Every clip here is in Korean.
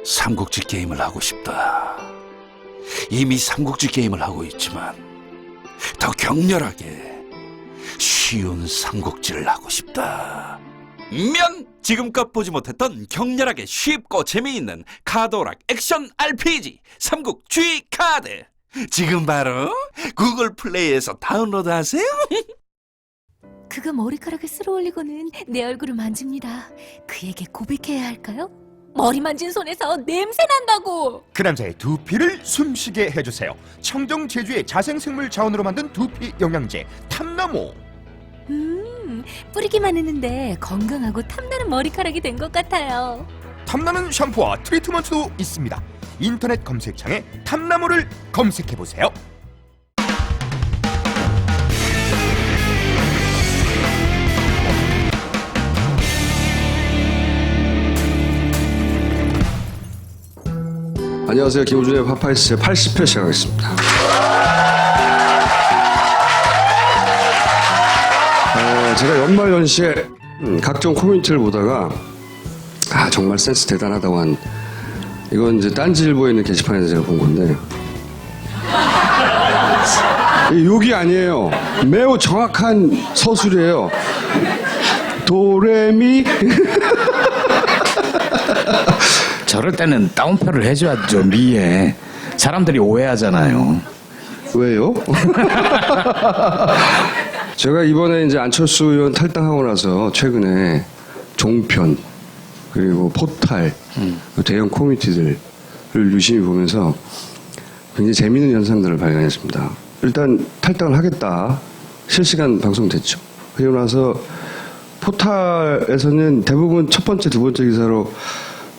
삼국지 게임을 하고 싶다. 이미 삼국지 게임을 하고 있지만 더 격렬하게 쉬운 삼국지를 하고 싶다. 지금껏 보지 못했던 격렬하게 쉽고 재미있는 카드오락 액션 RPG 삼국 G 카드, 지금 바로 구글 플레이에서 다운로드하세요. 그가 머리카락을 쓸어 올리고는 내 얼굴을 만집니다. 그에게 고백해야 할까요? 머리 만진 손에서 냄새 난다고! 그 남자의 두피를 숨쉬게 해주세요. 청정 제주의 자생생물 자원으로 만든 두피 영양제 탐나무. 뿌리기만 했는데 건강하고 탐나는 머리카락이 된 것 같아요. 탐나는 샴푸와 트리트먼트도 있습니다. 인터넷 검색창에 탐나무를 검색해보세요. 안녕하세요. 김호준의 파파이스 제 80회 시작하겠습니다. 제가 연말연시에 각종 코멘트를 보다가 정말 센스 대단하다고 한, 이건 이제 딴지일보에 있는 게시판에서 제가 본 건데, 욕이 아니에요. 매우 정확한 서술이에요. 도레미 저럴 때는 따옴표를 해줘야죠. 미에 사람들이 오해하잖아요. 왜요? 제가 이번에 이제 안철수 의원 탈당하고 나서 최근에 종편 그리고 포탈 대형 커뮤니티들을 유심히 보면서 굉장히 재미있는 현상들을 발견했습니다. 일단 탈당을 하겠다, 실시간 방송됐죠. 그리고 나서 포탈에서는 대부분 첫 번째, 두 번째 기사로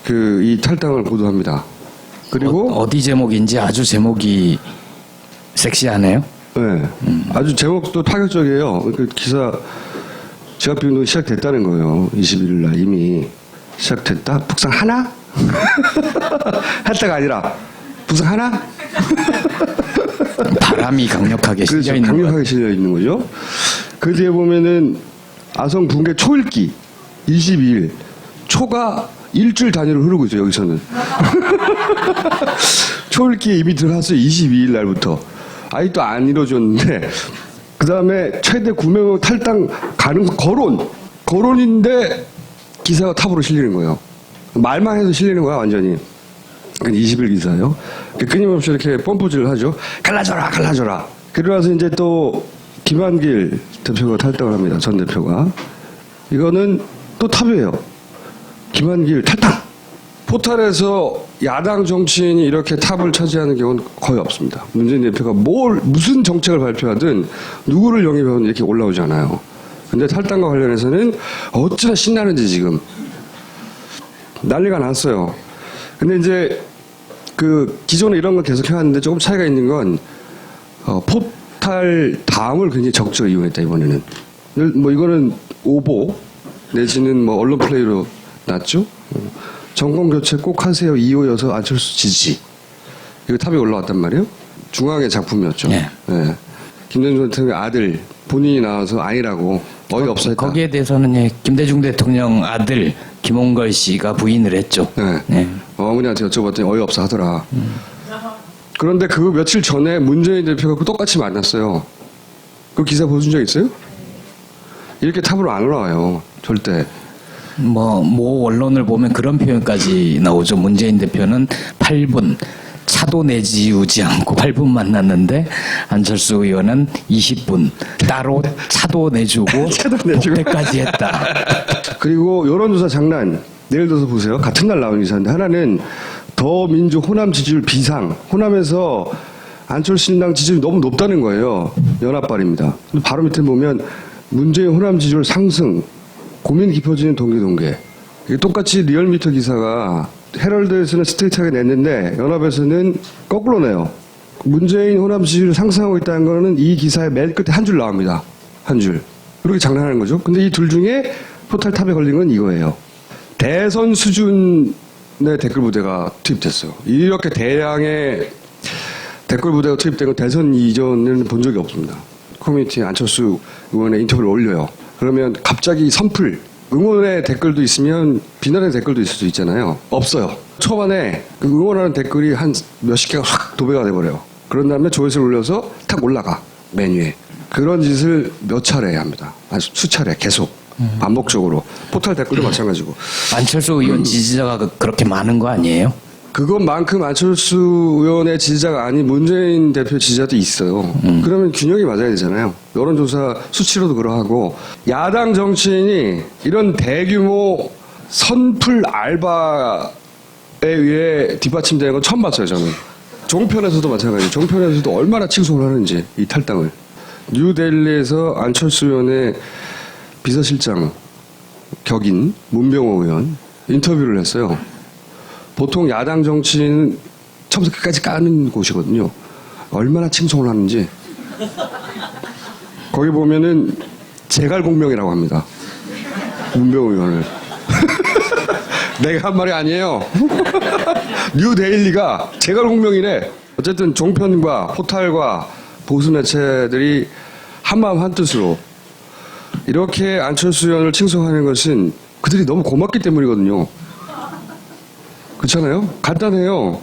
이 탈당을 보도합니다. 그리고 어디 제목인지 아주 제목이 섹시하네요. 네, 아주 제목도 파격적이에요. 그 기사 지각비운동이 시작됐다는 거예요. 21일 날 이미 시작됐다. 북상 하나? 했다가 아니라 북상 하나? 바람이 강력하게 실려 그렇죠. 있는 강력하게 실려 있는 거죠. 그 뒤에 보면은 아성 붕괴 초읽기 22일, 초가 일주일 단위로 흐르고 있어요. 여기서는 초읽기에 이미 들어갔어요. 22일 날부터. 아직도 안 이루어졌는데, 그 다음에 최대 구매국 탈당 가능 거론인데 기사가 탑으로 실리는 거예요. 말만 해서 실리는 거야 완전히. 20일 기사요. 끊임없이 이렇게 펌프질을 하죠. 갈라져라 갈라져라. 그러고 나서 이제 또 김한길 대표가 탈당을 합니다. 전 대표가. 이거는 또 탑이에요. 김한길 탈당. 포탈에서 야당 정치인이 이렇게 탑을 차지하는 경우는 거의 없습니다. 문재인 대표가 무슨 정책을 발표하든 누구를 영입하든 이렇게 올라오지 않아요. 근데 탈당과 관련해서는 어찌나 신나는지 지금 난리가 났어요. 근데 이제 기존에 이런 걸 계속 해왔는데 조금 차이가 있는 건 포탈 다음을 굉장히 적극적으로 이용했다 이번에는. 뭐 이거는 오보 내지는 뭐 언론 플레이로 났죠. 정권 교체 꼭 하세요. 2호여서 안철수 지지. 이거 탑에 올라왔단 말이에요. 중앙의 작품이었죠. 네. 네. 김대중 대통령의 아들 본인이 나와서 아니라고 어이없어 했다. 거기에 대해서는 김대중 대통령 아들 김홍걸 씨가 부인을 했죠. 네. 네. 어머니한테 여쭤봤더니 어이없어 하더라. 그런데 그 며칠 전에 문재인 대표가 똑같이 만났어요. 그 기사 보신 적 있어요? 이렇게 탑으로 안 올라와요. 절대. 모 언론을 보면 그런 표현까지 나오죠. 문재인 대표는 8분 차도 내지우지 않고 8분 만났는데 안철수 의원은 20분 따로 차도 내주고 복대까지 했다. 그리고 여론조사 장난 예를 들어서 보세요. 같은 날 나온 기사인데 하나는 더민주 호남 지지율 비상. 호남에서 안철수 신당 지지율이 너무 높다는 거예요. 연합발입니다. 근데 바로 밑에 보면 문재인 호남 지지율 상승. 고민 깊어지는 동계. 이게 똑같이 리얼미터 기사가 헤럴드에서는 스트레이트하게 냈는데 연합에서는 거꾸로 내요. 문재인 호남 지지율 상승하고 있다는 거는 이 기사의 맨 끝에 한 줄 나옵니다. 한 줄. 그렇게 장난하는 거죠. 근데 이 둘 중에 포탈 탑에 걸린 건 이거예요. 대선 수준의 댓글 부대가 투입됐어요. 이렇게 대량의 댓글 부대가 투입된 건 대선 이전에는 본 적이 없습니다. 커뮤니티에 안철수 의원의 인터뷰를 올려요. 그러면 갑자기 선풀, 응원의 댓글도 있으면 비난의 댓글도 있을 수 있잖아요. 없어요. 초반에 그 응원하는 댓글이 한 몇십 개가 확 도배가 돼버려요. 그런 다음에 조회수를 올려서 탁 올라가 메뉴에. 그런 짓을 몇 차례 합니다. 아주 수차례 계속 반복적으로. 포털 댓글도 마찬가지고. 안철수 의원 지지자가 그렇게 많은 거 아니에요? 그것만큼 안철수 의원의 지지자가 아닌 문재인 대표 지지자도 있어요. 그러면 균형이 맞아야 되잖아요. 여론조사 수치로도 그러하고 야당 정치인이 이런 대규모 선풀 알바에 의해 뒷받침되는 건 처음 봤어요, 저는. 종편에서도 마찬가지예요. 종편에서도 얼마나 칭송을 하는지, 이 탈당을. 뉴델리에서 안철수 의원의 비서실장 격인 문병호 의원 인터뷰를 했어요. 보통 야당 정치인은 처음부터 끝까지 까는 곳이거든요. 얼마나 칭송을 하는지. 거기 보면은 제갈공명이라고 합니다. 문병호 의원을. 내가 한 말이 아니에요. 뉴데일리가 제갈공명이래. 어쨌든 종편과 포탈과 보수 매체들이 한마음 한뜻으로 이렇게 안철수 의원을 칭송하는 것은 그들이 너무 고맙기 때문이거든요. 그렇잖아요? 간단해요.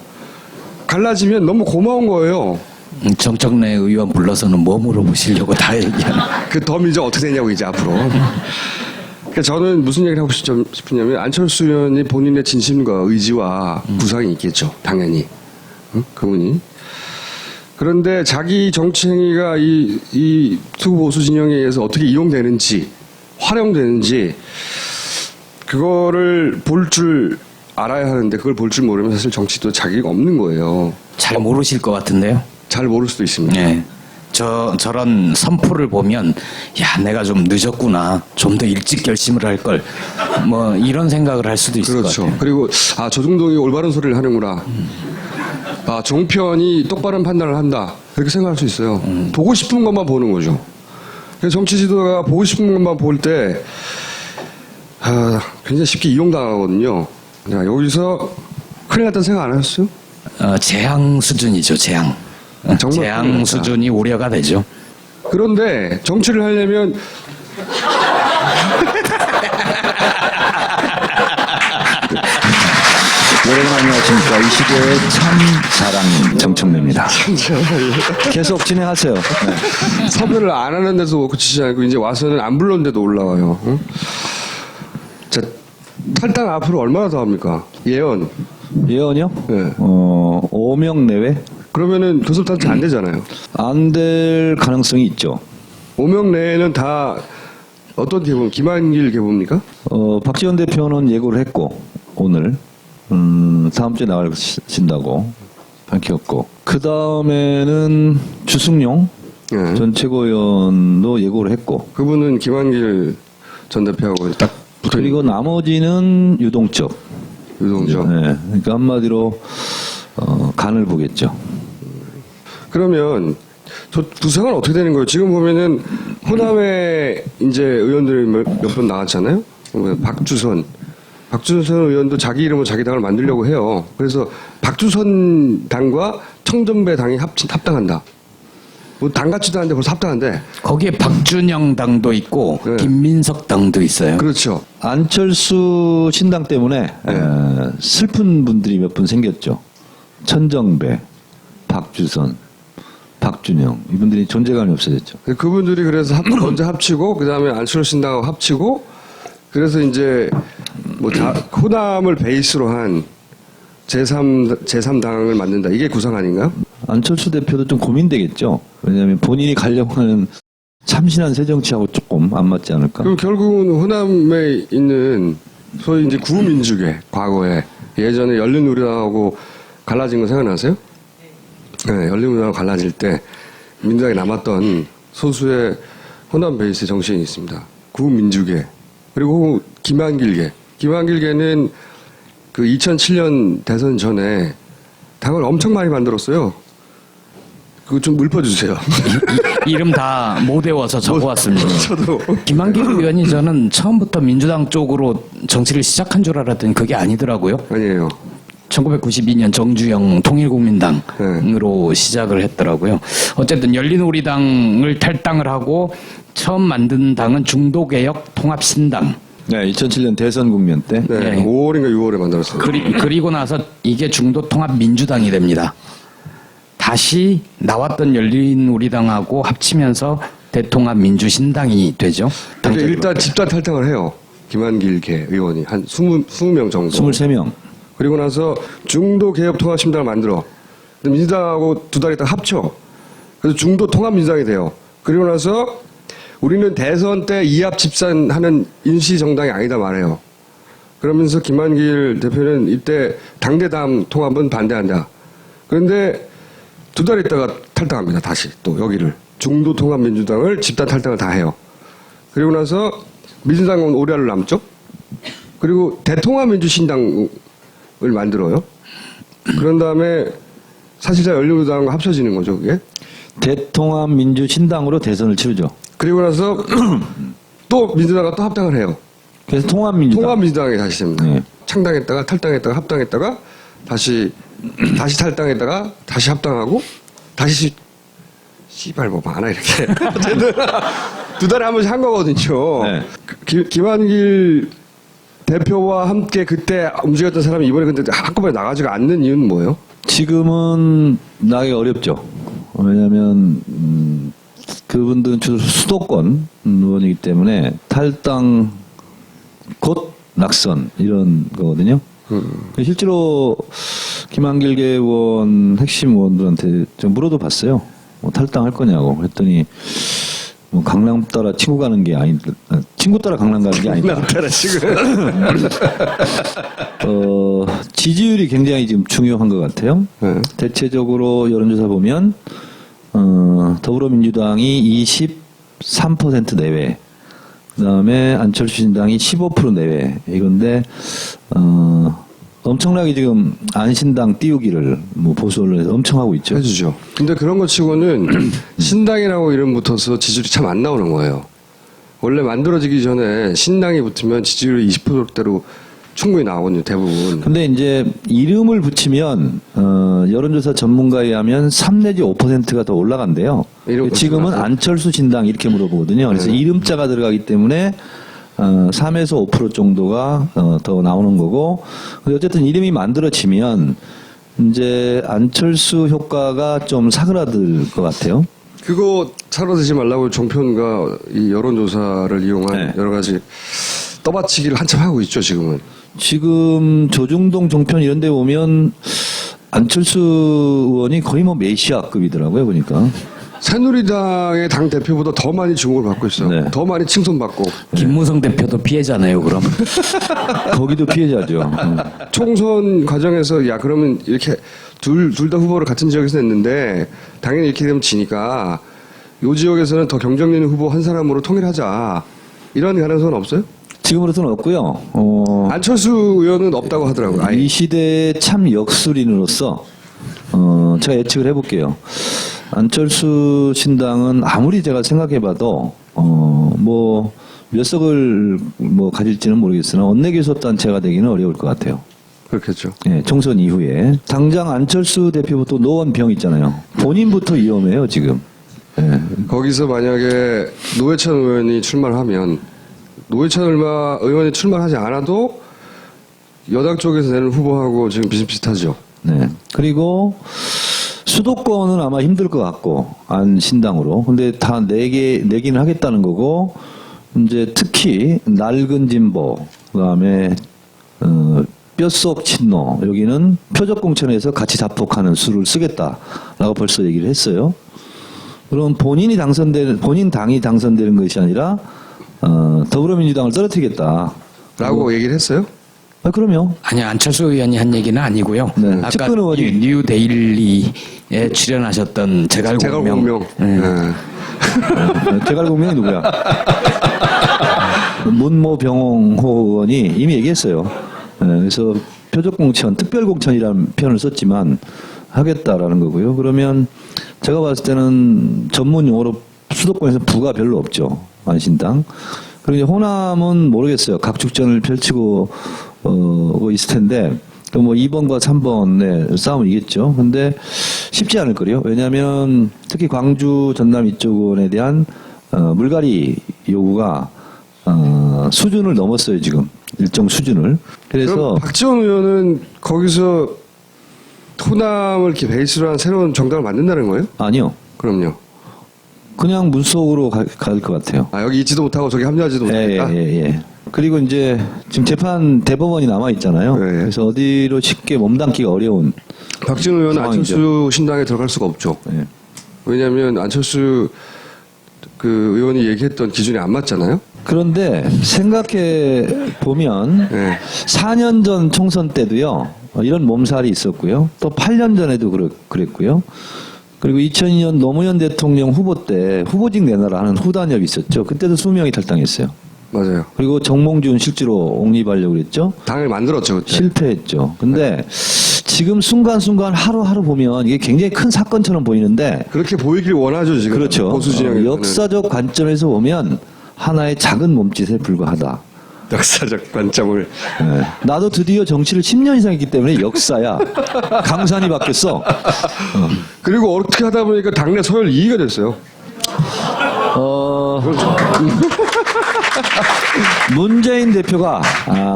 갈라지면 너무 고마운 거예요. 정청래 의원 불러서는 뭐 물어보시려고 다 얘기하는. 그 덤 이제 어떻게 되냐고 이제 앞으로. 그러니까 저는 무슨 얘기를 하고 싶냐면 안철수 의원이 본인의 진심과 의지와 구상이 있겠죠. 당연히. 응? 그분이. 그런데 자기 정치 행위가 이 투보수 진영에 의해서 어떻게 이용되는지, 활용되는지, 그거를 볼 줄 알아야 하는데 그걸 볼 줄 모르면 사실 정치도 자기가 없는 거예요. 잘 모르실 것 같은데요? 잘 모를 수도 있습니다. 네. 저런 선포를 보면, 야, 내가 좀 늦었구나. 좀 더 일찍 결심을 할 걸. 뭐, 이런 생각을 할 수도 있을 그렇죠. 것 같아요. 그리고, 아, 조중동이 올바른 소리를 하는구나. 아, 종편이 똑바른 판단을 한다. 그렇게 생각할 수 있어요. 보고 싶은 것만 보는 거죠. 그래서 정치 지도가 보고 싶은 것만 볼 때, 굉장히 쉽게 이용당하거든요. 자, 여기서 큰일 났다는 생각 안 하셨어요? 재앙 수준이죠, 재앙. 정말 큰일 재앙 났다. 수준이 우려가 되죠. 그런데 정치를 하려면 여러분 안녕하십니까. 이 시대의 참 자랑 정청래입니다. 계속 진행하세요. 네. 섭외를 안 하는 데서 그치지 않고 이제 와서는 안 불렀는데도 올라와요. 응? 자, 탈당 앞으로 얼마나 더 합니까? 예언. 예언이요? 네. 5명 내외? 그러면은 교섭단체 안 되잖아요. 안 될 가능성이 있죠. 5명 내에는 다 어떤 계보입니까? 김한길 계보입니까? 박지원 대표는 예고를 했고, 오늘, 다음 주에 나가신다고 밝혔고, 그 다음에는 주승용 네. 전 최고위원도 예고를 했고, 그분은 김한길 전 대표하고 딱 붙어 있는 그리고 나머지는 유동적. 유동적. 네. 그러니까 한마디로, 간을 보겠죠. 그러면 저 구상은 어떻게 되는 거예요? 지금 보면은 호남에 이제 의원들이 몇 번 나왔잖아요. 박주선 의원도 자기 이름으로 자기 당을 만들려고 해요. 그래서 박주선 당과 청정배 당이 합당한다. 뭐 당 같지도 않은데 벌써 합당한데. 거기에 박준영 당도 있고, 네. 김민석 당도 있어요. 그렇죠. 안철수 신당 때문에 슬픈 분들이 몇 분 생겼죠. 천정배, 박주선, 박준영 이분들이 존재감이 없어졌죠. 그분들이 그래서 먼저 합치고 그다음에 안철수 신당하고 합치고 그래서 이제 뭐 호남을 베이스로 한 제3당을 만든다. 이게 구상 아닌가요? 안철수 대표도 좀 고민되겠죠. 왜냐하면 본인이 가려고 하는 참신한 새정치하고 조금 안 맞지 않을까. 그럼 결국은 호남에 있는 소위 이제 구민주계 과거에 예전에 열린우리당하고 갈라진 거 생각나세요? 네, 열린우리당하고 갈라질 때 민주당에 남았던 소수의 호남 베이스 정치인이 있습니다. 구민주계 그리고 김한길계. 김한길계는 그 2007년 대선 전에 당을 엄청 많이 만들었어요. 그거 좀 읊어주세요. 이름 다 못 외워서 적어왔습니다. 저도. 김한길 의원이 저는 처음부터 민주당 쪽으로 정치를 시작한 줄 알았더니 그게 아니더라고요. 아니에요. 1992년 정주영 통일국민당으로 시작을 했더라고요. 어쨌든 열린우리당을 탈당을 하고 처음 만든 당은 중도개혁 통합신당. 네, 2007년 대선 국면 때. 네, 네. 5월인가 6월에 만들었어요. 그리고 나서 이게 중도통합민주당이 됩니다. 다시 나왔던 열린우리당하고 합치면서 대통합민주신당이 되죠. 근데 일단 집단 탈당을 해요. 김한길 개 의원이 한 20명 정도. 23명. 그리고 나서 중도개혁통합신당을 만들어. 근데 민주당하고 두 달 있다가 합쳐. 그래서 중도통합민주당이 돼요. 그리고 나서 우리는 대선 때 이합 집산하는 인시정당이 아니다 말해요. 그러면서 김한길 대표는 이때 당대당 통합은 반대한다. 그런데 두 달 있다가 탈당합니다. 다시 또 여기를. 중도통합민주당을 집단 탈당을 다 해요. 그리고 나서 민주당은 오래를 남죠. 그리고 대통합민주신당을 만들어요. 그런 다음에 사실상 열린우리당과 합쳐지는 거죠, 그게. 대통합민주신당으로 대선을 치르죠. 그리고 나서 또 민주당과 또 합당을 해요. 그래서 통합민주당. 통합민주당이 다시 됩니다. 네. 창당했다가 탈당했다가 합당했다가 다시 탈당했다가 다시 합당하고 다시 씨발 뭐 많아 이렇게 어쨌든 두 달에 한 번씩 한 거거든요. 네. 김한길 대표와 함께 그때 움직였던 사람이 이번에 근데 한꺼번에 나가지가 않는 이유는 뭐예요? 지금은 나기 어렵죠. 왜냐하면 그분들은 주로 수도권 의원이기 때문에 탈당 곧 낙선 이런 거거든요. 실제로 김한길 의원 핵심 의원들한테 좀 물어도 봤어요. 뭐 탈당할 거냐고 그랬더니 뭐 강남 따라 친구 가는 게 아니다. 친구 따라 강남 가는 게 아니다. 나타나 지금. 지지율이 굉장히 지금 중요한 것 같아요. 네. 대체적으로 여론조사 보면 더불어민주당이 23% 내외, 그다음에 안철수 신당이 15% 내외 이건데 엄청나게 지금 안신당 띄우기를 뭐 보수 언론에서 엄청 하고 있죠. 해주죠. 근데 그런 것 치고는 신당이라고 이름 붙어서 지지율이 참 안 나오는 거예요. 원래 만들어지기 전에 신당이 붙으면 지지율이 20%대로 충분히 나오거든요, 대부분. 근데 이제 이름을 붙이면 여론조사 전문가에 의하면 3 내지 5%가 더 올라간대요. 이름 지금은 붙이고 나서? 안철수 신당 이렇게 물어보거든요. 그래서 이름자가 들어가기 때문에 3에서 5% 정도가 더 나오는 거고, 근데 어쨌든 이름이 만들어지면 이제 안철수 효과가 좀 사그라들 것 같아요. 그거 사라지지 말라고 종편과 이 여론조사를 이용한 네. 여러 가지 떠받치기를 한참 하고 있죠, 지금은. 지금 조중동 종편 이런 데 보면 안철수 의원이 거의 뭐 메시아급이더라고요, 보니까. 새누리당의 당 대표보다 더 많이 주목을 받고 있어요. 네. 더 많이 칭송받고. 김무성 대표도 피해자네요, 그럼. 거기도 피해자죠. 총선 과정에서 야 그러면 이렇게 둘 다 후보를 같은 지역에서 냈는데 당연히 이렇게 되면 지니까 이 지역에서는 더 경쟁력 있는 후보 한 사람으로 통일하자. 이런 가능성은 없어요? 지금으로서는 없고요. 안철수 의원은 없다고 하더라고요. 아예. 이 시대의 참 역술인으로서 제가 예측을 해볼게요. 안철수 신당은 아무리 제가 생각해봐도 뭐 몇 석을 뭐 가질지는 모르겠으나 원내교섭단체가 되기는 어려울 것 같아요. 그렇겠죠. 예, 총선 이후에 당장 안철수 대표부터 노원병 있잖아요. 본인부터 위험해요 지금. 예. 거기서 만약에 노회찬 의원이 출마를 하면 노회찬 의원이 출마하지 않아도 여당 쪽에서 내는 후보하고 지금 비슷비슷하죠. 네. 그리고 수도권은 아마 힘들 것 같고 안 신당으로. 근데 다 내기는 하겠다는 거고 이제 특히 낡은 진보 그다음에 뼛속 친노 여기는 표적 공천에서 같이 자폭하는 수를 쓰겠다라고 벌써 얘기를 했어요. 그럼 본인 당이 당선되는 것이 아니라 더불어민주당을 떨어뜨리겠다. 라고 얘기를 했어요? 그럼요. 아니 안철수 의원이 한 얘기는 아니고요. 네, 아까 측근 의원이- 뉴데일리에 출연하셨던 제갈공명. 제갈공명. 네. 제갈공명이 누구야? 문모병호 의원이 이미 얘기했어요. 그래서 표적공천, 특별공천이라는 표현을 썼지만 하겠다라는 거고요. 그러면 제가 봤을 때는 전문 용어로 수도권에서 부가 별로 없죠. 안신당. 그리고 이제 호남은 모르겠어요. 각축전을 펼치고 있을 텐데 뭐 2번과 3번의 싸움이겠죠. 근데 쉽지 않을 거요. 왜냐하면 특히 광주, 전남 이쪽 의원에 대한 물갈이 요구가 수준을 넘었어요 지금 일정 수준을. 그래서 그럼 박지원 의원은 거기서 호남을 이렇게 베이스로 한 새로운 정당을 만든다는 거예요? 아니요. 그럼요. 그냥 물속으로 갈 것 같아요. 아, 여기 있지도 못하고 저기 합류하지도 못하니까? 예. 그리고 이제 지금 재판 대법원이 남아 있잖아요. 예. 그래서 어디로 쉽게 몸담기가 어려운. 박지원 의원은 상황이죠. 안철수 신당에 들어갈 수가 없죠. 예. 왜냐하면 안철수 그 의원이 얘기했던 기준이 안 맞잖아요. 그런데 생각해 보면 예. 4년 전 총선 때도요 이런 몸살이 있었고요. 또 8년 전에도 그랬고요. 그리고 2002년 노무현 대통령 후보 때 후보직 내놔라 하는 후단협이 있었죠. 그때도 20명이 탈당했어요. 맞아요. 그리고 정몽준 실제로 옹립하려고 그랬죠. 당을 만들었죠 그때. 실패했죠. 근데 지금 순간순간 하루하루 보면 이게 굉장히 큰 사건처럼 보이는데 그렇게 보이길 원하죠 지금. 그렇죠. 보수 진영에서는. 역사적 관점에서 보면 하나의 작은 몸짓에 불과하다. 역사적 관점을. 예. 나도 드디어 정치를 10년 이상 했기 때문에 역사야. 강산이 바뀌었어. 그리고 어떻게 하다 보니까 당내 서열 2위가 됐어요. 문재인 대표가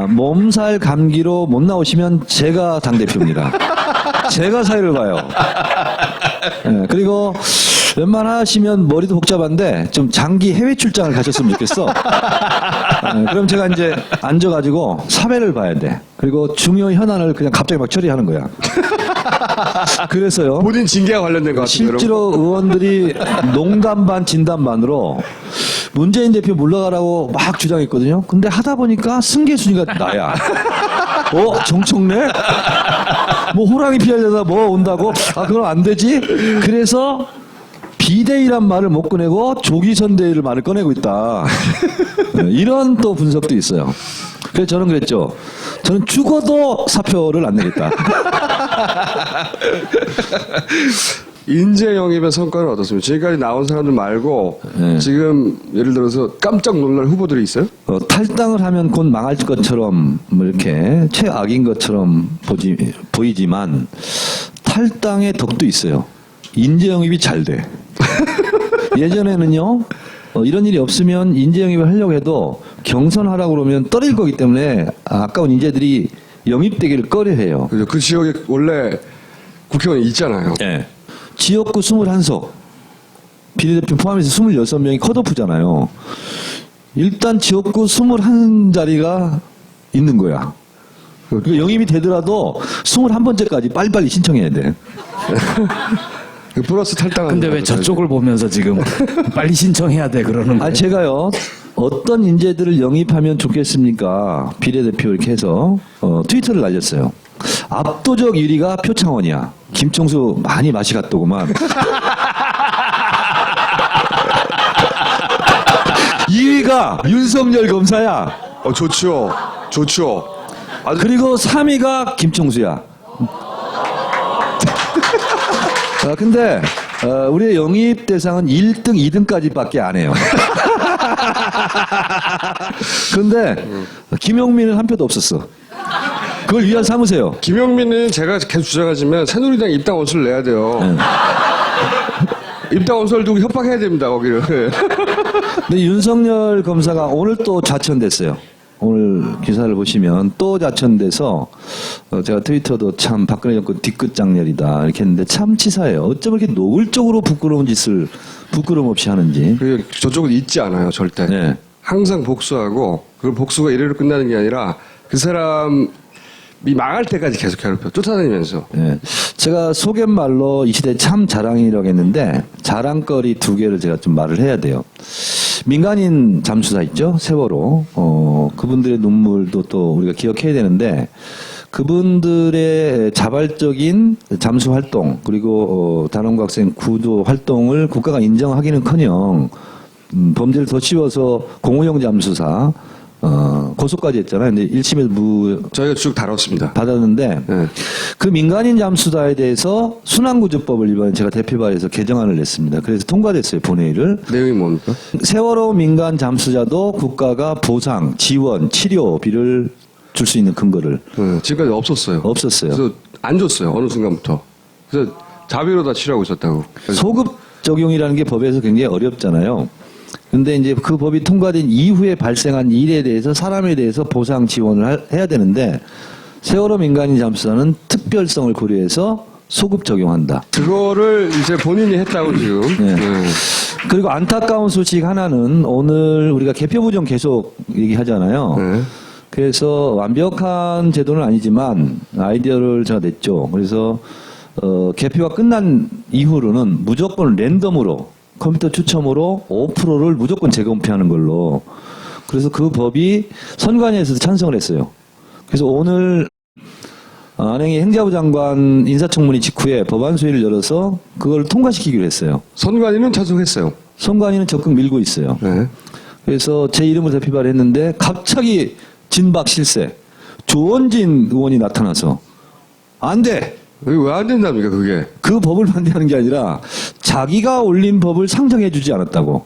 몸살 감기로 못 나오시면 제가 당대표입니다. 제가 사회를 봐요. 예, 그리고 웬만하시면 머리도 복잡한데 좀 장기 해외 출장을 가셨으면 좋겠어. 그럼 제가 이제 앉아가지고 사회를 봐야 돼. 그리고 중요 현안을 그냥 갑자기 막 처리하는 거야. 그래서요. 본인 징계와 관련된 것 같은데. 실제로 의원들이 농담 반 진담 반으로 문재인 대표 물러가라고 막 주장했거든요. 근데 하다 보니까 승계 순위가 나야. 정청래? 뭐 호랑이 피하려다 뭐 온다고? 그건 안 되지? 그래서 비대위란 말을 못 꺼내고 조기선대위를 말을 꺼내고 있다. 이런 또 분석도 있어요. 그래서 저는 그랬죠. 저는 죽어도 사표를 안 내겠다. 인재 영입의 성과는 어떻습니까? 지금까지 나온 사람들 말고 네. 지금 예를 들어서 깜짝 놀랄 후보들이 있어요? 탈당을 하면 곧 망할 것처럼 뭐 이렇게 최악인 것처럼 보이지만 탈당의 덕도 있어요. 인재 영입이 잘 돼. 예전에는요. 이런 일이 없으면 인재 영입을 하려고 해도 경선하라고 그러면 떨어질 거기 때문에 아까운 인재들이 영입되기를 꺼려해요. 그죠? 그 지역에 원래 국회의원이 있잖아요. 네. 지역구 21석 비례대표 포함해서 26명이 컷오프잖아요. 일단 지역구 21자리가 있는 거야. 그러니까 영입이 되더라도 21번째까지 빨리빨리 신청해야 돼. 플러스 탈당하는. 근데 왜 저쪽을 보면서 지금 빨리 신청해야 돼 그러는 거예요? 제가요 어떤 인재들을 영입하면 좋겠습니까? 비례대표 이렇게 해서 트위터를 날렸어요. 압도적 1위가 표창원이야. 김총수 많이 맛이 갔더구만. 2위가 윤석열 검사야. 좋죠. 좋죠. 그리고 3위가 김총수야. 근데 우리의 영입 대상은 1등, 2등까지밖에 안 해요. 근데 김용민은 한 표도 없었어. 그걸 위안 삼으세요. 김용민은 제가 계속 주장하지만 새누리당 입당 원서를 내야 돼요. 입당 원서를 두고 협박해야 됩니다. 거기를. 근데 윤석열 검사가 오늘 또 좌천됐어요. 오늘 기사를 보시면 또 좌천돼서 제가 트위터도 참 박근혜 정권 뒤끝 장렬이다 이렇게 했는데 참 치사해요. 어쩜 이렇게 노골적으로 부끄러운 짓을 부끄럼 없이 하는지. 그 저쪽은 잊지 않아요. 절대. 네. 항상 복수하고 그 복수가 이래로 끝나는 게 아니라 그 사람이 망할 때까지 계속 괴롭혀 쫓아다니면서. 예. 제가 속갯말로 이 시대 참 자랑이라고 했는데 자랑거리 2개를 제가 좀 말을 해야 돼요. 민간인 잠수사 있죠? 세월호. 그분들의 눈물도 또 우리가 기억해야 되는데 그분들의 자발적인 잠수 활동 그리고 단원고 학생 구조 활동을 국가가 인정하기는커녕 범죄를 더 씌워서 공무용 잠수사 고소까지 했잖아요. 근데 1심에서 저희가 쭉 다뤘습니다. 받았는데 네. 그 민간인 잠수사에 대해서 순환구조법을 이번에 제가 대표발의해서 개정안을 냈습니다. 그래서 통과됐어요. 본회의를. 내용이 뭡니까? 세월호 민간 잠수자도 국가가 보상, 지원, 치료비를 줄 수 있는 근거를 지금까지 없었어요. 없었어요. 그래서 안 줬어요. 어느 순간부터. 그래서 자비로 다 치료하고 있었다고. 소급 적용이라는 게 법에서 굉장히 어렵잖아요. 근데 이제 그 법이 통과된 이후에 발생한 일에 대해서 사람에 대해서 보상 지원을 해야 되는데 세월호 민간인 잠수사는 특별성을 고려해서 소급 적용한다. 그거를 이제 본인이 했다고 지금. 네. 네. 그리고 안타까운 소식 하나는 오늘 우리가 개표 부정 계속 얘기하잖아요. 네. 그래서 완벽한 제도는 아니지만 아이디어를 제가 냈죠. 그래서 개표가 끝난 이후로는 무조건 랜덤으로 컴퓨터 추첨으로 5%를 무조건 재검표하는 걸로. 그래서 그 법이 선관위에서도 찬성을 했어요. 그래서 오늘 안행희 행자부 장관 인사청문회 직후에 법안 소위를 열어서 그걸 통과시키기로 했어요. 선관위는 찬성했어요. 선관위는 적극 밀고 있어요. 네. 그래서 제 이름으로 대표발을 했는데 갑자기 진박 실세 조원진 의원이 나타나서 안 돼. 왜 안 된답니까 그게? 그 법을 반대하는 게 아니라 자기가 올린 법을 상정해주지 않았다고.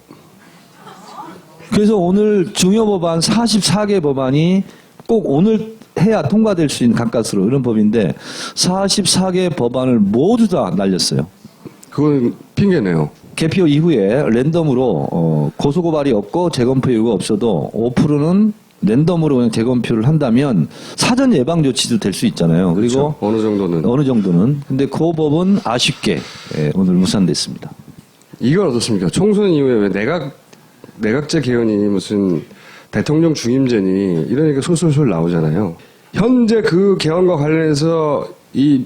그래서 오늘 중요 법안 44개 법안이 꼭 오늘 해야 통과될 수 있는 가까스로 이런 법인데 44개 법안을 모두 다 날렸어요. 그건 핑계네요. 개표 이후에 랜덤으로 고소고발이 없고 재검표 이유가 없어도 5%는 랜덤으로 그냥 재검표를 한다면 사전 예방 조치도 될 수 있잖아요. 그리고 그렇죠. 어느 정도는. 어느 정도는. 근데 그 법은 아쉽게 오늘 무산됐습니다. 이건 어떻습니까? 총선 이후에 왜 내각제 개헌이 무슨 대통령 중임제니 이러니까 솔솔솔 나오잖아요. 현재 그 개헌과 관련해서 이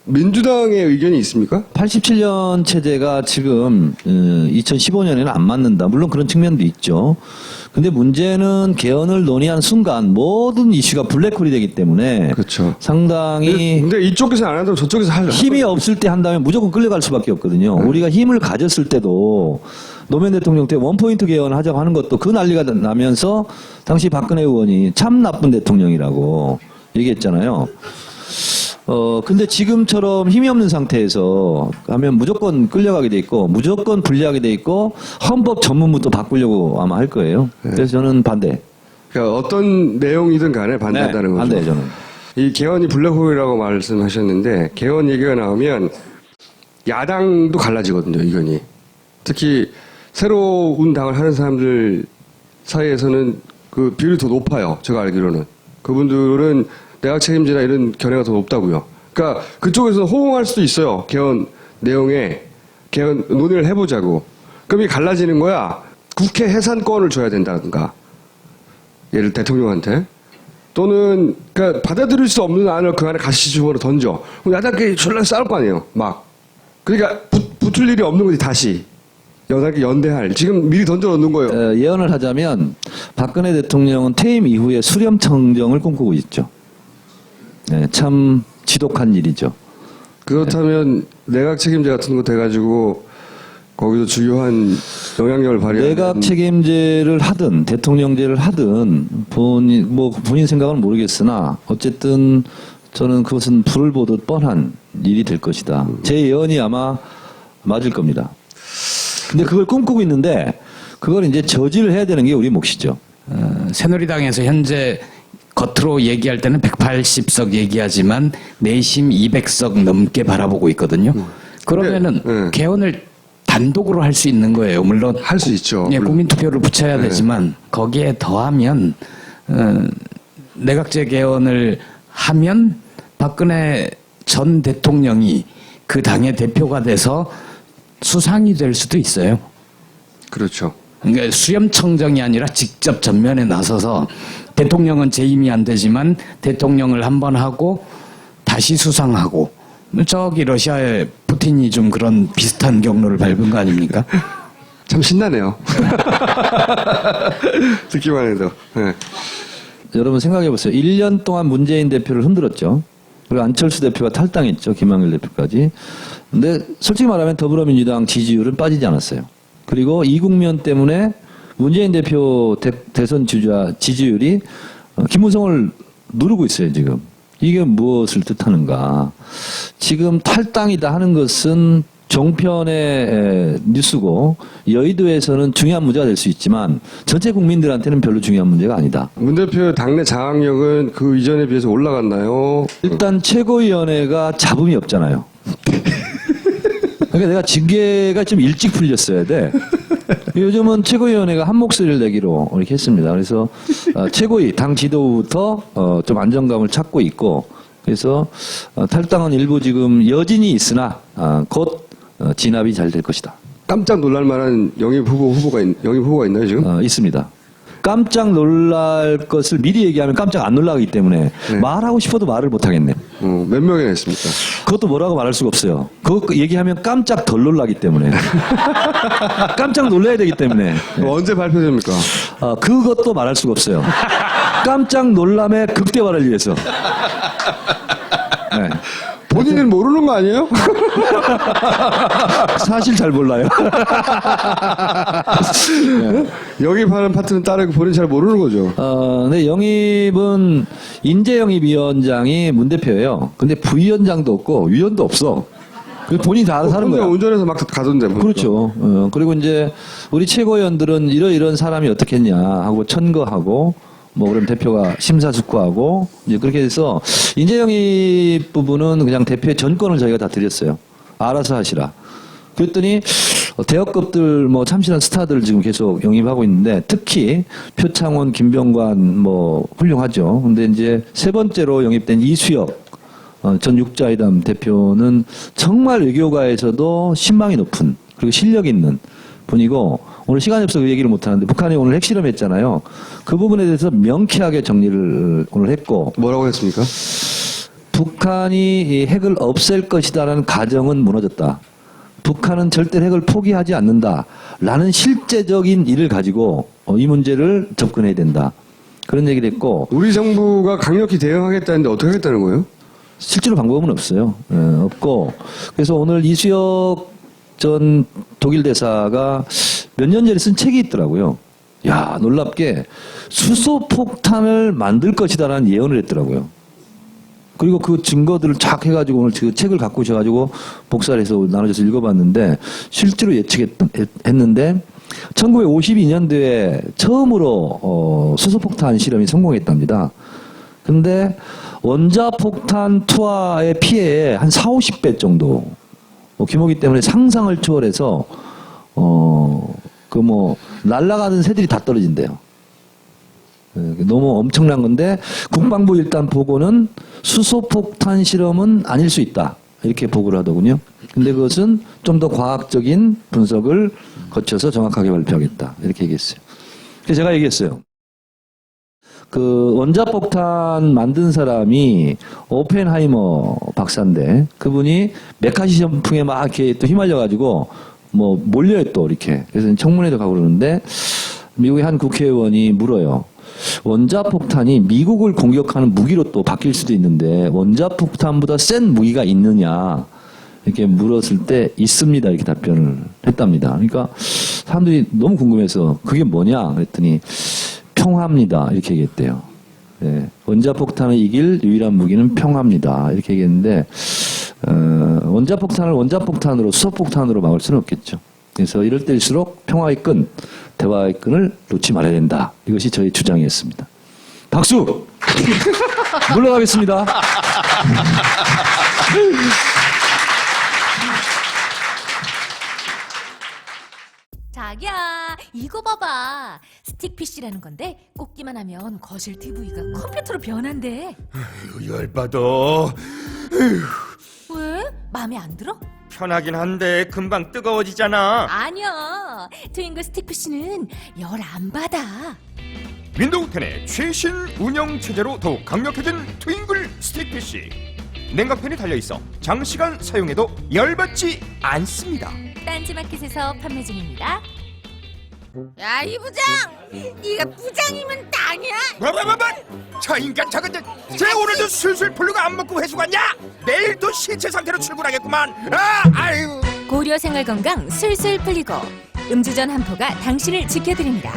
민주당의 의견이 있습니까? 87년 체제가 지금 2015년에는 안 맞는다. 물론 그런 측면도 있죠. 근데 문제는 개헌을 논의한 순간 모든 이슈가 블랙홀이 되기 때문에 그렇죠. 상당히 근데 이쪽에서 안 한다면 저쪽에서 하려. 힘이 없을 때 한다면 무조건 끌려갈 수밖에 없거든요. 우리가 힘을 가졌을 때도 노무현 대통령 때 원포인트 개헌 하자고 하는 것도 그 난리가 나면서 당시 박근혜 의원이 참 나쁜 대통령이라고 얘기했잖아요. 근데 지금처럼 힘이 없는 상태에서 하면 무조건 끌려가게 돼 있고 무조건 불리하게 돼 있고 헌법 전문부터 바꾸려고 아마 할 거예요. 그래서 저는 반대. 그러니까 어떤 내용이든 간에 반대한다는 거죠. 반대예요, 저는. 이 개헌이 블랙홀이라고 말씀하셨는데 개헌 얘기가 나오면 야당도 갈라지거든요, 의견이. 특히 새로운 당을 하는 사람들 사이에서는 그 비율이 더 높아요. 제가 알기로는. 그분들은 내각 책임제나 이런 견해가 더 높다고요. 그러니까 그쪽에서는 호응할 수도 있어요. 개헌 내용에 개헌 논의를 해보자고. 그럼 이 갈라지는 거야. 국회 해산권을 줘야 된다든가. 예를 대통령한테. 또는 그러니까 받아들일 수 없는 안을 그 안에 가시주머니로 던져. 그럼 야당끼리 졸라 싸울 거 아니에요. 막. 그러니까 붙을 일이 없는 거지 다시. 여당끼리 연대할. 지금 미리 던져놓는 거예요. 예언을 하자면 박근혜 대통령은 퇴임 이후에 수렴청정을 꿈꾸고 있죠. 네, 참 지독한 일이죠. 그렇다면 내각 책임제 같은 거 돼가지고 거기서 중요한 영향력을 발휘하는 내각 책임제를 하든 대통령제를 하든 본인 생각은 모르겠으나 어쨌든 저는 그것은 불을 보듯 뻔한 일이 될 것이다. 제 예언이 아마 맞을 겁니다. 근데 그걸 꿈꾸고 있는데 그걸 이제 저지를 해야 되는 게 우리 몫이죠. 새누리당에서 현재 겉으로 얘기할 때는 180석 얘기하지만 내심 200석 넘게 바라보고 있거든요. 그러면은 네. 개헌을 단독으로 할 수 있는 거예요. 물론 할 수 있죠. 예, 국민투표를 붙여야 네. 되지만 거기에 더하면 내각제 개헌을 하면 박근혜 전 대통령이 그 당의 대표가 돼서 수상이 될 수도 있어요. 그렇죠. 그러니까 수렴청정이 아니라 직접 전면에 나서서 대통령은 재임이 안 되지만 대통령을 한번 하고 다시 수상하고 저기 러시아의 푸틴이 좀 그런 비슷한 경로를 밟은 거 아닙니까? 참 신나네요. 듣기만 해도. 네. 여러분 생각해 보세요. 1년 동안 문재인 대표를 흔들었죠. 그리고 안철수 대표가 탈당했죠. 김한길 대표까지. 근데 솔직히 말하면 더불어민주당 지지율은 빠지지 않았어요. 그리고 이 국면 때문에 문재인 대표 대선 주자 지지율이 김무성을 누르고 있어요, 지금. 이게 무엇을 뜻하는가. 지금 탈당이다 하는 것은 종편의 뉴스고 여의도에서는 중요한 문제가 될 수 있지만 전체 국민들한테는 별로 중요한 문제가 아니다. 문 대표 당내 장악력은 그 이전에 비해서 올라갔나요? 일단 최고위원회가 잡음이 없잖아요. 그러니까 내가 징계가 좀 일찍 풀렸어야 돼. 요즘은 최고위원회가 한 목소리를 내기로 이렇게 했습니다. 그래서 최고위 당 지도부터 좀 안정감을 찾고 있고, 그래서 탈당은 일부 지금 여진이 있으나 곧 진압이 잘 될 것이다. 깜짝 놀랄 만한 영입 후보가 있나요 지금? 있습니다. 깜짝 놀랄 것을 미리 얘기하면 깜짝 안 놀라기 때문에 말하고 싶어도 말을 못 하겠네. 몇 명이나 있습니까? 그것도 뭐라고 말할 수가 없어요. 그거 얘기하면 깜짝 덜 놀라기 때문에. 깜짝 놀라야 되기 때문에. 언제 발표됩니까? 그것도 말할 수가 없어요. 깜짝 놀람의 극대화를 위해서. 네. 본인은 모르는 거 아니에요? 사실 잘 몰라요. 영입하는 파트는 따르고 본인 잘 모르는 거죠. 네, 영입은 인재영입위원장이 문 대표예요. 근데 부위원장도 없고 위원도 없어. 그래서 본인이 다 알아서 하는 거야. 운전해서 막 가던데. 보니까. 그렇죠. 그리고 이제 우리 최고위원들은 이런 사람이 어떻겠냐 하고 천거하고, 뭐 그럼 대표가 심사숙고하고, 이제 그렇게 해서 인재영입 부분은 그냥 대표의 전권을 저희가 다 드렸어요. 알아서 하시라. 그랬더니 대학급들 뭐 참신한 스타들을 지금 계속 영입하고 있는데, 특히 표창원, 김병관 뭐 훌륭하죠. 근데 이제 세 번째로 영입된 이수혁 전 육자회담 대표는 정말 외교가에서도 신망이 높은, 그리고 실력 있는 분이고, 오늘 시간이 없어서 그 얘기를 못하는데 북한이 오늘 핵실험했잖아요. 그 부분에 대해서 명쾌하게 정리를 오늘 했고. 뭐라고 했습니까? 북한이 이 핵을 없앨 것이다라는 가정은 무너졌다. 북한은 절대 핵을 포기하지 않는다라는 실제적인 일을 가지고 이 문제를 접근해야 된다. 그런 얘기를 했고. 우리 정부가 강력히 대응하겠다는데 어떻게 하겠다는 거예요? 실제로 방법은 없어요. 없고. 그래서 오늘 이수혁 전 독일 대사가 몇 년 전에 쓴 책이 있더라고요. 야, 놀랍게 수소폭탄을 만들 것이다라는 예언을 했더라고요. 그리고 그 증거들을 쫙 해가지고 오늘 그 책을 갖고 오셔가지고 복사를 해서 나눠줘서 읽어봤는데, 실제로 예측했는데 1952년도에 처음으로 수소폭탄 실험이 성공했답니다. 근데 원자폭탄 투하의 피해의 한 40~50배 정도 규모이기 때문에 상상을 초월해서 날아가는 새들이 다 떨어진대요. 너무 엄청난 건데, 국방부 일단 보고는 수소폭탄 실험은 아닐 수 있다, 이렇게 보고를 하더군요. 근데 그것은 좀 더 과학적인 분석을 거쳐서 정확하게 발표하겠다, 이렇게 얘기했어요. 그래서 제가 얘기했어요. 그 원자폭탄 만든 사람이 오펜하이머 박사인데, 그분이 메카시 전풍에 막 이렇게 또 휘말려가지고 뭐 몰려요 또 이렇게. 그래서 청문회도 가고 그러는데, 미국의 한 국회의원이 물어요. 원자폭탄이 미국을 공격하는 무기로 또 바뀔 수도 있는데 원자폭탄보다 센 무기가 있느냐, 이렇게 물었을 때 있습니다, 이렇게 답변을 했답니다. 그러니까 사람들이 너무 궁금해서 그게 뭐냐 그랬더니 평화입니다, 이렇게 얘기했대요. 네, 원자폭탄을 이길 유일한 무기는 평화입니다, 이렇게 얘기했는데, 원자폭탄을 원자폭탄으로 수소폭탄으로 막을 수는 없겠죠. 그래서 이럴 때일수록 평화의 끈, 대화의 끈을 놓지 말아야 된다. 이것이 저희 주장이었습니다. 박수! 물러가겠습니다. 자기야, 이거 봐봐. 스틱 PC라는 건데 꽂기만 하면 거실 TV가 컴퓨터로 변한대. 열받아. 왜? 마음에 안 들어? 편하긴 한데 금방 뜨거워지잖아. 아니야. 트윙글 스틱 PC는 열 안 받아. 윈도우 10의 최신 운영 체제로 더욱 강력해진 트윙글 스틱 PC. 냉각팬이 달려있어 장시간 사용해도 열받지 않습니다. 딴지마켓에서 판매 중입니다. 야, 이 부장! 네가 부장이면 땅이야? 뭐? 저 인간 저건 쟤 오늘도 술술 풀리고 안 먹고 회수 갔냐? 내일 또 신체 상태로 출근하겠구만. 아유. 고려 생활건강 술술 풀리고 음주전 한 포가 당신을 지켜드립니다.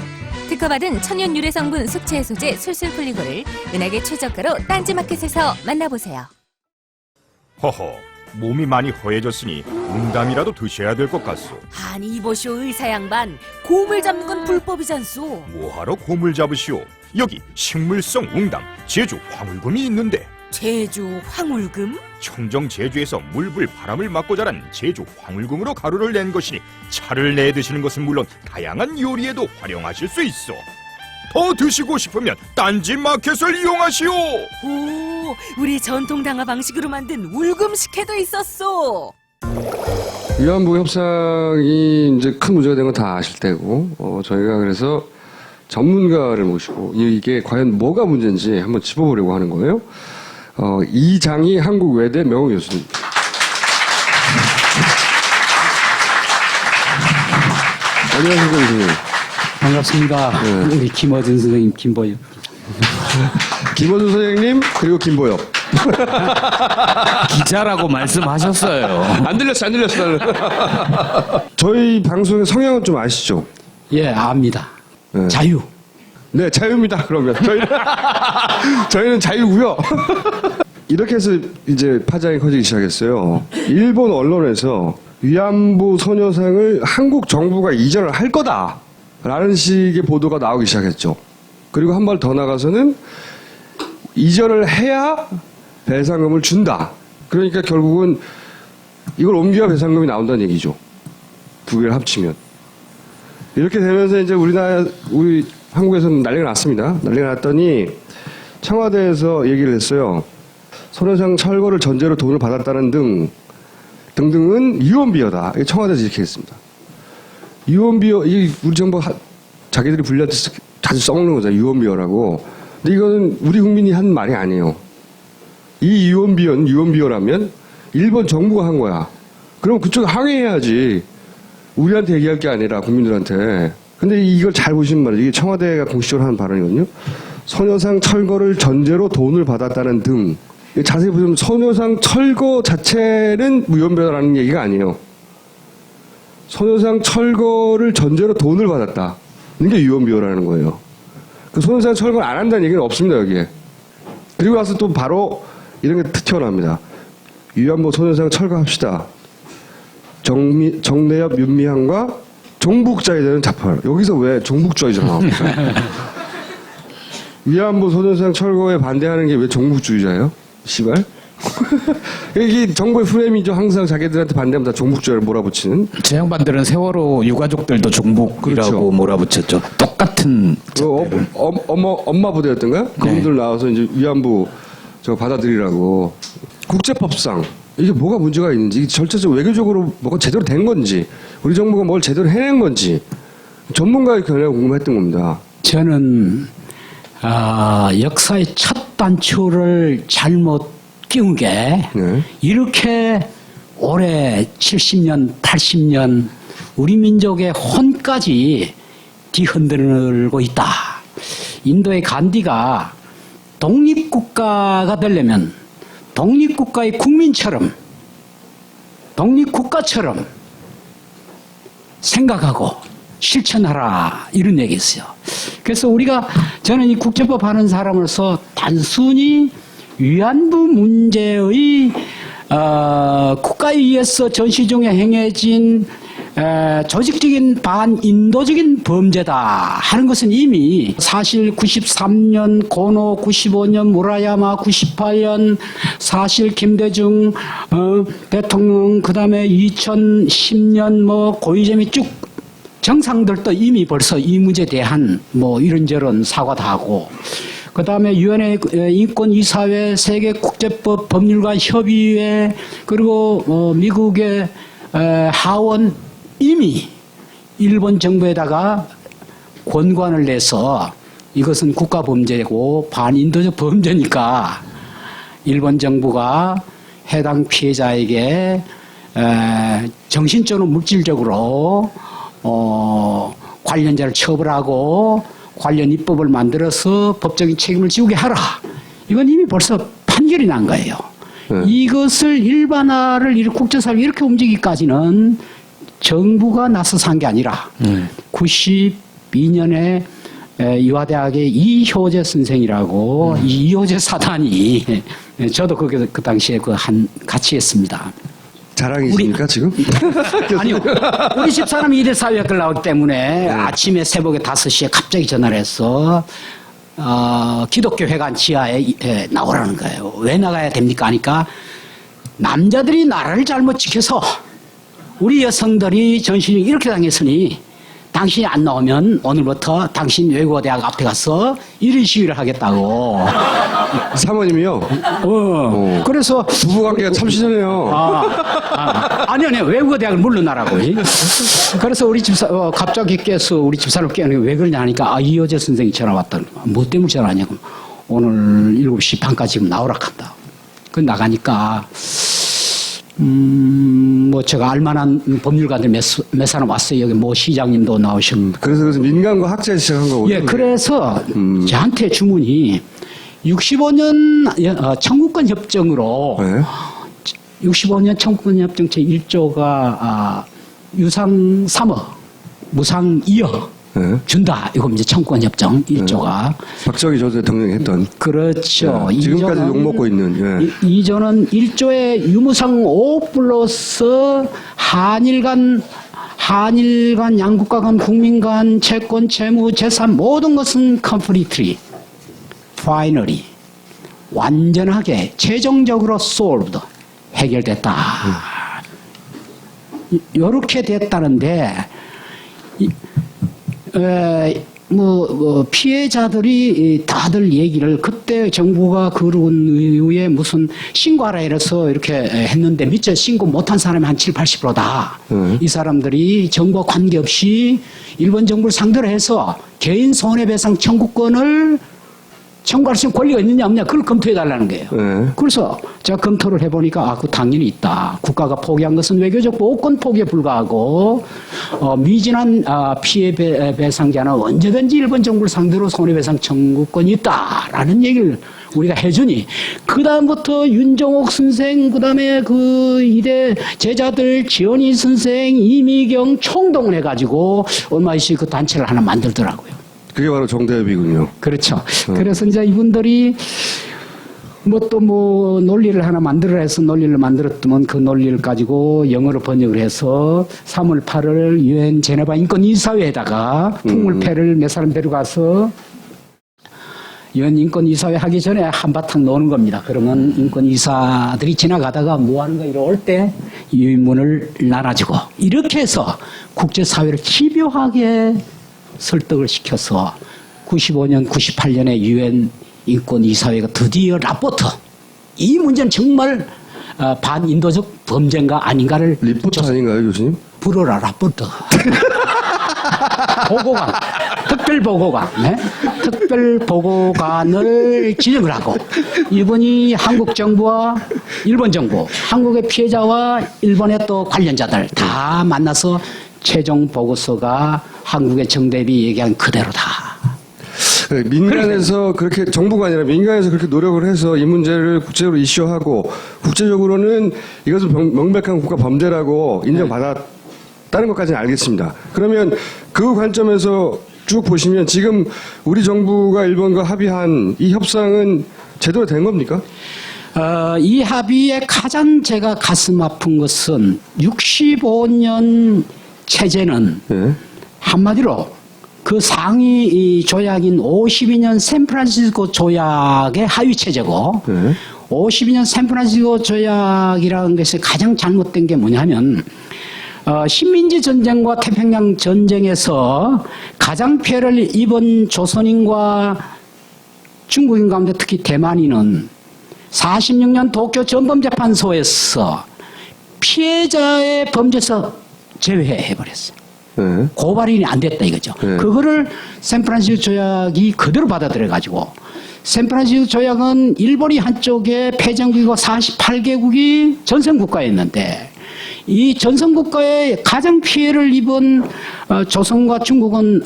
특허받은 천연 유래 성분 숙취 해소제 술술 풀리고를 은하계 최저가로 딴지마켓에서 만나보세요. 허허, 몸이 많이 허해졌으니 웅담이라도 드셔야 될 것 같소. 아니 이보시오 의사 양반, 곰을 잡는 건 불법이잖소. 뭐하러 곰을 잡으시오? 여기 식물성 웅담 제주 황울금이 있는데. 제주 황울금? 청정 제주에서 물불 바람을 맞고 자란 제주 황울금으로 가루를 낸 것이니 차를 내 드시는 것은 물론 다양한 요리에도 활용하실 수 있어. 더 드시고 싶으면 딴지 마켓을 이용하시오. 오, 우리 전통 당화 방식으로 만든 울금 식혜도 있었어. 위안부 협상이 이제 큰 문제가 된 건 다 아실 테고, 저희가 그래서 전문가를 모시고 이게 과연 뭐가 문제인지 한번 짚어보려고 하는 거예요. 이장희 한국외대 명誉교수님. 안녕하십니까, 교수님. 반갑습니다. 네. 우리 김어준 선생님, 김보엽. 김어준 선생님, 그리고 김보엽. 기자라고 말씀하셨어요. 안 들렸어. 저희 방송의 성향은 좀 아시죠? 예, 압니다. 네. 자유. 네, 자유입니다. 그러면 저희는 자유고요. 이렇게 해서 이제 파장이 커지기 시작했어요. 일본 언론에서 위안부 소녀상을 한국 정부가 이전을 할 거다라는 식의 보도가 나오기 시작했죠. 그리고 한 발 더 나가서는 이전을 해야 배상금을 준다. 그러니까 결국은 이걸 옮겨야 배상금이 나온다는 얘기죠. 두 개를 합치면. 이렇게 되면서 이제 우리 한국에서는 난리가 났습니다. 난리가 났더니 청와대에서 얘기를 했어요. 소녀상 철거를 전제로 돈을 받았다는 등등은 유언비어다. 청와대에서 이렇게 했습니다. 유언비어, 이 우리 정부 자기들이 불리한테 자주 써먹는 거잖아요. 유언비어라고. 근데 이거는 우리 국민이 한 말이 아니에요. 이 유언비어라면 일본 정부가 한 거야. 그럼 그쪽에 항의해야지. 우리한테 얘기할 게 아니라 국민들한테. 근데 이걸 잘 보시면 말이에요. 이게 청와대가 공식적으로 하는 발언이거든요. 소녀상 철거를 전제로 돈을 받았다는 등. 자세히 보시면 소녀상 철거 자체는 유언비어라는 얘기가 아니에요. 소녀상 철거를 전제로 돈을 받았다. 이게 유언비어라는 거예요. 그 소녀상 철거를 안 한다는 얘기는 없습니다, 여기에. 그리고 와서 또 바로 이런 게 튀어나옵니다. 위안부 소녀상 철거합시다. 정내엽 윤미향과 종북자에 대한 자포. 여기서 왜 종북주의자가 나옵니까? 위안부 소녀상 철거에 반대하는 게 왜 종북주의자예요? 시발. 이게 정부의 프레임이죠. 항상 자기들한테 반대하면 다 종북주의를 몰아붙이는. 제 양반들은 세월호 유가족들도 종북이라고 그렇죠. 몰아붙였죠. 똑같은 잣대를. 엄마 부대였던가? 그분들 나와서 이제 위안부 저거 받아들이라고. 국제법상 이게 뭐가 문제가 있는지, 이게 절차적 외교적으로 뭐가 제대로 된 건지, 우리 정부가 뭘 제대로 해낸 건지 전문가의 견해가 궁금했던 겁니다. 저는 역사의 첫 단추를 잘못 끼운 게 네. 이렇게 올해 70년, 80년 우리 민족의 혼까지 뒤흔들고 있다. 인도의 간디가 독립국가가 되려면 독립국가의 국민처럼, 독립국가처럼 생각하고 실천하라, 이런 얘기였어요. 그래서 저는 이 국제법 하는 사람으로서 단순히 위안부 문제의 국가에 의해서 전시 중에 행해진 조직적인 반인도적인 범죄다 하는 것은 이미 사실 93년 고노, 95년 무라야마, 98년 사실 김대중 대통령, 그 다음에 2010년 뭐 고이점이 쭉 정상들도 이미 벌써 이 문제에 대한 뭐 이런저런 사과도 하고, 그 다음에 유엔의 인권이사회, 세계국제법 법률가 협의회, 그리고 미국의 하원 이미 일본 정부에다가 권고안을 내서 이것은 국가범죄고 반인도적 범죄니까 일본 정부가 해당 피해자에게 정신적으로 물질적으로 관련자를 처벌하고 관련 입법을 만들어서 법적인 책임을 지우게 하라. 이건 이미 벌써 판결이 난 거예요. 이것을 일반화를 국제사회가 이렇게 움직이기까지는 정부가 나서서 한 게 아니라 92년에 이화대학의 이효재 선생이라고 이효재 사단이 저도 그 당시에 같이 했습니다. 자랑이십니까 지금? 아니요. 우리 집사람이 이대 사회학을 나오기 때문에 아침에 새벽에 5시에 갑자기 전화를 해서 기독교 회관 지하에 나오라는 거예요. 왜 나가야 됩니까? 하니까 남자들이 나라를 잘못 지켜서 우리 여성들이 전신이 이렇게 당했으니 당신이 안 나오면 오늘부터 당신 외국어 대학 앞에 가서 1인 시위를 하겠다고. 사모님이요? 그래서 부부관계가 참 시전해요. 아니 외국어 대학을 물러나라고. 그래서 우리 집사 갑자기 깨서 우리 집사를 깨는 게 왜 그러냐 하니까 이효재 선생이 전화 왔다. 뭐 때문에 전화하냐고. 오늘 7시 반까지 지금 나오라 한다. 그 나가니까 뭐 제가 알만한 법률가들 몇 사람 왔어요. 여기 뭐 시장님도 나오시고. 그래서 민간과 학자에 시작한 거거든요. 예, 그래서 저한테 주문이 65년 청구권 협정으로 네. 65년 청구권 협정 제 1조가 유상 3억, 무상 2억 네. 준다. 이거 이제 청구권 협정 1조가. 박정희 전 대통령이 했던. 그렇죠. 네. 지금까지 욕먹고 있는. 예. 이조는 1조의 유무상 5 플러스 한일 간 양국가 간 국민 간 채권, 채무, 재산 모든 것은 completely, finally, 완전하게 최종적으로 solved, 해결됐다. 이렇게 됐다는데 피해자들이 다들 얘기를 그때 정부가 그런 이후에 무슨 신고하라 이래서 이렇게 했는데 미처 신고 못한 사람이 한 70~80%다. 이 사람들이 정부와 관계없이 일본 정부를 상대로 해서 개인 손해배상 청구권을 청구할 수 있는 권리가 있느냐 없느냐 그걸 검토해달라는 거예요. 그래서 제가 검토를 해보니까 그 당연히 있다. 국가가 포기한 것은 외교적 보호권 포기에 불과하고 미진한 피해 배상자는 언제든지 일본 정부를 상대로 손해배상 청구권이 있다라는 얘기를 우리가 해주니 그 다음부터 윤정옥 선생 그다음에 그 이대 제자들 지원희 선생 이미경 총동을 해가지고 얼마 있이 그 단체를 하나 만들더라고요. 그게 바로 정대협이군요. 그렇죠. 그래서 이제 이분들이 뭐 논리를 하나 만들어라 해서 논리를 만들었더만 그 논리를 가지고 영어로 번역을 해서 3월 8일 유엔 제네바 인권이사회에다가 풍물패를 몇 사람 데려가서 유엔 인권이사회 하기 전에 한바탕 노는 겁니다. 그러면 인권이사들이 지나가다가 뭐 하는 거 이럴 때 유인문을 나눠주고 이렇게 해서 국제사회를 집요하게 설득을 시켜서 95년, 98년에 유엔 인권이사회가 드디어 라포트 이 문제는 정말 반인도적 범죄인가 아닌가를 리포트 아닌가요, 교수님? 불어라 라포트 보고관 특별보고관 특별보고관을 지정을 하고 이분이 한국 정부와 일본 정부 한국의 피해자와 일본의 또 관련자들 다 만나서 최종 보고서가 한국의 정대비 얘기한 그대로다. 민간에서 그렇게 정부가 아니라 민간에서 그렇게 노력을 해서 이 문제를 국제적으로 이슈하고 국제적으로는 이것은 명백한 국가 범죄라고 인정받았다는 것까지는 알겠습니다. 그러면 그 관점에서 쭉 보시면 지금 우리 정부가 일본과 합의한 이 협상은 제대로 된 겁니까? 이 합의에 가장 제가 가슴 아픈 것은 65년 체제는 한마디로 그 상위 조약인 52년 샌프란시스코 조약의 하위 체제고 52년 샌프란시스코 조약이라는 것이 가장 잘못된 게 뭐냐면 식민지 전쟁과 태평양 전쟁에서 가장 피해를 입은 조선인과 중국인 가운데 특히 대만인은 46년 도쿄 전범재판소에서 피해자의 범죄에서 제외해버렸어요. 고발인이 안 됐다 이거죠. 그거를 샌프란시스코 조약이 그대로 받아들여가지고 샌프란시스코 조약은 일본이 한쪽에 패전국이고 48개국이 전선국가였는데 이 전선국가에 가장 피해를 입은 조선과 중국은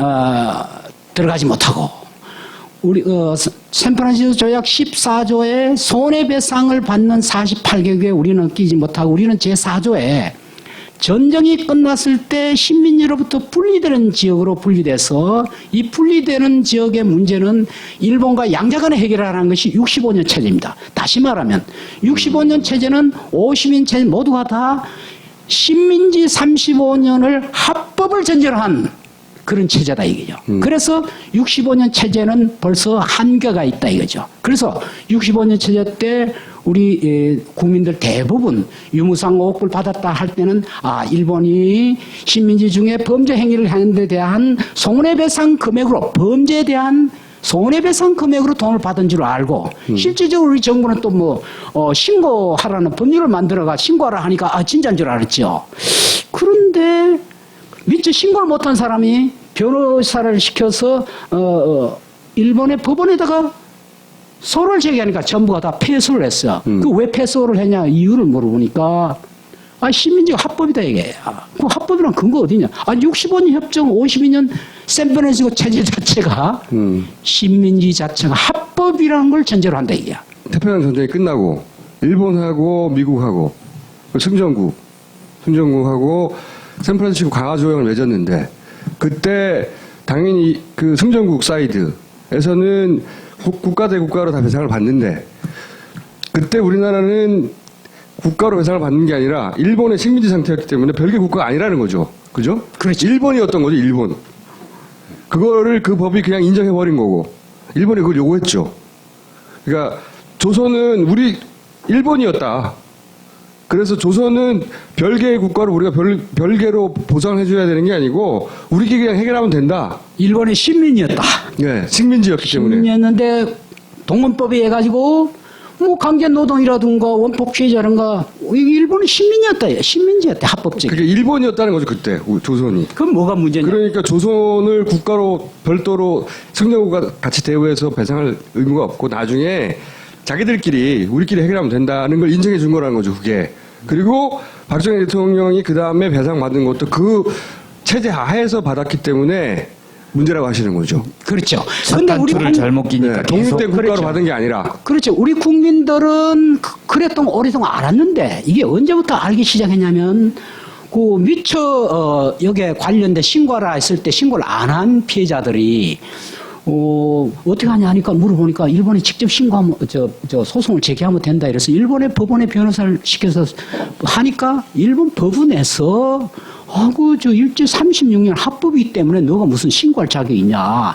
들어가지 못하고 우리 샌프란시스코 조약 14조에 손해배상을 받는 48개국에 우리는 끼지 못하고 우리는 제4조에 전쟁이 끝났을 때 식민지로부터 분리되는 지역으로 분리돼서 이 분리되는 지역의 문제는 일본과 양자간에 해결하라는 것이 65년 체제입니다. 다시 말하면 65년 체제는 50년 체제 모두가 다 식민지 35년을 합법을 전제로 한 그런 체제다 이거죠. 그래서 65년 체제는 벌써 한계가 있다 이거죠. 그래서 65년 체제 때 우리 국민들 대부분 유무상 5억불 받았다 할 때는 일본이 식민지 중에 범죄 행위를 하는 데 대한 손해배상 금액으로 범죄에 대한 손해배상 금액으로 돈을 받은 줄 알고 실질적으로 우리 정부는 또 뭐 신고하라는 법률을 만들어가 신고하라 하니까 진짜인 줄 알았죠. 그런데 미처 신고를 못한 사람이 변호사를 시켜서 일본의 법원에다가 소를 제기하니까 전부가 다 패소를 했어요. 그 왜 패소를 했냐 이유를 물어보니까 식민지가 합법이다 이게. 그 합법이란 근거 어디냐? 65년 협정 52년 샌프란시스코 체제 자체가 식민지 자체가 합법이라는 걸 전제로 한다 이게. 태평양 전쟁이 끝나고 일본하고 미국하고 승전국하고 샌프란시스코 강화조약을 맺었는데 그때 당연히 그 승전국 사이드에서는 국가 대 국가로 다 배상을 받는데 그때 우리나라는 국가로 배상을 받는 게 아니라 일본의 식민지 상태였기 때문에 별개 국가가 아니라는 거죠. 그죠? 그렇죠. 일본이었던 거죠, 일본. 그거를 그 법이 그냥 인정해버린 거고 일본이 그걸 요구했죠. 그러니까 조선은 우리 일본이었다. 그래서 조선은 별개의 국가로 우리가 별개로 보상을 해줘야 되는 게 아니고 우리끼리 그냥 해결하면 된다. 일본의 식민이었다. 네, 식민지였기 때문에. 식민이었는데 동원법에 해가지고 뭐 강제 노동이라든가 원폭 피해자라든가 일본은 식민이었다. 식민지였다. 합법적. 그게 일본이었다는 거죠 그때 조선이. 그럼 뭐가 문제냐? 그러니까 조선을 국가로 별도로 승전국과 같이 대우해서 배상할 의무가 없고 나중에 자기들끼리 우리끼리 해결하면 된다는 걸 인정해 준 거라는 거죠 그게. 그리고 박정희 대통령이 그 다음에 배상 받은 것도 그 체제 하에서 받았기 때문에 문제라고 하시는 거죠. 그렇죠. 근데 우리 사탄투를 잘못 끼니까 독립된 국가로 그렇죠. 받은 게 아니라. 그렇죠. 우리 국민들은 그랬던 오랫동안 알았는데 이게 언제부터 알기 시작했냐면 그 미처 여기에 관련된 신고하라 했을 때 신고를 안 한 피해자들이 어떻게 하냐 하니까 물어보니까 일본에 직접 신고하면 저 소송을 제기하면 된다 이래서 일본의 법원에 변호사를 시켜서 하니까 일본 법원에서 저 일제 36년 합법이기 때문에 너가 무슨 신고할 자격이 있냐.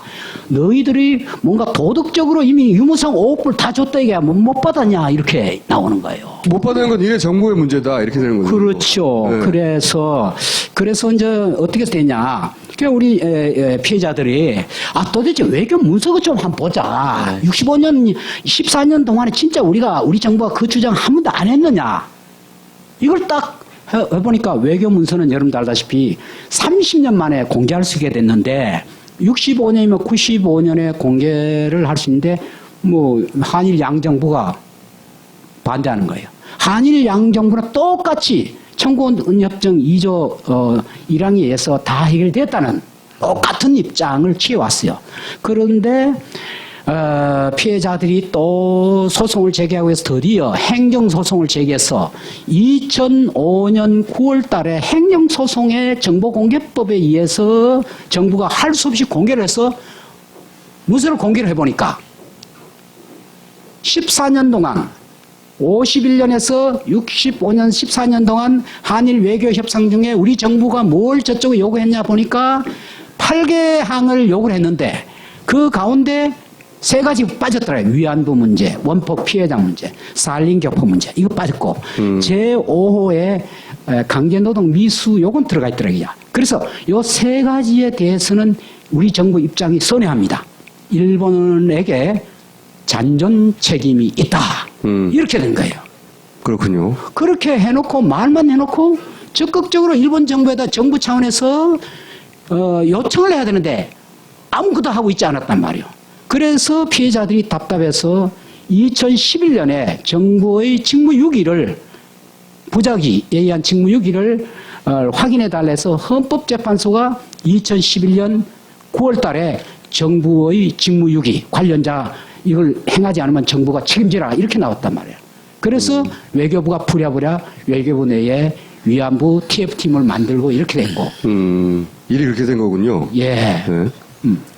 너희들이 뭔가 도덕적으로 이미 유무상 5억불 다 줬다 이게 못 받았냐 이렇게 나오는 거예요. 못 받은 건 니네 정부의 문제다 이렇게 되는 거죠. 그렇죠. 네. 그래서 이제 어떻게 되냐. 그러니까 우리 피해자들이 도대체 외교 문서가 좀 한번 보자. 65년, 14년 동안에 진짜 우리 정부가 그 주장 한 번도 안 했느냐. 이걸 딱 해보니까 외교 문서는 여러분들 알다시피 30년 만에 공개할 수 있게 됐는데 65년이면 95년에 공개를 할 수 있는데 뭐 한일 양정부가 반대하는 거예요. 한일 양정부는 똑같이 청구원협정 2조 1항에 의해서 다 해결됐다는 똑같은 입장을 취해왔어요. 그런데 피해자들이 또 소송을 제기하고 해서 드디어 행정소송을 제기해서 2005년 9월 달에 행정소송의 정보공개법에 의해서 정부가 할 수 없이 공개를 해서 문서를 공개를 해보니까 14년 동안 51년에서 65년 14년 동안 한일 외교 협상 중에 우리 정부가 뭘 저쪽에 요구했냐 보니까 8개 항을 요구를 했는데 그 가운데 3가지 빠졌더라고요. 위안부 문제, 원폭 피해자 문제, 산림교포 문제 이거 빠졌고 제5호의 강제노동 미수 요건 들어가 있더라고요. 그래서 요 3가지에 대해서는 우리 정부 입장이 선회합니다. 일본에게 잔존 책임이 있다. 이렇게 된 거예요. 그렇군요. 그렇게 해놓고 말만 해놓고 적극적으로 일본 정부에다 정부 차원에서 요청을 해야 되는데 아무것도 하고 있지 않았단 말이에요. 그래서 피해자들이 답답해서 2011년에 정부의 직무유기를 부작위에 의한 직무유기를 확인해 달래서 헌법재판소가 2011년 9월 달에 정부의 직무유기 관련자 이걸 행하지 않으면 정부가 책임지라 이렇게 나왔단 말이에요. 그래서 외교부가 부랴부랴 외교부 내에 위안부 TF팀을 만들고 이렇게 된 거. 일이 그렇게 된 거군요. 예. 네.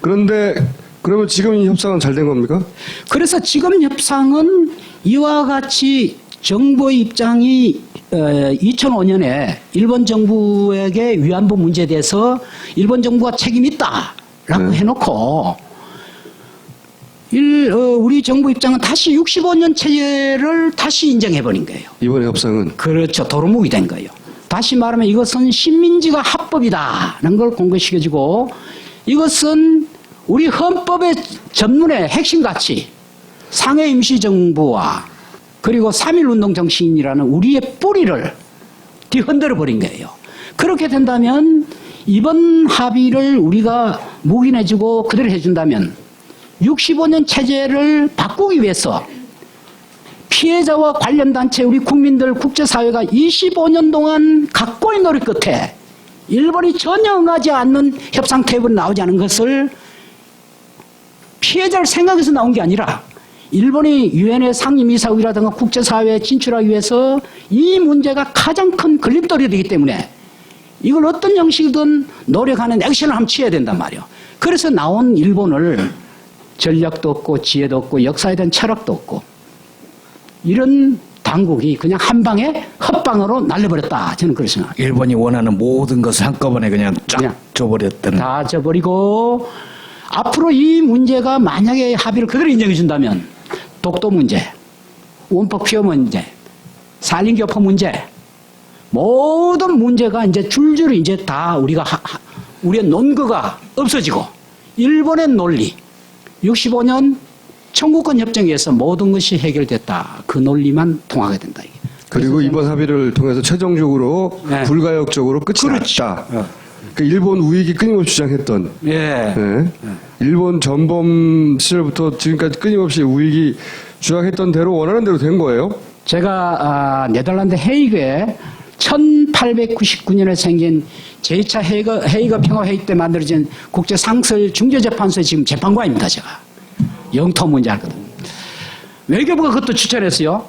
그런데 그러면 지금 이 협상은 잘 된 겁니까? 그래서 지금 협상은 이와 같이 정부의 입장이 2005년에 일본 정부에게 위안부 문제에 대해서 일본 정부가 책임 있다라고 해놓고 우리 정부 입장은 다시 65년 체제를 다시 인정해버린 거예요. 이번에 협상은 그렇죠. 도루묵이 된 거예요. 다시 말하면 이것은 식민지가 합법이다라는 걸 공개시켜주고 이것은 우리 헌법의 전문의 핵심 가치 상해 임시정부와 그리고 3.1운동 정신이라는 우리의 뿌리를 뒤흔들어 버린 거예요. 그렇게 된다면 이번 합의를 우리가 묵인해주고 그대로 해준다면 65년 체제를 바꾸기 위해서 피해자와 관련 단체 우리 국민들 국제사회가 25년 동안 각고의 노력 끝에 일본이 전혀 응하지 않는 협상 테이블이 나오지 않은 것을 피해자를 생각해서 나온 게 아니라 일본이 유엔의 상임이사국이라든가 국제사회에 진출하기 위해서 이 문제가 가장 큰 걸림돌이 되기 때문에 이걸 어떤 형식이든 노력하는 액션을 한번 취해야 된단 말이에요. 그래서 나온 일본을 전략도 없고 지혜도 없고 역사에 대한 철학도 없고 이런 당국이 그냥 한 방에 헛방으로 날려버렸다. 저는 그렇게 생각합니다. 일본이 원하는 모든 것을 한꺼번에 그냥 쫙 그냥 줘버렸다는. 다 져버리고 앞으로 이 문제가 만약에 합의를 그대로 인정해 준다면 독도 문제, 원폭 피어 문제, 산림교포 문제 모든 문제가 이제 줄줄이 이제 다 우리의 논거가 없어지고 일본의 논리 65년 청구권 협정에 의해서 모든 것이 해결됐다. 그 논리만 통하게 된다. 이게. 그리고 이번 합의를 통해서 최종적으로 네. 불가역적으로 끝이 그렇죠. 났다. 그 일본 우익이 끊임없이 주장했던 예. 네. 일본 전범 시절부터 지금까지 끊임없이 우익이 주장했던 대로 원하는 대로 된 거예요. 제가 네덜란드 헤이그에 1899년에 생긴 제2차 헤이그 평화회의 때 만들어진 국제상설 중재재판소의 지금 재판관입니다. 제가 영토 문제 하거든요. 외교부가 그것도 추천했어요.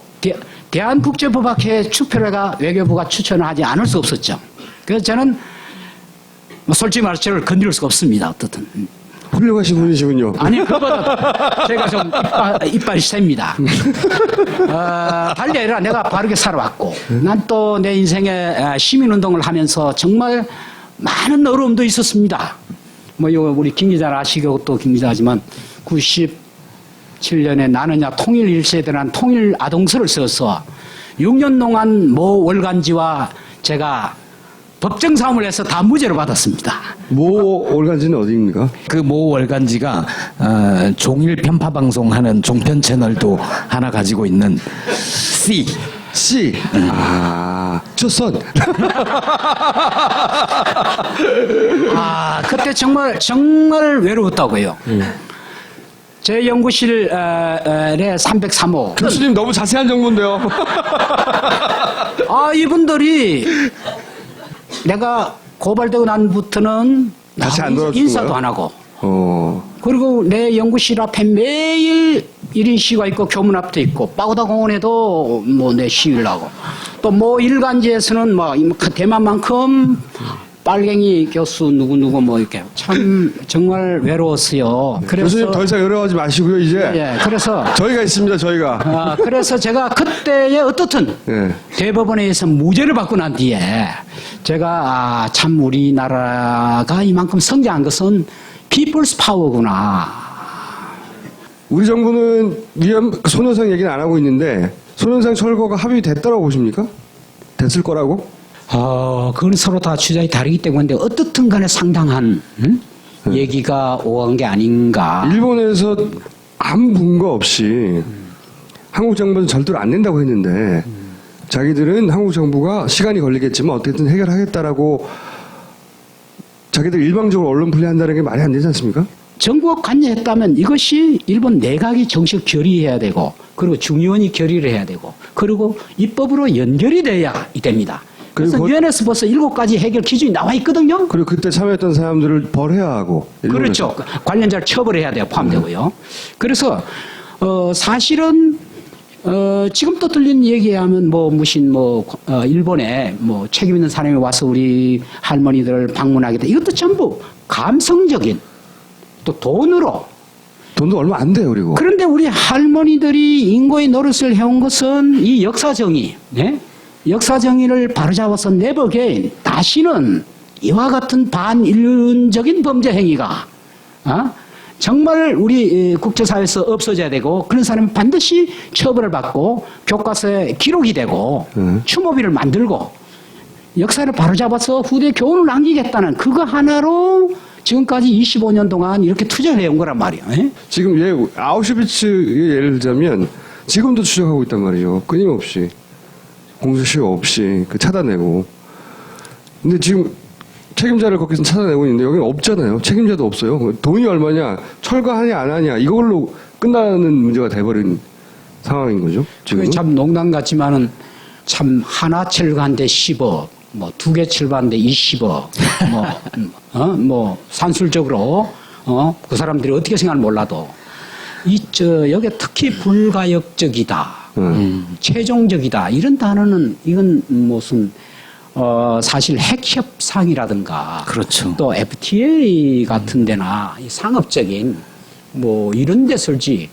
대한국제법학회 투표가 외교부가 추천을 하지 않을 수 없었죠. 그래서 저는 솔직히 말해서 저를 건드릴 수가 없습니다. 어떻든. 훌륭하신 분이시군요. 아니 그거보다 제가 좀 이빨이 셉니다. 달리 아니라 내가 바르게 살아왔고 난 또 내 인생에 시민운동을 하면서 정말 많은 어려움도 있었습니다. 뭐 이거 우리 김 기자는 아시고 또 김 기자지만 97년에 나느냐 통일 1세대라는 통일 아동서를 써서 6년 동안 모 월간지와 제가 법정 싸움을 해서 다 무죄를 받았습니다. 모 월간지는 어디입니까? 그 모 월간지가 종일 편파 방송하는 종편 채널도 하나 가지고 있는 C. 조선. 그때 정말 외로웠다고요. 제 연구실에 303호. 교수님 너무 자세한 정보인데요. 이분들이 내가 고발되고 난부터는 다시 안 놀아주는 인사도 거예요? 안 하고. 그리고 내 연구실 앞에 매일 1인 시위가 있고 교문 앞도 있고 빠고다 공원에도 뭐 내 시위를 하고 또 뭐 일간지에서는 뭐 대만만큼 빨갱이 교수 누구 뭐 이렇게 참 정말 외로웠어요. 그래서 교수님 더 이상 열어가지 마시고요. 이제 예, 그래서 저희가 있습니다. 저희가. 그래서 제가 그때에 어떻든 예. 대법원에 의해서 무죄를 받고 난 뒤에 제가 참 우리나라가 이만큼 성장한 것은 피플스 파워구나. 우리 정부는 손현상 얘기는 안 하고 있는데 손현상 철거가 합의됐다고 보십니까? 됐을 거라고? 그건 서로 다 주장이 다르기 때문에 어떻든 간에 상당한 얘기가 오간 게 아닌가. 일본에서 아무 근거 없이 한국 정부는 절대로 안 된다고 했는데 자기들은 한국 정부가 시간이 걸리겠지만 어떻게든 해결하겠다라고 자기들 일방적으로 언론 플레이한다는 게 말이 안 되지 않습니까? 정부가 관여했다면 이것이 일본 내각이 정식 결의해야 되고 그리고 중의원이 결의를 해야 되고 그리고 입법으로 연결이 돼야 됩니다. 그래서 유엔에서 벌써 7가지 해결 기준이 나와 있거든요. 그리고 그때 참여했던 사람들을 벌해야 하고. 일본에서. 그렇죠. 관련자를 처벌해야 돼요. 포함되고요. 그래서 사실은 지금 또 들린 얘기에 하면 일본에 책임 있는 사람이 와서 우리 할머니들을 방문하겠다. 이것도 전부 감성적인 또 돈으로. 돈도 얼마 안 돼요, 그리고. 그런데 우리 할머니들이 인고의 노릇을 해온 것은 이 역사 정의, 네? 역사 정의를 바로잡아서 never again, 다시는 이와 같은 반인륜적인 범죄 행위가 정말 우리 국제사회에서 없어져야 되고 그런 사람은 반드시 처벌을 받고 교과서에 기록이 되고 추모비를 만들고 역사를 바로잡아서 후대에 교훈을 남기겠다는 그거 하나로 지금까지 25년 동안 이렇게 투자를 해온 거란 말이에요. 예? 지금 아우슈비츠 예를 들자면 지금도 추적하고 있단 말이죠. 끊임없이 공소시효 없이 차단내고. 근데 지금 책임자를 거기서 찾아내고 있는데 여기는 없잖아요. 책임자도 없어요. 돈이 얼마냐, 철거하냐 안 하냐 이걸로 끝나는 문제가 돼버린 상황인 거죠. 지금 참 농담 같지만은 참 하나 철거한데 10억, 뭐 두 개 철거한데 20억, 뭐 산술적으로 그 사람들이 어떻게 생각을 몰라도 여기 특히 불가역적이다, 최종적이다 이런 단어는 이건 무슨 사실 핵협상이라든가 그렇죠. 또 FTA 같은 데나 이 상업적인 뭐 이런 데 설지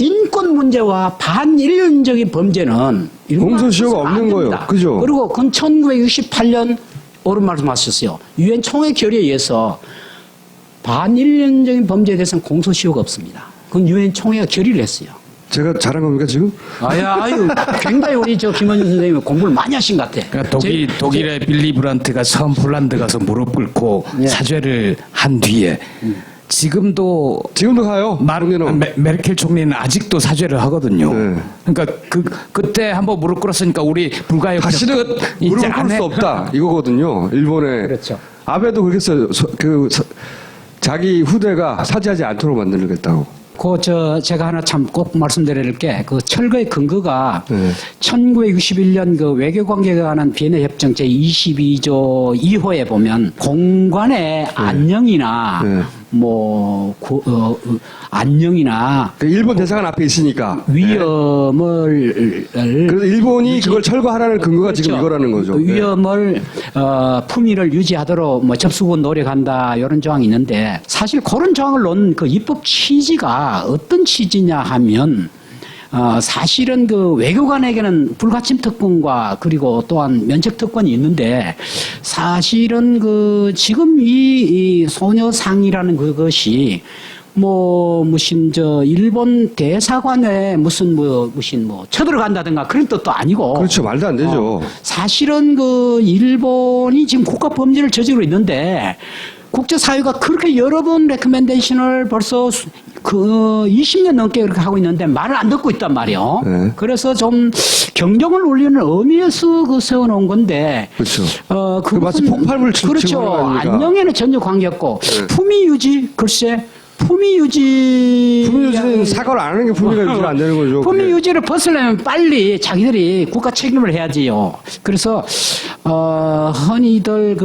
인권 문제와 반인륜적인 범죄는 공소시효가 없는 거예요. 그죠? 그리고 그건 1968년 옳은 말씀하셨어요. 유엔 총회 결의에 의해서 반인륜적인 범죄에 대해서는 공소시효가 없습니다. 그건 유엔 총회가 결의를 했어요. 제가 잘한 겁니까 지금? 아유, 굉장히 우리 김원준 선생님이 공부를 많이 하신 것 같아. 그러니까 독일의 빌리 브란트가 처음 폴란드 가서 무릎 꿇고 사죄를 한 뒤에 지금도 가요. 메르켈 총리는 아직도 사죄를 하거든요. 네. 그러니까 그때 한번 무릎 꿇었으니까 우리 불가역 다시는 무릎을 꿇을 수 없다 이거거든요. 일본의 그렇죠. 아베도 그렇게 했어요. 자기 후대가 사죄하지 않도록 만들겠다고. 제가 하나 참 꼭 말씀드릴 게, 그 철거의 근거가 네. 1961년 그 외교관계에 관한 비엔나 협정 제22조 2호에 보면 공간의 안녕이나 안녕이나 일본 대사관 앞에 있으니까 위험을 그래서 일본이 그걸 철거하라는 근거가 지금 이거라는 거죠. 위험을 품위를 유지하도록 뭐 접수군 노력한다 이런 조항이 있는데 사실 그런 조항을 놓은 그 입법 취지가 어떤 취지냐 하면 사실은 그 외교관에게는 불가침 특권과 그리고 또한 면책 특권이 있는데 사실은 그 지금 이 소녀상이라는 그것이 무슨 일본 대사관에 무슨 쳐들어간다든가 그런 뜻도 아니고. 그렇죠. 말도 안 되죠. 사실은 그 일본이 지금 국가 범죄를 저지르고 있는데 국제사회가 그렇게 여러 번 레커멘데이션을 벌써 20년 넘게 그렇게 하고 있는데 말을 안 듣고 있단 말이에요. 네. 그래서 좀 경종을 울리는 의미에서 세워놓은 건데. 그렇죠. 마치 폭발물 그렇죠. 안녕에는 전혀 관계없고. 품위 유지, 글쎄. 품위 유지는 사과를 안 하는 게 품위가 유지가 안 되는 거죠. 품위 유지를 벗으려면 빨리 자기들이 국가 책임을 해야지요. 그래서 흔히들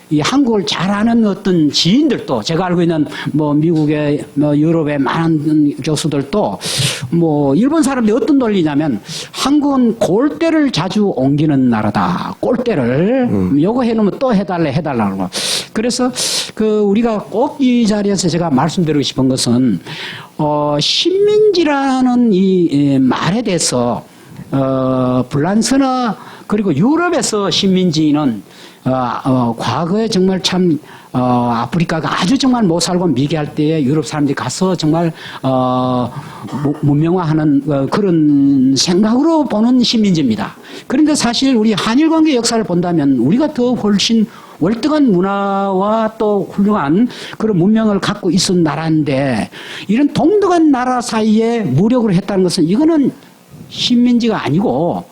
이 한국을 잘 아는 어떤 지인들도 제가 알고 있는 미국의 유럽의 많은 교수들도 일본 사람들이 어떤 논리냐면 한국은 골대를 자주 옮기는 나라다. 골대를 요거 해놓으면 또 해달라는 거. 그래서 우리가 꼭 이 자리에서 제가 말씀드리고 싶은 것은 식민지라는 이 말에 대해서 불란서나 그리고 유럽에서 식민지는 과거에 정말 참 아프리카가 아주 정말 못 살고 미개할 때에 유럽 사람들이 가서 정말 문명화하는 그런 생각으로 보는 식민지입니다. 그런데 사실 우리 한일 관계 역사를 본다면 우리가 더 훨씬 월등한 문화와 또 훌륭한 그런 문명을 갖고 있었던 나라인데 이런 동등한 나라 사이에 무력으로 했다는 것은 이거는 식민지가 아니고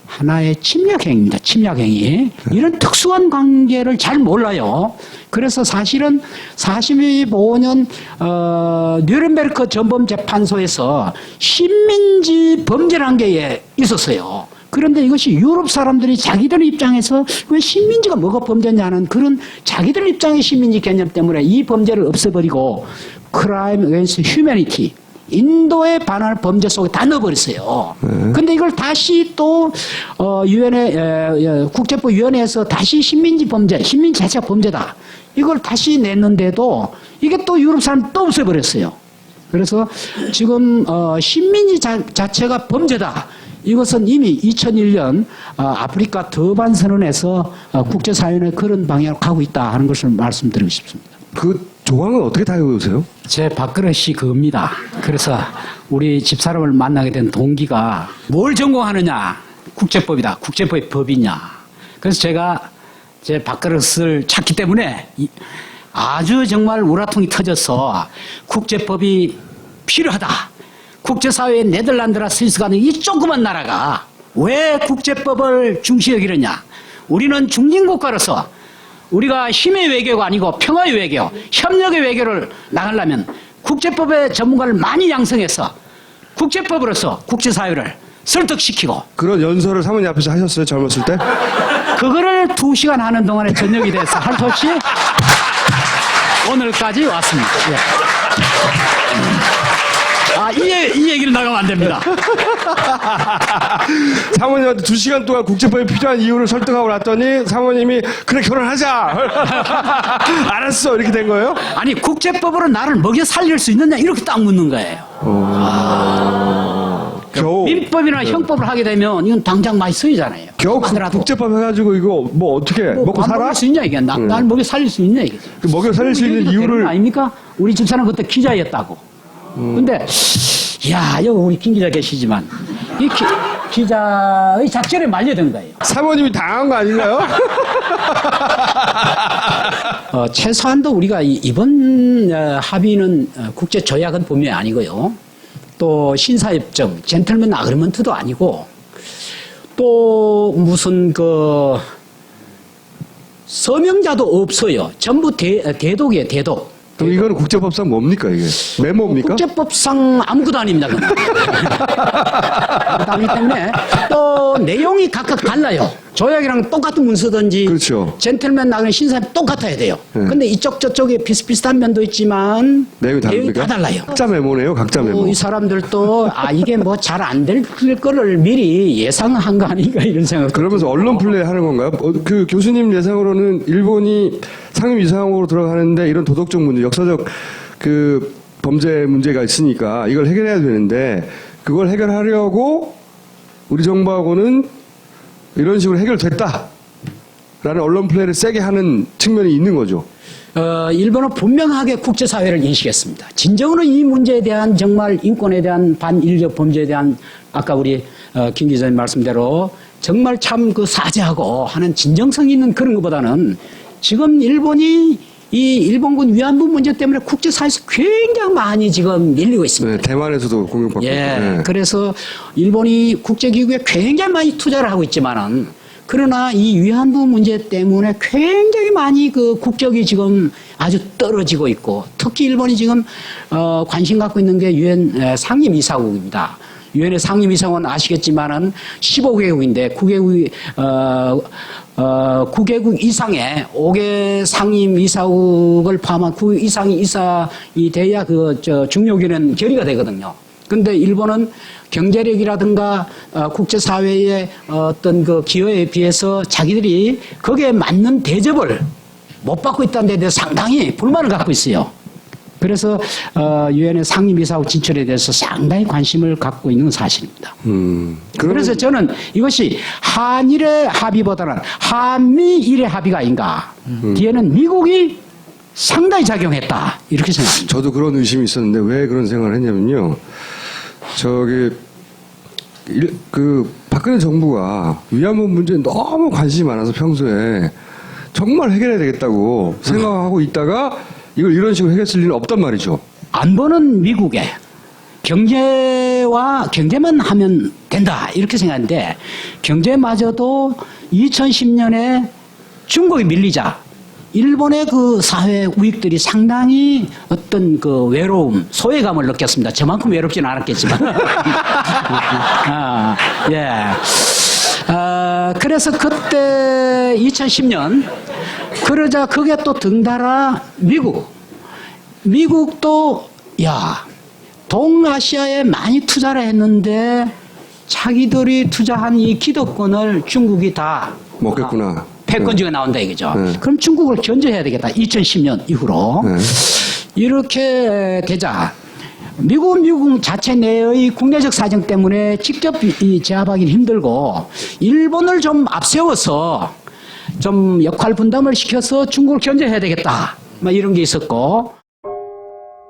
하나의 침략행위입니다. 침략행위. 이런 특수한 관계를 잘 몰라요. 그래서 사실은 45년 뉘른베르크 전범재판소에서 식민지 범죄라는 게 있었어요. 그런데 이것이 유럽 사람들이 자기들 입장에서 왜 식민지가 뭐가 범죄냐는 그런 자기들 입장의 식민지 개념 때문에 이 범죄를 없애버리고 crime against humanity 인도에 반할 범죄 속에 다 넣어버렸어요. 근데 이걸 다시 또 국제법위원회에서 다시 식민지 범죄, 식민지 자체가 범죄다. 이걸 다시 냈는데도 이게 또 유럽 사람 또 없애버렸어요. 그래서 지금 식민지 자체가 범죄다. 이것은 이미 2001년 아프리카 더반 선언에서 국제사회는 그런 방향으로 가고 있다 하는 것을 말씀드리고 싶습니다. 그 조항은 어떻게 다 외우세요? 제 밥그릇이 그겁니다. 그래서 우리 집사람을 만나게 된 동기가 뭘 전공하느냐? 국제법이다. 국제법이 법이냐? 그래서 제가 제 밥그릇을 찾기 때문에 아주 정말 우라통이 터져서 국제법이 필요하다. 국제사회의 네덜란드나 스위스 같은 이 조그만 나라가 왜 국제법을 중시 여기느냐? 우리는 중진국가로서 우리가 힘의 외교가 아니고 평화의 외교, 협력의 외교를 나가려면 국제법의 전문가를 많이 양성해서 국제법으로서 국제사회를 설득시키고 그런 연설을 사모님 앞에서 하셨어요? 젊었을 때? 그거를 2시간 하는 동안에 저녁이 돼서 할 수 없이 오늘까지 왔습니다. 예. 이 얘기를 나가면 안 됩니다. 사모님한테 2시간 동안 국제법이 필요한 이유를 설득하고 났더니 사모님이 그래 결혼하자. 알았어 이렇게 된 거예요? 아니 국제법으로 나를 먹여 살릴 수 있느냐 이렇게 딱 묻는 거예요. 겨우 민법이나 형법을 하게 되면 이건 당장 많이 쓰이잖아요. 겨우 하더라도 국제법 해가지고 이거 뭐 어떻게 먹고 밥 살아? 먹일 수 있냐 이게 날 먹여 살릴 수 있냐 이게. 그 먹여 살릴 수 있는 이유를 아닙니까? 우리 집사람 그때 기자였다고. 근데 야 여기 우리 김 기자 계시지만 이 기자의 작전에 말려든 거예요. 사모님이 당한 거 아닌가요? 최소한도 우리가 이번 합의는 국제 조약은 분명히 아니고요. 또 신사협정, 젠틀맨 아그리먼트도 아니고 또 무슨 그 서명자도 없어요. 전부 대독이에요, 대독. 그럼 이거는 국제법상 뭡니까 이게? 메모입니까? 국제법상 아무것도 아닙니다. 그렇기 때문에 또 내용이 각각 달라요. 조약이랑 똑같은 문서든지 그렇죠. 젠틀맨 나그는 신사협 똑같아야 돼요. 네. 근데 이쪽 저쪽에 비슷비슷한 면도 있지만 내용이 다릅니까? 다 달라요. 각자 메모네요, 각자 메모. 이 사람들도 이게 뭐 잘 안 될 거를 미리 예상한 거 아닌가 이런 생각. 그러면서 언론 플레이 하는 건가요? 그 교수님 예상으로는 일본이 상임이사장으로 들어가는데 이런 도덕적 문제, 역사적 그 범죄 문제가 있으니까 이걸 해결해야 되는데 그걸 해결하려고 우리 정부하고는 이런 식으로 해결됐다라는 언론 플레이를 세게 하는 측면이 있는 거죠. 일본은 분명하게 국제사회를 인식했습니다. 진정으로 이 문제에 대한 정말 인권에 대한 반인력 범죄에 대한 아까 우리 김 기자님 말씀대로 정말 참 그 사죄하고 하는 진정성 있는 그런 것보다는 지금 일본이 이 일본군 위안부 문제 때문에 국제사회에서 굉장히 많이 지금 밀리고 있습니다. 네, 대만에서도 공격받고. 예. 네. 그래서 일본이 국제기구에 굉장히 많이 투자를 하고 있지만은 그러나 이 위안부 문제 때문에 굉장히 많이 그 국적이 지금 아주 떨어지고 있고 특히 일본이 지금 관심 갖고 있는 게 유엔 상임이사국입니다. 유엔의 상임이사국은 아시겠지만은 15개국인데 9개국 이상의 5개 상임이사국을 포함한 9 이상의 이사이 돼야 중요기는 결의가 되거든요. 근데 일본은 경제력이라든가 국제사회의 어떤 그 기여에 비해서 자기들이 거기에 맞는 대접을 못 받고 있다는 데 대해서 상당히 불만을 갖고 있어요. 그래서 유엔의 상임이사국 진출에 대해서 상당히 관심을 갖고 있는 사실입니다. 그래서 저는 이것이 한일의 합의보다는 한미일의 합의가 아닌가. 뒤에는 미국이 상당히 작용했다. 이렇게 생각합니다. 저도 그런 의심이 있었는데 왜 그런 생각을 했냐면요. 박근혜 정부가 위안부 문제에 너무 관심이 많아서 평소에 정말 해결해야 되겠다고 생각하고 있다가 이걸 이런 식으로 해결할 일은 없단 말이죠. 안보는 미국에 경제만 하면 된다 이렇게 생각하는데 경제마저도 2010년에 중국이 밀리자 일본의 그 사회 우익들이 상당히 어떤 그 외로움, 소외감을 느꼈습니다. 저만큼 외롭지는 않았겠지만. 그래서 그때 2010년 그러자 그게 또 등달아 미국도 동아시아에 많이 투자를 했는데 자기들이 투자한 이 기득권을 중국이 다 먹겠구나. 패권주의가 나온다 이거죠. 네. 그럼 중국을 견제해야 되겠다. 2010년 이후로. 네. 이렇게 되자 미국 자체 내의 국내적 사정 때문에 직접 제압하기는 힘들고 일본을 좀 앞세워서 좀 역할 분담을 시켜서 중국을 견제해야 되겠다. 막 이런 게 있었고.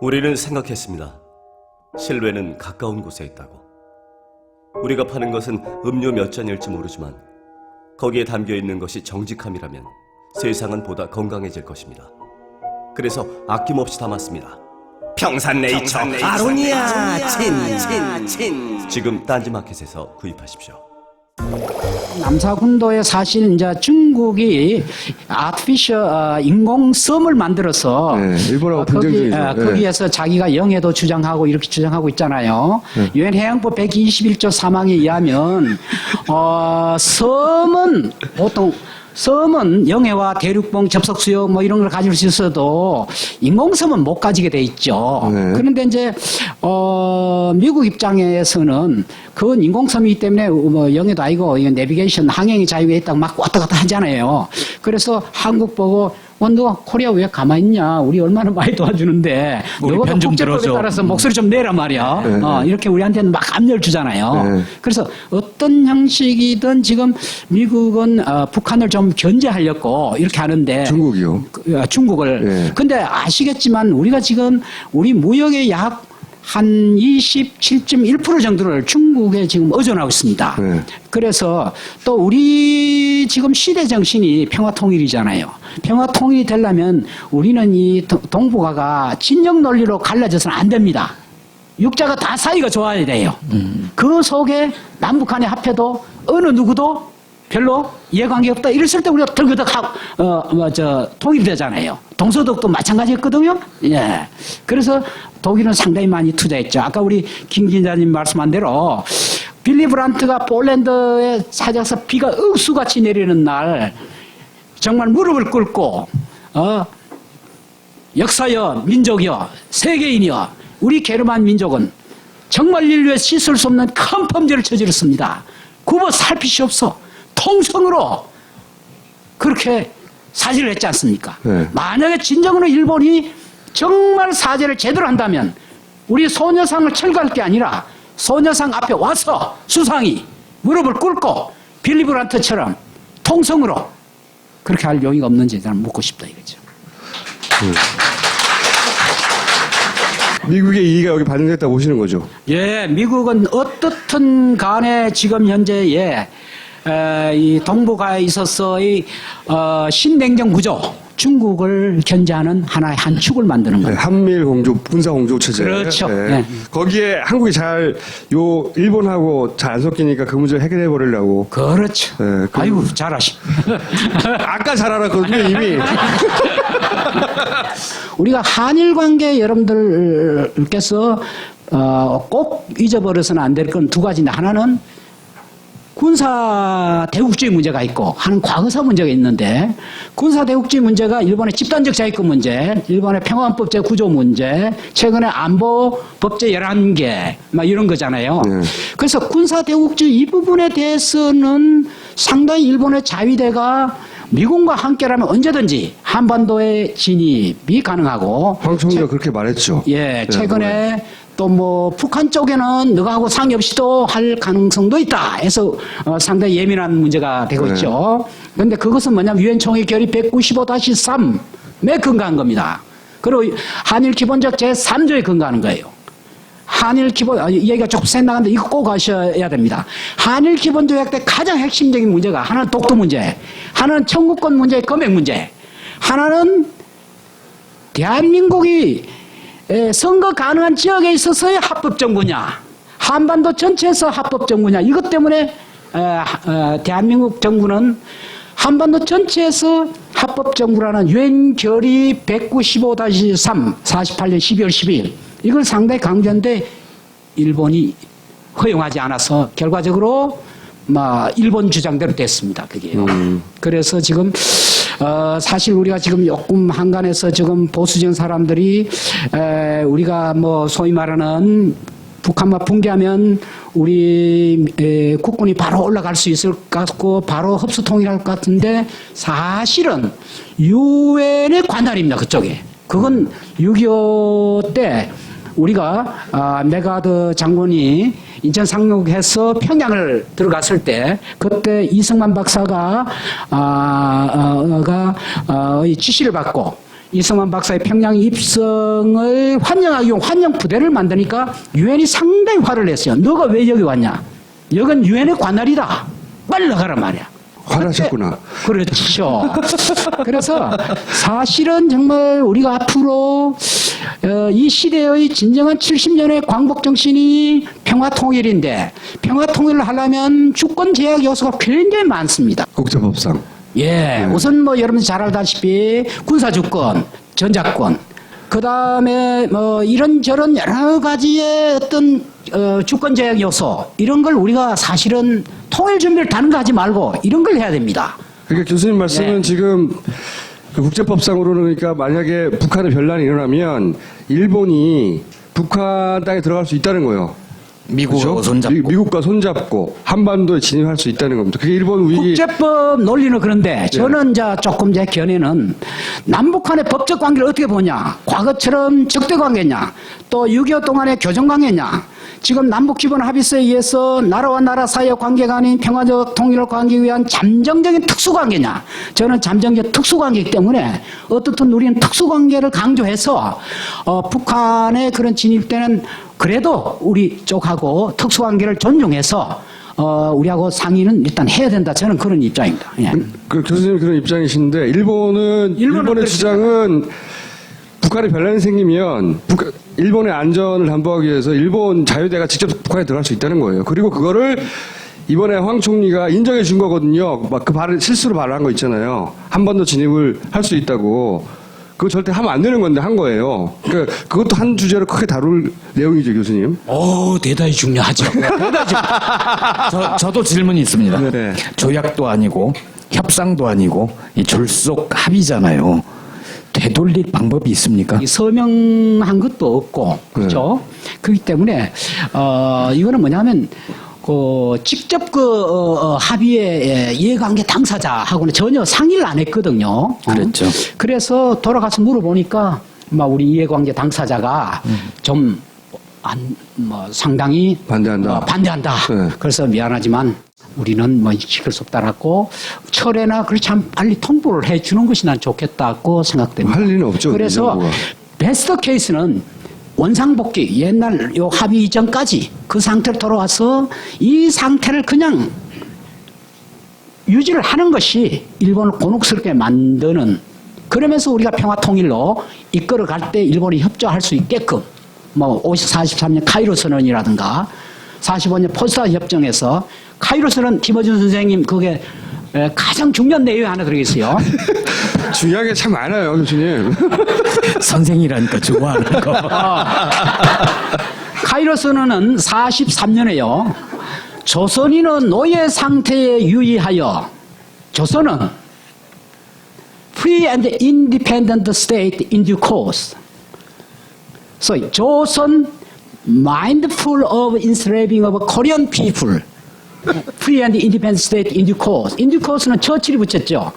우리는 생각했습니다. 실외는 가까운 곳에 있다고. 우리가 파는 것은 음료 몇 잔일지 모르지만 거기에 담겨 있는 것이 정직함이라면 세상은 보다 건강해질 것입니다. 그래서 아낌없이 담았습니다. 평산네이처 아로니아 친. 지금 딴지마켓에서 구입하십시오. 남사군도에 사실 이제 중국이 아티피셜 인공섬을 만들어서 네, 일본하고 분쟁 중이죠. 네. 거기에서 자기가 영해도 주장하고 이렇게 주장하고 있잖아요. 유엔 해양법 121조 3항에 의하면 섬은 영해와 대륙봉 접속 수역 뭐 이런 걸 가질 수 있어도 인공섬은 못 가지게 돼 있죠. 네. 그런데 이제 미국 입장에서는 그건 인공섬이기 때문에 뭐 영해도 아니고 이거 내비게이션 항행의 자유가 있다고 막 왔다 갔다 하잖아요. 그래서 한국 보고 너 코리아 왜 가만히 있냐? 우리 얼마나 많이 도와주는데 우리 너가 편좀 국제법에 들어줘. 따라서 목소리 좀 내란 말이야. 이렇게 우리한테는 막 압력을 주잖아요. 네. 그래서 어떤 형식이든 지금 미국은 북한을 좀 견제하려고 이렇게 하는데 중국이요. 중국을. 네. 근데 아시겠지만 우리가 지금 우리 무역의 약 한 27.1% 정도를 중국에 지금 의존하고 있습니다. 네. 그래서 또 우리 지금 시대 정신이 평화통일이잖아요. 평화통일이 되려면 우리는 이 동북아가 진영 논리로 갈라져서는 안 됩니다. 육자가 다 사이가 좋아야 돼요. 그 속에 남북한이 합해도 어느 누구도 별로 이해관계 없다. 이랬을 때 우리가 덜그덕 통일되잖아요. 동서독도 마찬가지였거든요. 예. 그래서 독일은 상당히 많이 투자했죠. 아까 우리 김 기자님 말씀한 대로 빌리 브란트가 폴란드에 찾아서 비가 억수같이 내리는 날 정말 무릎을 꿇고 역사여 민족이여 세계인이여 우리 게르만 민족은 정말 인류에 씻을 수 없는 큰 범죄를 저질렀습니다. 굽어 살피시옵소. 통성으로 그렇게 사죄를 했지 않습니까? 네. 만약에 진정으로 일본이 정말 사죄를 제대로 한다면 우리 소녀상을 철거할 게 아니라 소녀상 앞에 와서 수상이 무릎을 꿇고 빌리 브란트처럼 통성으로 그렇게 할 용의가 없는지 저는 묻고 싶다 이거죠. 미국의 이의가 여기 반영됐다고 보시는 거죠. 예, 미국은 어떻든 간에 지금 현재의 이 동북아에 있어서의 신냉전 구조, 중국을 견제하는 하나의 한 축을 만드는 네, 거예요. 한미일 군사 공조 체제. 그렇죠. 네. 네. 거기에 한국이 일본하고 잘 안 섞이니까 그 문제를 해결해 버리려고. 그렇죠. 네, 아이고 잘하시. 아까 잘 알았거든요, 이미. 우리가 한일 관계 여러분들께서 꼭 잊어버려서는 안 될 건 두 가지인데 하나는 군사 대국주의 문제가 있고 하는 과거사 문제가 있는데 군사 대국주의 문제가 일본의 집단적 자위권 문제, 일본의 평화헌법제 구조 문제, 최근에 안보 법제 11개 막 이런 거잖아요. 그래서 군사 대국주의 이 부분에 대해서는 상당히 일본의 자위대가 미군과 함께라면 언제든지 한반도의 진입이 가능하고 황 총리가 그렇게 말했죠. 예, 최근에 또 뭐 북한 쪽에는 너하고 상의 없이도 할 가능성도 있다 해서 상당히 예민한 문제가 되고 있죠. 그런데 그것은 뭐냐면 유엔 총회 결의 195-3에 근거한 겁니다. 그리고 한일 기본적 제3조에 근거하는 거예요. 한일 기본 얘기가 조금 새 나갔는데 이거 꼭 아셔야 됩니다. 한일 기본조약 때 가장 핵심적인 문제가 하나는 독도 문제, 하나는 청구권 문제, 검역 문제, 하나는 대한민국이 선거 가능한 지역에 있어서의 합법정부냐, 한반도 전체에서 합법정부냐, 이것 때문에 대한민국 정부는 한반도 전체에서 합법정부라는 유엔 결의 195-3 48년 12월 12일 이걸 상당히 강조한데 일본이 허용하지 않아서 결과적으로 일본 주장대로 됐습니다. 그게요. 그래서 지금 사실 우리가 지금 조금 한간에서 지금 보수적인 사람들이 우리가 뭐 소위 말하는 북한만 붕괴하면 우리 국군이 바로 올라갈 수 있을 것 같고 바로 흡수 통일할 것 같은데 사실은 유엔의 관할입니다. 그쪽에. 그건 6.25 때 우리가 메가드 장군이 인천 상륙해서 평양을 들어갔을 때 그때 이승만 박사가 이 지시를 받고 이승만 박사의 평양 입성을 환영하기 위한 환영 부대를 만드니까 유엔이 상당히 화를 냈어요. 너가 왜 여기 왔냐? 여긴 유엔의 관할이다. 빨리 나가란 말이야. 화나셨구나. 그렇죠. 그래서 사실은 정말 우리가 앞으로 이 시대의 진정한 70년의 광복 정신이 평화 통일인데 평화 통일을 하려면 주권 제약 요소가 굉장히 많습니다. 국제법상. 예, 우선 뭐 여러분 잘 알다시피 군사주권, 전자권, 그 다음에 뭐 이런저런 여러 가지의 어떤 주권 제약 요소 이런 걸 우리가 사실은 통일 준비를 다른 거 하지 말고 이런 걸 해야 됩니다. 그러니까 교수님 말씀은 지금 그 국제법상으로는 그러니까 만약에 북한에 변란이 일어나면 일본이 북한 땅에 들어갈 수 있다는 거예요. 미국하고 그렇죠? 손잡고. 미국과 손잡고 한반도에 진입할 수 있다는 겁니다. 그게 일본 우익이 국제법 논리는 그런데 저는 이제 조금 제 견해는 남북한의 법적 관계를 어떻게 보냐, 과거처럼 적대 관계냐, 또 6.25 동안의 교정 관계냐, 지금 남북 기본 합의서에 의해서 나라와 나라 사이의 관계가 아닌 평화적 통일을 구하기 위한 잠정적인 특수관계냐, 저는 잠정적 특수관계이기 때문에 어떻든 우리는 특수관계를 강조해서 북한의 그런 진입 때는 그래도 우리 쪽하고 특수관계를 존중해서 우리하고 상의는 일단 해야 된다. 저는 그런 입장입니다. 예. 그 교수님 그런 입장이신데 일본의 그렇습니다. 주장은 북한에 변란이 생기면 일본의 안전을 담보하기 위해서 일본 자유대가 직접 북한에 들어갈 수 있다는 거예요. 그리고 그거를 이번에 황 총리가 인정해 준 거거든요. 막 그 실수로 발언한 거 있잖아요. 한 번 더 진입을 할 수 있다고. 그거 절대 하면 안 되는 건데 한 거예요. 그러니까 그것도 한 주제로 크게 다룰 내용이죠, 교수님. 대단히 중요하죠. 저도 질문이 있습니다. 네. 조약도 아니고 협상도 아니고 이 졸속 합의잖아요. 되돌릴 방법이 있습니까? 서명한 것도 없고, 그렇죠? 그렇기 때문에 이거는 뭐냐면 직접 합의의 이해관계 당사자하고는 전혀 상의를 안 했거든요. 그랬죠. 그래서 돌아가서 물어보니까 우리 이해관계 당사자가 좀 상당히 반대한다. 반대한다. 네. 그래서 미안하지만 우리는 지킬 수 없다라고 철회나 그렇지 않으면 빨리 통보를 해주는 것이 난 좋겠다고 생각됩니다. 할 리는 없죠. 그래서 정부가. 베스트 케이스는 원상복귀 옛날 요 합의 이전까지 그 상태로 돌아와서 이 상태를 그냥 유지를 하는 것이 일본을 곤혹스럽게 만드는, 그러면서 우리가 평화 통일로 이끌어 갈 때 일본이 협조할 수 있게끔 43년 카이로 선언이라든가 45년 포스다 협정에서 카이로 선언 김어준 선생님 그게 가장 중요한 내용이 하나 들어있어요. 중요한 게 참 많아요, 교수님. 선생이라니까 좋아하는 거. 카이로 선언은 43년에요. 조선인은 노예 상태에 유의하여 조선은 free and independent state in due course. So 조선 mindful of enslaving of Korean people. free and independent state in due course. in due course는 처칠이 붙였죠.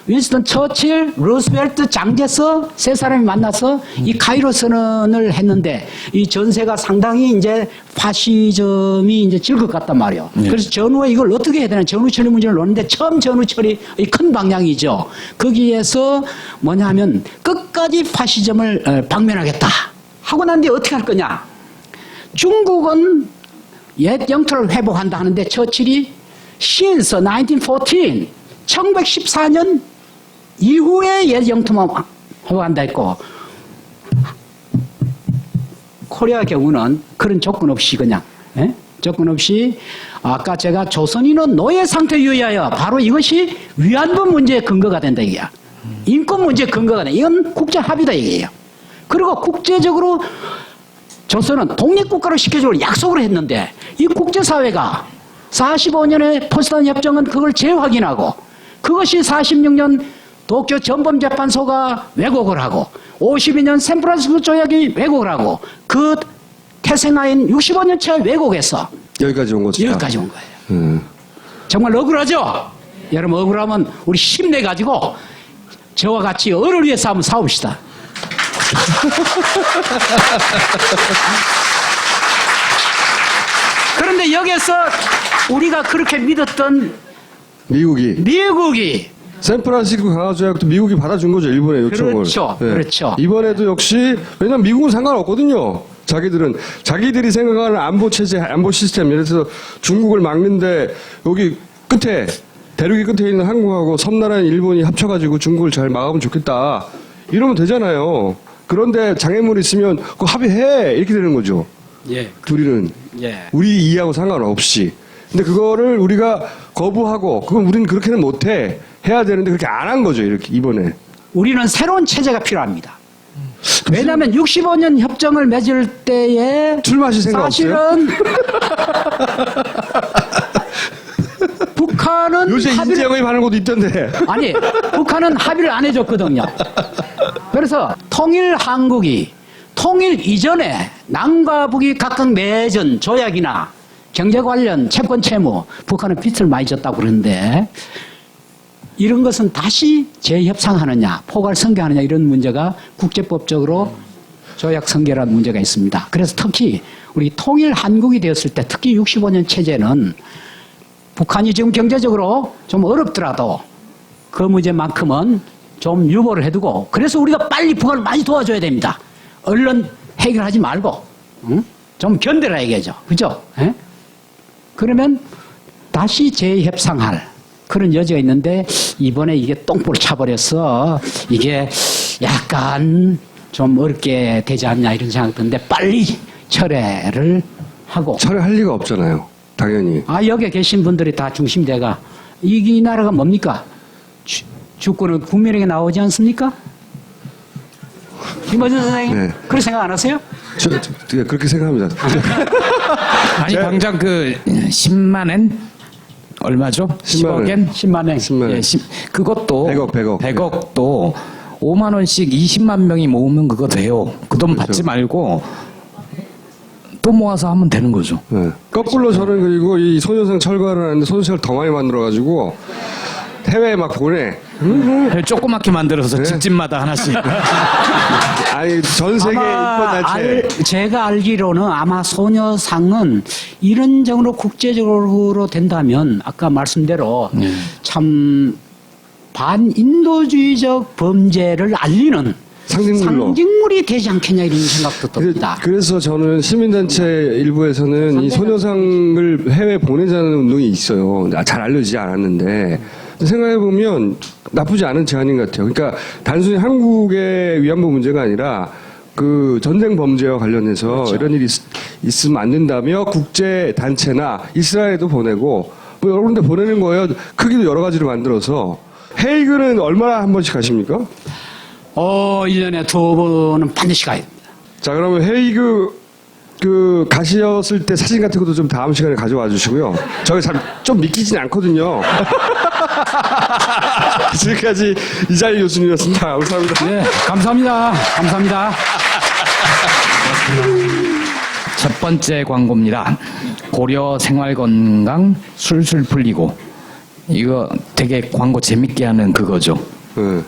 윈스턴 처칠, 루스벨트, 장제서 세 사람이 만나서 이 카이로 선언을 했는데 이 전세가 상당히 이제 파시즘이 이제 질 것 같단 말이에요. 그래서 전후에 이걸 어떻게 해야 되나 전후 처리 문제를 놓는데 처음 전후 처리 큰 방향이죠. 거기에서 뭐냐면 끝까지 파시즘을 방면하겠다 하고 난 뒤에 어떻게 할 거냐. 중국은 옛 영토를 회복한다 하는데 처칠이 since 1914 1914년 이후에 옛 영토만 회복한다 했고 코리아 경우는 그런 조건 없이 그냥 조건 없이 아까 제가 조선인은 노예 상태 유의하여 바로 이것이 위안부 문제의 근거가 된다 이게야. 인권 문제의 근거가 된다. 이건 국제 합의다 이게요. 그리고 국제적으로 조선은 독립국가로 시켜줄 약속을 했는데 이 국제사회가 45년의 포츠단 협정은 그걸 재확인하고 그것이 46년 도쿄 전범재판소가 왜곡을 하고 52년 샌프란시스코 조약이 왜곡을 하고 그 태생하인 65년 차에 왜곡해서 여기까지 온 거죠. 여기까지 온 거예요. 정말 억울하죠? 여러분 억울하면 우리 힘내가지고 저와 같이 을을 위해서 한번 싸웁시다. 그런데 여기서 우리가 그렇게 믿었던 미국이 샌프란시스코 강화조약도 미국이 받아준 거죠, 일본의 요청을. 그렇죠. 네. 그렇죠. 이번에도 역시 왜냐면 미국은 상관없거든요. 자기들이 생각하는 안보 체제, 안보 시스템, 예를 들어서 중국을 막는데 여기 끝에 대륙이 끝에 있는 한국하고 섬나라인 일본이 합쳐가지고 중국을 잘 막으면 좋겠다. 이러면 되잖아요. 그런데 장애물이 있으면 그거 합의해 이렇게 되는 거죠. 예. 둘이는 예. 우리 이해하고 상관없이. 근데 그거를 우리가 거부하고 그건 우리는 그렇게는 못해 해야 되는데 그렇게 안 한 거죠. 이렇게 이번에. 우리는 새로운 체제가 필요합니다. 왜냐하면 65년 협정을 맺을 때에 출마하실 생각 없어요? 사실은 북한은 요새 인재영입 하는 것도 있던데. 아니 북한은 합의를 안 해줬거든요. 그래서 통일 한국이 통일 이전에 남과 북이 각각 맺은 조약이나 경제 관련 채권 채무 북한은 빚을 많이 졌다고 그러는데 이런 것은 다시 재협상하느냐 포괄 성계하느냐 이런 문제가 국제법적으로 조약 성계라는 문제가 있습니다. 그래서 특히 우리 통일 한국이 되었을 때 특히 65년 체제는 북한이 지금 경제적으로 좀 어렵더라도 그 문제만큼은 좀 유보를 해두고 그래서 우리가 빨리 북한을 많이 도와줘야 됩니다. 얼른 해결하지 말고 응? 좀 견뎌라 이거죠. 그죠? 에? 그러면 다시 재협상할 그런 여지가 있는데 이번에 이게 똥볼을 차버려서 이게 약간 좀 어렵게 되지 않냐 이런 생각이 드는데 빨리 철회를 하고 철회할 리가 없잖아요. 당연히. 여기에 계신 분들이 다 중심제가 이 나라가 뭡니까? 주권은 국민에게 나오지 않습니까? 김어준 선생님 네. 그렇게 생각 안 하세요? 그렇게 생각합니다. 아니 당장 그 10만엔 얼마죠? 10억엔? 10만 원. 10만 원. 예, 그것도 100억. 100억도 5만 원씩 20만 명이 모으면 그거 돼요. 그 돈 받지 말고 또 모아서 하면 되는 거죠. 네. 거꾸로 저는 그리고 이 소녀상 철거를 하는데 소녀상을 더 많이 만들어가지고 해외에 막 보내. 조그맣게 만들어서 집집마다 하나씩. 아니 전 세계 인권 단체. 제가 알기로는 아마 소녀상은 이런 정도로 국제적으로 된다면 아까 말씀대로 참 반인도주의적 범죄를 알리는 상징물이 되지 않겠냐 이런 생각도 듭니다. 그래서 저는 시민단체 일부에서는 이 소녀상을 해외 보내자는 운동이 있어요. 잘 알려지지 않았는데 생각해보면 나쁘지 않은 제안인 것 같아요. 그러니까 단순히 한국의 위안부 문제가 아니라 그 전쟁 범죄와 관련해서 그렇죠. 이런 일이 있으면 안 된다며 국제 단체나 이스라엘에도 보내고 뭐 여러 군데 보내는 거예요. 크기도 여러 가지로 만들어서. 헤이그는 얼마나 한 번씩 가십니까? 1년에 2번은 반드시 가야 됩니다. 자, 그러면 헤이그 가셨을 때 사진 같은 것도 좀 다음 시간에 가져와 주시고요. 저게 좀 믿기진 않거든요. 지금까지 이자일 교수님이었습니다. 감사합니다. 네, 감사합니다. 감사합니다. 첫 번째 광고입니다. 고려 생활건강 술술 풀리고 이거 되게 광고 재밌게 하는 그거죠. 네.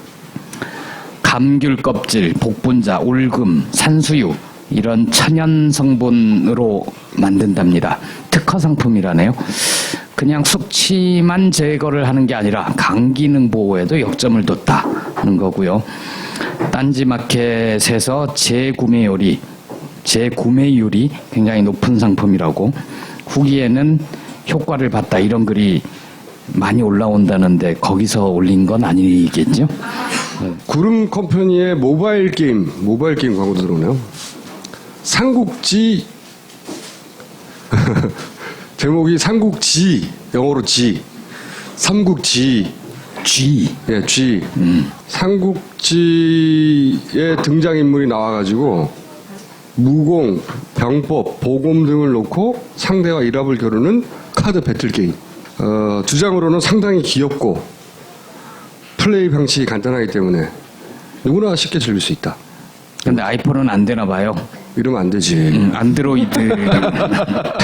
감귤 껍질, 복분자, 울금, 산수유 이런 천연 성분으로 만든답니다. 특허 상품이라네요. 그냥 숙취만 제거를 하는 게 아니라 간 기능 보호에도 역점을 뒀다는 거고요. 딴지마켓에서 재구매율이 굉장히 높은 상품이라고 후기에는 효과를 봤다 이런 글이 많이 올라온다는데 거기서 올린 건 아니겠죠? 구름 컴퍼니의 모바일 게임 광고도 들어오네요. 삼국지 제목이 삼국지 영어로 삼국지 예, G 삼국지의 등장인물이 나와가지고 무공, 병법, 보검 등을 놓고 상대와 일합을 겨루는 카드 배틀 게임. 주장으로는 상당히 귀엽고 플레이 방식이 간단하기 때문에 누구나 쉽게 즐길 수 있다. 근데 아이폰은 안 되나 봐요. 이러면 안 되지. 안드로이드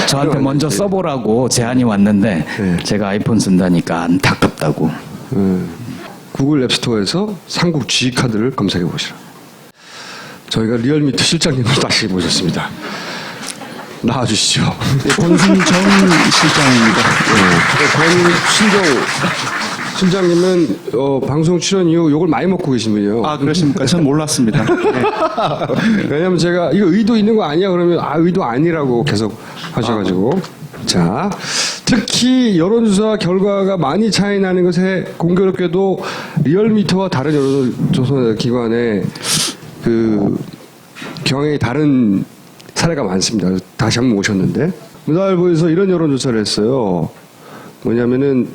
저한테 먼저 써보라고 제안이 왔는데 네. 제가 아이폰 쓴다니까 안타깝다고. 구글 앱스토어에서 삼국 G 카드를 검색해 보시라. 저희가 리얼미터 실장님을 다시 모셨습니다. 나와주시죠. 권순정 실장입니다. 권순정 실장님은 방송 출연 이후 욕을 많이 먹고 계신 분이에요. 아, 그렇습니까? 전 몰랐습니다. 네. 왜냐면 제가 이거 의도 있는 거 아니야 그러면 의도 아니라고 계속 하셔가지고 자 특히 여론조사 결과가 많이 차이 나는 것에 공교롭게도 리얼미터와 다른 여론조사 기관의 그 경향이 다른 사례가 많습니다. 다시 한번 오셨는데 문화일보에서 이런 여론조사를 했어요. 뭐냐면은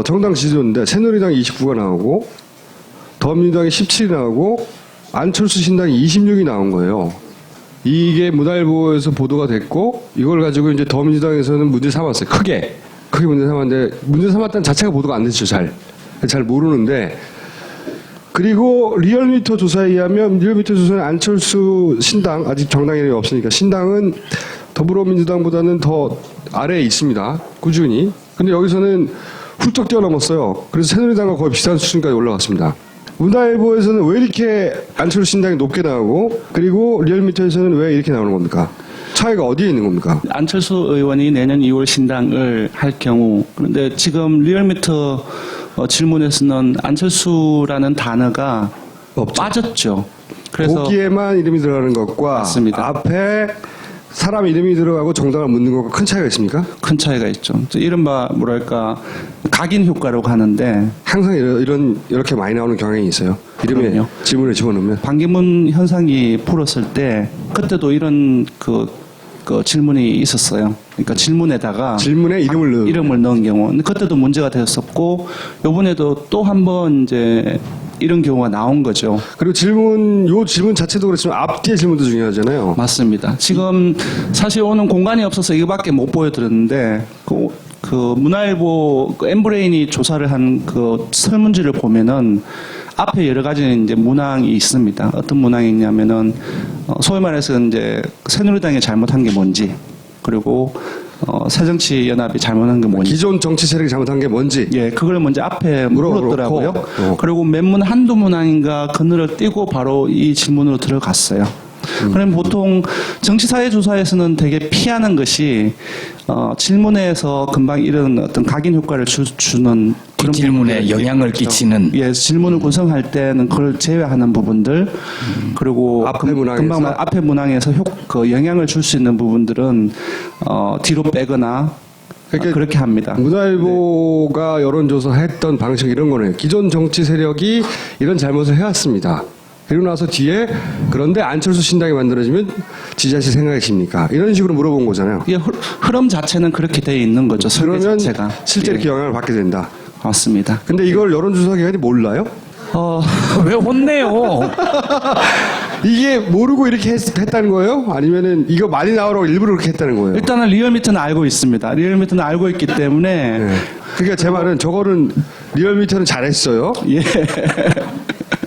정당 지지도인데 새누리당이 29가 나오고 더민주당이 17이 나오고 안철수 신당이 26이 나온 거예요. 이게 문화일보에서 보도가 됐고 이걸 가지고 이제 더민주당에서는 문제 삼았어요. 크게 문제 삼았는데 문제 삼았다는 자체가 보도가 안 됐죠. 잘 모르는데 그리고 리얼미터 조사에 의하면 리얼미터 조사는 안철수 신당 아직 정당 이름이 없으니까 신당은 더불어민주당보다는 더 아래에 있습니다. 꾸준히. 근데 여기서는 훌쩍 뛰어넘었어요. 그래서 새누리당과 거의 비슷한 수준까지 올라갔습니다. 문화일보에서는 왜 이렇게 안철수 신당이 높게 나오고 그리고 리얼미터에서는 왜 이렇게 나오는 겁니까? 차이가 어디에 있는 겁니까? 안철수 의원이 내년 2월 신당을 할 경우 그런데 지금 리얼미터 질문에서는 안철수라는 단어가 없죠. 빠졌죠. 그래서 보기에만 이름이 들어가는 것과 맞습니다. 앞에 사람 이름이 들어가고 정당을 묻는 것과 큰 차이가 있습니까? 큰 차이가 있죠. 이른바 뭐랄까 각인 효과라고 하는데 항상 이렇게 많이 나오는 경향이 있어요. 이름에 그럼요. 지문을 집어넣으면. 반기문 현상이 풀었을 때 그때도 이런 그 질문이 있었어요. 그러니까 질문에다가 질문에 이름을 넣은 경우. 근데 그때도 문제가 됐었고 요번에도 또 한 번 이제 이런 경우가 나온 거죠. 그리고 질문 자체도 그렇지만 앞뒤의 질문도 중요하잖아요. 맞습니다. 지금 사실 오는 공간이 없어서 이거밖에 못 보여드렸는데 그 문화일보 엠브레인이 조사를 한 그 설문지를 보면은 앞에 여러 가지 이제 문항이 있습니다. 어떤 문항이 있냐면은 소위 말해서 이제 새누리당이 잘못한 게 뭔지 그리고 새정치연합이 잘못한 게 뭔지 기존 정치 세력이 잘못한 게 뭔지 예, 그걸 먼저 앞에 물었더라고요. 물어보고. 그리고 몇 문 한두 문항인가 그늘을 띄고 바로 이 질문으로 들어갔어요. 그럼 보통 정치사회조사에서는 되게 피하는 것이 질문에서 금방 이런 어떤 각인 효과를 주는 그 그런 질문에 부분들이 영향을 있죠. 끼치는. 예, 질문을 구성할 때는 그걸 제외하는 부분들 그리고 앞에 문항에서? 금방 앞에 문항에서 그 영향을 줄 수 있는 부분들은 뒤로 빼거나 그러니까 그렇게 합니다. 문화일보가 여론조사 했던 방식 이런 거네요. 기존 정치 세력이 이런 잘못을 해왔습니다. 그리고 나서 뒤에 그런데 안철수 신당이 만들어지면 지지하실 생각이십니까? 이런 식으로 물어본 거잖아요. 이게 흐름 자체는 그렇게 되어 있는 거죠. 설계 그러면 자체가. 실제 이렇게 예, 영향을 받게 된다. 맞습니다. 근데 이걸 여론조사 기관이 몰라요? 왜 혼내요? 이게 모르고 이렇게 했다는 거예요? 아니면은 이거 많이 나오라고 일부러 그렇게 했다는 거예요? 일단은 리얼미터는 알고 있습니다. 리얼미터는 알고 있기 때문에 네. 그러니까 제 말은 저거는 리얼미터는 잘했어요. 예.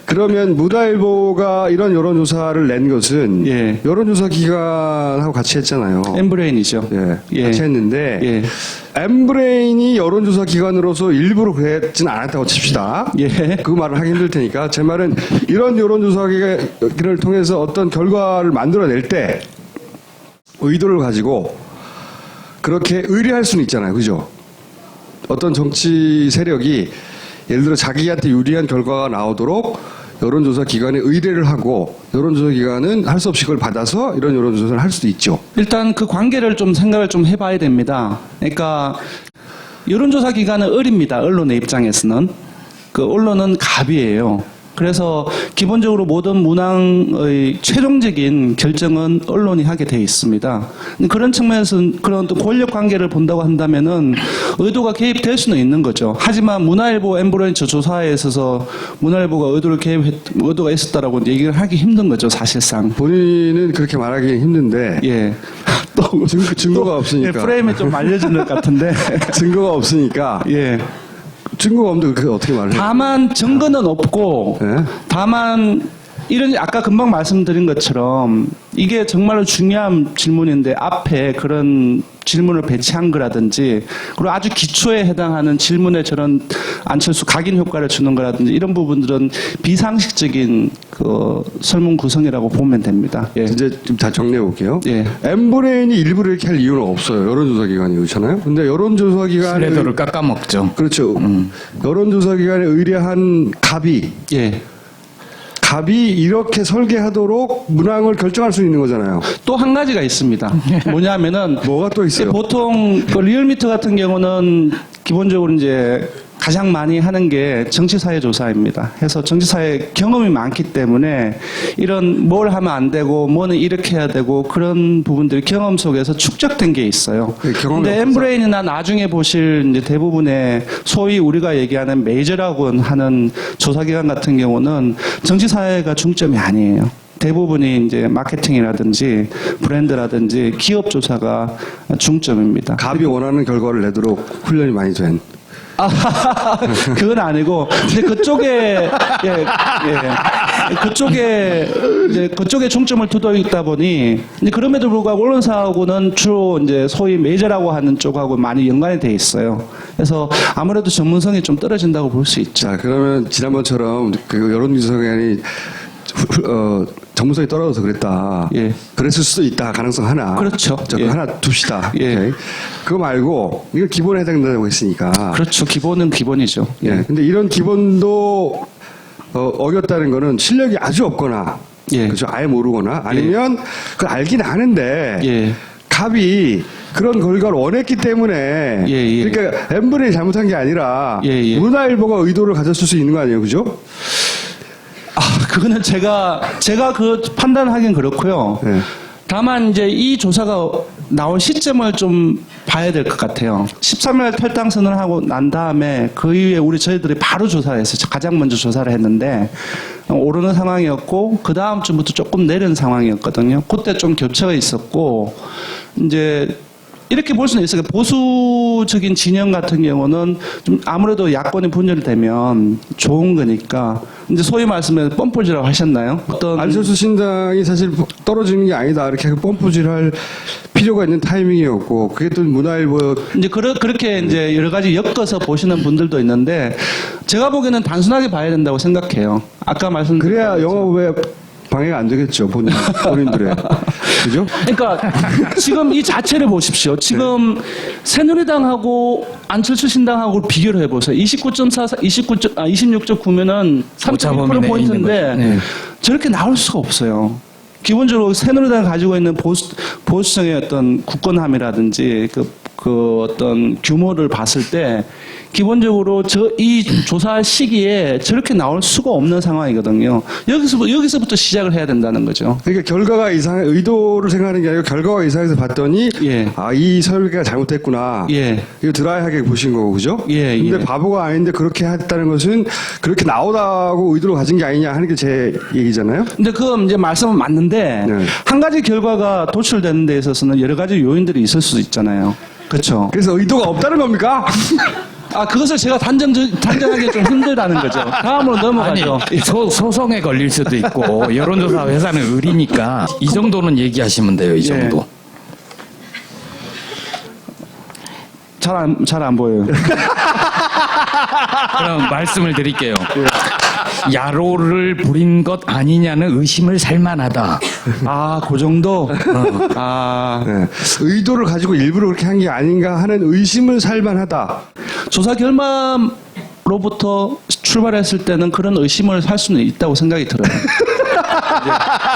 그러면 문화일보가 이런 여론조사를 낸 것은 예. 여론조사 기관하고 같이 했잖아요. 엠브레인이죠. 예, 예. 같이 했는데 예. 엠브레인이 여론조사 기관으로서 일부러 그랬진 않았다고 칩시다. 예. 그 말을 하기 힘들 테니까 제 말은 이런 여론조사 기관을 통해서 어떤 결과를 만들어낼 때 의도를 가지고 그렇게 의뢰할 수는 있잖아요. 그죠? 어떤 정치 세력이 예를 들어 자기한테 유리한 결과가 나오도록 여론조사 기관에 의뢰를 하고 여론조사 기관은 할 수 없이 그걸 받아서 이런 여론조사를 할 수도 있죠. 일단 그 관계를 좀 생각을 좀 해봐야 됩니다. 그러니까 여론조사 기관은 을입니다. 언론의 입장에서는. 그 언론은 갑이에요. 그래서 기본적으로 모든 문항의 최종적인 결정은 언론이 하게 돼 있습니다. 그런 측면에서는 그런 또 권력 관계를 본다고 한다면은 의도가 개입될 수는 있는 거죠. 하지만 문화일보 엠브레인 조사에 있어서 문화일보가 의도가 있었다라고 얘기를 하기 힘든 거죠, 사실상. 본인은 그렇게 말하기 힘든데 예. 또 증거가 없으니까. 예, 프레임이 좀 말려진 것 같은데. 증거가 없으니까. 예. 증거가 없는데 그게 어떻게 말해요? 다만 증거는 없고 네? 다만 이런 아까 금방 말씀드린 것처럼 이게 정말로 중요한 질문인데 앞에 그런 질문을 배치한 거라든지 그리고 아주 기초에 해당하는 질문에 저런 안철수 각인 효과를 주는 거라든지 이런 부분들은 비상식적인 그 설문 구성이라고 보면 됩니다. 예. 이제 좀 다 정리해 볼게요. 예. 엠브레인이 일부러 이렇게 할 이유는 없어요. 여론조사 기관이 그렇잖아요. 근데 여론조사 기관에 신뢰도를 깎아먹죠. 그렇죠. 여론조사 기관에 의뢰한 갑이 예. 이렇게 설계하도록 문항을 결정할 수 있는 거잖아요. 또 한 가지가 있습니다. 뭐냐면은 뭐가 또 있어요? 보통 그 리얼미터 같은 경우는 기본적으로 이제 가장 많이 하는 게 정치사회 조사입니다. 해서 정치사회 경험이 많기 때문에 이런 뭘 하면 안 되고 뭐는 이렇게 해야 되고 그런 부분들이 경험 속에서 축적된 게 있어요. 근데 엠브레인이나 나중에 보실 이제 대부분의 소위 우리가 얘기하는 메이저라고 하는 조사기관 같은 경우는 정치사회가 중점이 아니에요. 대부분이 이제 마케팅이라든지 브랜드라든지 기업 조사가 중점입니다. 갑이 원하는 결과를 내도록 훈련이 많이 된. 그건 아니고, 근데 그쪽에, 그쪽에 중점을 두고 있다 보니, 이제 그럼에도 불구하고 언론사하고는 주로 이제 소위 메이저라고 하는 쪽하고 많이 연관이 돼 있어요. 그래서 아무래도 전문성이 좀 떨어진다고 볼 수 있죠. 자, 그러면 지난번처럼 그 여론조사기관이 전문성이 떨어져서 그랬다. 예. 그랬을 수도 있다. 가능성 하나. 그렇죠. 저 예. 하나 둡시다. 예. 오케이. 그거 말고 이거 기본에 해당된다고 했으니까. 그렇죠. 기본은 기본이죠. 예. 근데 이런 기본도 어겼다는 거는 실력이 아주 없거나, 예. 그죠? 아예 모르거나 아니면 그걸 알긴 아는데 예. 갑이 그런 결과를 원했기 때문에 예. 그러니까 엠브레인이 잘못한 게 아니라 예. 문화일보가 의도를 가졌을 수 있는 거 아니에요, 그죠? 그거는 제가 그 판단하긴 그렇고요. 네. 다만 이제 이 조사가 나온 시점을 좀 봐야 될 것 같아요. 13일 탈당 선언을 하고 난 다음에 그 이후에 저희들이 바로 조사를 했어요. 가장 먼저 조사를 했는데 오르는 상황이었고 그 다음 주부터 조금 내리는 상황이었거든요. 그때 좀 격차가 있었고 이제 이렇게 볼 수는 있어요. 보수적인 진영 같은 경우는 좀 아무래도 야권이 분열되면 좋은 거니까 이제 소위 말씀에 뻔뿌지라고 하셨나요? 어떤 안철수 신당이 사실 떨어지는 게 아니다. 이렇게 뻔뿌질할 필요가 있는 타이밍이었고 그게 또 문화일보 이제 그렇게 이제 여러 가지 엮어서 보시는 분들도 있는데 제가 보기에는 단순하게 봐야 된다고 생각해요. 아까 말씀드린 그래야 영업에 방해가 안 되겠죠. 본인들의. 그죠? 그러니까 지금 이 자체를 보십시오. 지금 새누리당하고 안철수 신당하고 비교를 해보세요. 26.9면은 3.1%포인트인데 네. 저렇게 나올 수가 없어요. 기본적으로 새누리당이 가지고 있는 보수성의 어떤 굳건함이라든지 그 어떤 규모를 봤을 때 기본적으로 이 조사 시기에 저렇게 나올 수가 없는 상황이거든요. 여기서부터 시작을 해야 된다는 거죠. 그러니까 결과가 의도를 생각하는 게 아니고 결과가 이상해서 봤더니 예. 이 설계가 잘못됐구나. 예. 이거 드라이하게 보신 거고 그죠? 예, 근데 예. 바보가 아닌데 그렇게 했다는 것은 그렇게 나오다고 의도를 가진 게 아니냐 하는 게 제 얘기잖아요. 근데 그건 이제 말씀은 맞는데 네. 한 가지 결과가 도출되는 데 있어서는 여러 가지 요인들이 있을 수도 있잖아요. 그렇죠. 그래서 의도가 없다는 겁니까? 그것을 제가 단정하기 좀 힘들다는 거죠. 다음으로 넘어가죠. 아니, 소송에 걸릴 수도 있고 여론조사 회사는 의리니까 이 정도는 얘기하시면 돼요. 이 정도. 잘 안 보여요. 그럼 말씀을 드릴게요. 야로를 부린 것 아니냐는 의심을 살만하다. 그 정도? 네. 의도를 가지고 일부러 그렇게 한 게 아닌가 하는 의심을 살만하다. 조사 결과로부터 출발했을 때는 그런 의심을 살 수는 있다고 생각이 들어요.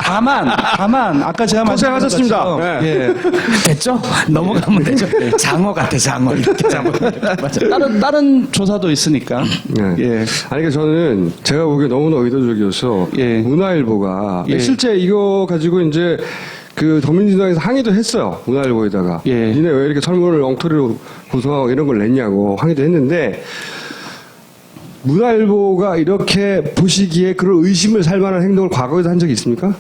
다만 아까 제가 고생하셨습니다. 말씀드린 것처럼 네. 됐죠? 넘어가면 되죠. 장어 같아, 장어. 이렇게 잡아. 맞아. 다른 조사도 있으니까. 네. 예. 아니, 그러니까 저는 제가 보기에 너무나 의도적이어서 예. 문화일보가 예. 실제 이거 가지고 이제 그 더민주당에서 항의도 했어요. 문화일보에다가. 예. 니네 왜 이렇게 설문을 엉터리로 구성하고 이런 걸 냈냐고 항의도 했는데 문화일보가 이렇게 보시기에 그런 의심을 살 만한 행동을 과거에도 한 적이 있습니까?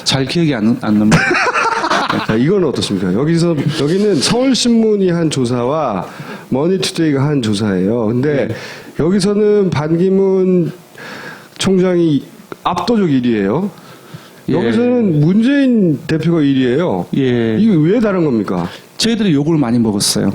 잘 기억이 안 납니다. 자, 이건 어떻습니까? 여기는 서울신문이 한 조사와 머니투데이가 한 조사예요. 근데 여기서는 반기문 총장이 압도적 1위예요. 여기서는 문재인 대표가 1위예요. 예. 이게 왜 다른 겁니까? 저희들이 욕을 많이 먹었어요.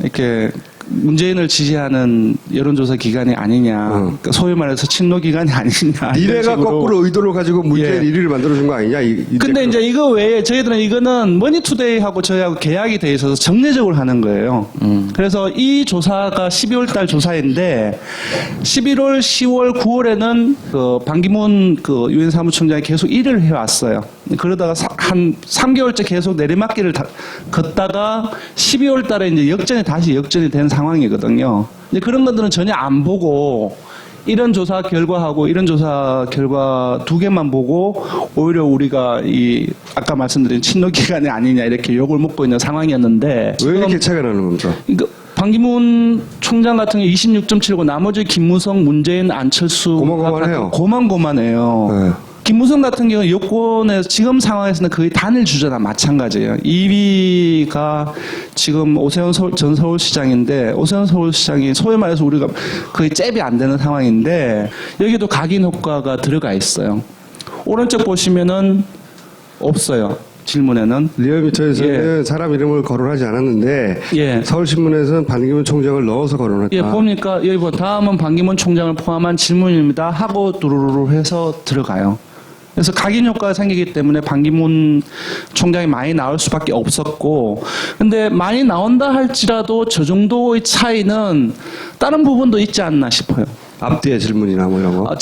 이렇게 문재인을 지지하는 여론조사 기관이 아니냐, 그러니까 소위 말해서 친노 기관이 아니냐. 미래가 거꾸로 의도를 가지고 문재인 예. 1위를 만들어준 거 아니냐? 근데 이제 이거 외에 저희들은 이거는 머니투데이하고 저희하고 계약이 돼 있어서 정례적으로 하는 거예요. 그래서 이 조사가 12월 달 조사인데 11월, 10월, 9월에는 그 반기문 그 유엔 사무총장이 계속 일을 해왔어요. 그러다가 한 3개월째 계속 내리막길을 걷다가 12월 달에 이제 다시 역전이 된 상황이거든요. 이제 그런 것들은 전혀 안 보고 이런 조사 결과하고 이런 조사 결과 두 개만 보고 오히려 우리가 이 아까 말씀드린 친노 기관이 아니냐 이렇게 욕을 먹고 있는 상황이었는데 왜 이렇게 차이가 나는 겁니까? 그러니까 반기문 총장 같은 경우 26.7고 나머지 김무성, 문재인, 안철수 고만고만해요. 고만고만해요. 네. 김무성 같은 경우 여권에서 지금 상황에서는 거의 단일 주자나 마찬가지예요. 2위가 지금 오세훈 전 서울시장인데 오세훈 서울시장이 소위 말해서 우리가 거의 잽이 안 되는 상황인데 여기도 각인 효과가 들어가 있어요. 오른쪽 보시면은 없어요. 질문에는. 리얼미터에서는 사람 이름을 거론하지 않았는데 예. 서울신문에서는 반기문 총장을 넣어서 거론했다. 예, 봅니까? 여기 뭐 다음은 반기문 총장을 포함한 질문입니다. 하고 두루루루 해서 들어가요. 그래서 각인 효과가 생기기 때문에 반기문 총장이 많이 나올 수밖에 없었고, 근데 많이 나온다 할지라도 저 정도의 차이는 다른 부분도 있지 않나 싶어요. 앞뒤의 질문이나 뭐 이런 거.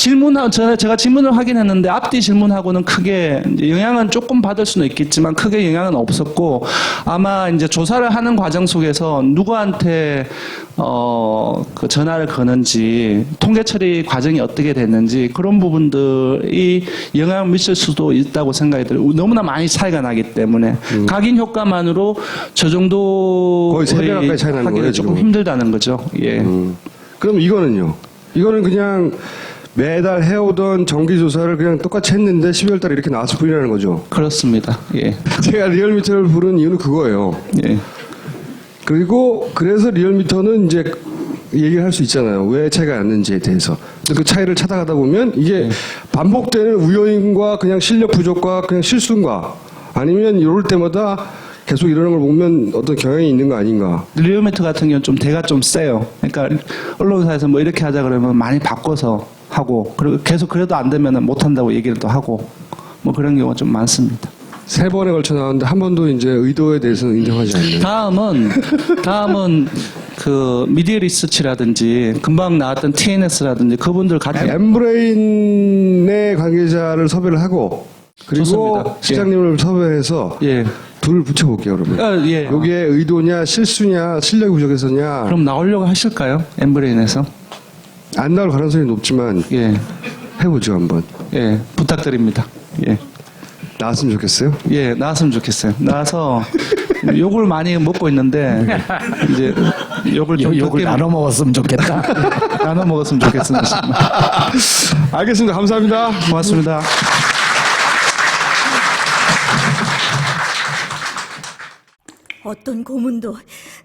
제가 질문을 확인했는데 앞뒤 질문하고는 크게 영향은 조금 받을 수는 있겠지만 크게 영향은 없었고 아마 이제 조사를 하는 과정 속에서 누구한테 그 전화를 거는지 통계 처리 과정이 어떻게 됐는지 그런 부분들이 영향을 미칠 수도 있다고 생각이 들어요. 너무나 많이 차이가 나기 때문에 각인 효과만으로 저 정도 거의 3배 가까이 차이 나는 거예요, 조금 지금. 힘들다는 거죠. 예. 그럼 이거는요? 이거는 그냥 매달 해오던 정기조사를 그냥 똑같이 했는데 12월 달에 이렇게 나왔을 뿐이라는 거죠. 그렇습니다. 예. 제가 리얼미터를 부른 이유는 그거예요. 예. 그리고 그래서 리얼미터는 이제 얘기를 할 수 있잖아요. 왜 차이가 났는지에 대해서. 근데 그 차이를 찾아가다 보면 이게 반복되는 우연과 그냥 실력 부족과 그냥 실수인가 아니면 이럴 때마다 계속 이러는 걸 보면 어떤 경향이 있는 거 아닌가. 리얼미터 같은 경우는 좀 대가 좀 세요. 그러니까 언론사에서 뭐 이렇게 하자 그러면 많이 바꿔서 하고 그리고 계속 그래도 안 되면 못 한다고 얘기를 또 하고 뭐 그런 경우가 좀 많습니다. 3번에 걸쳐 나왔는데 한 번도 이제 의도에 대해서는 인정하지 않는. 다음은 그 미디어 리서치라든지 금방 나왔던 TNS라든지 그분들 같이 엠브레인의 관계자를 섭외를 하고 그리고 좋습니다. 시장님을 섭외해서 예. 둘을 붙여볼게요 그러면. 예. 여기에 의도냐 실수냐 실력이 부족해서냐 그럼 나오려고 하실까요? 엠브레인에서? 안 나올 가능성이 높지만 예. 해보죠 한번. 예. 부탁드립니다. 예. 나왔으면 좋겠어요. 예, 나왔으면 좋겠어요. 나와서 욕을 많이 먹고 있는데 이제 욕을 좀 욕을 나눠 먹었으면 좋겠다. 나눠 먹었으면 좋겠습니다. 알겠습니다. 감사합니다. 고맙습니다. 어떤 고문도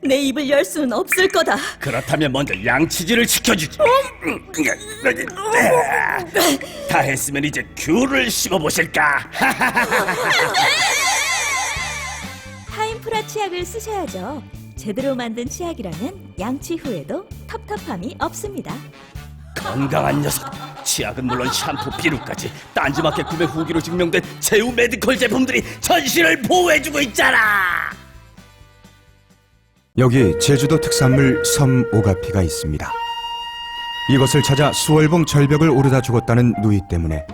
내 입을 열 수는 없을 거다. 그렇다면 먼저 양치질을 시켜주지. 다 했으면 이제 귤을 씹어보실까? 타임프라 치약을 쓰셔야죠. 제대로 만든 치약이라면 양치 후에도 텁텁함이 없습니다. 건강한 녀석. 치약은 물론 샴푸, 비누까지 딴지마켓 구매 후기로 증명된 제우 메디컬 제품들이 전시를 보호해주고 있잖아. 여기 제주도 특산물 섬 오가피가 있습니다. 이것을 찾아 수월봉 절벽을 오르다 죽었다는 누이 때문에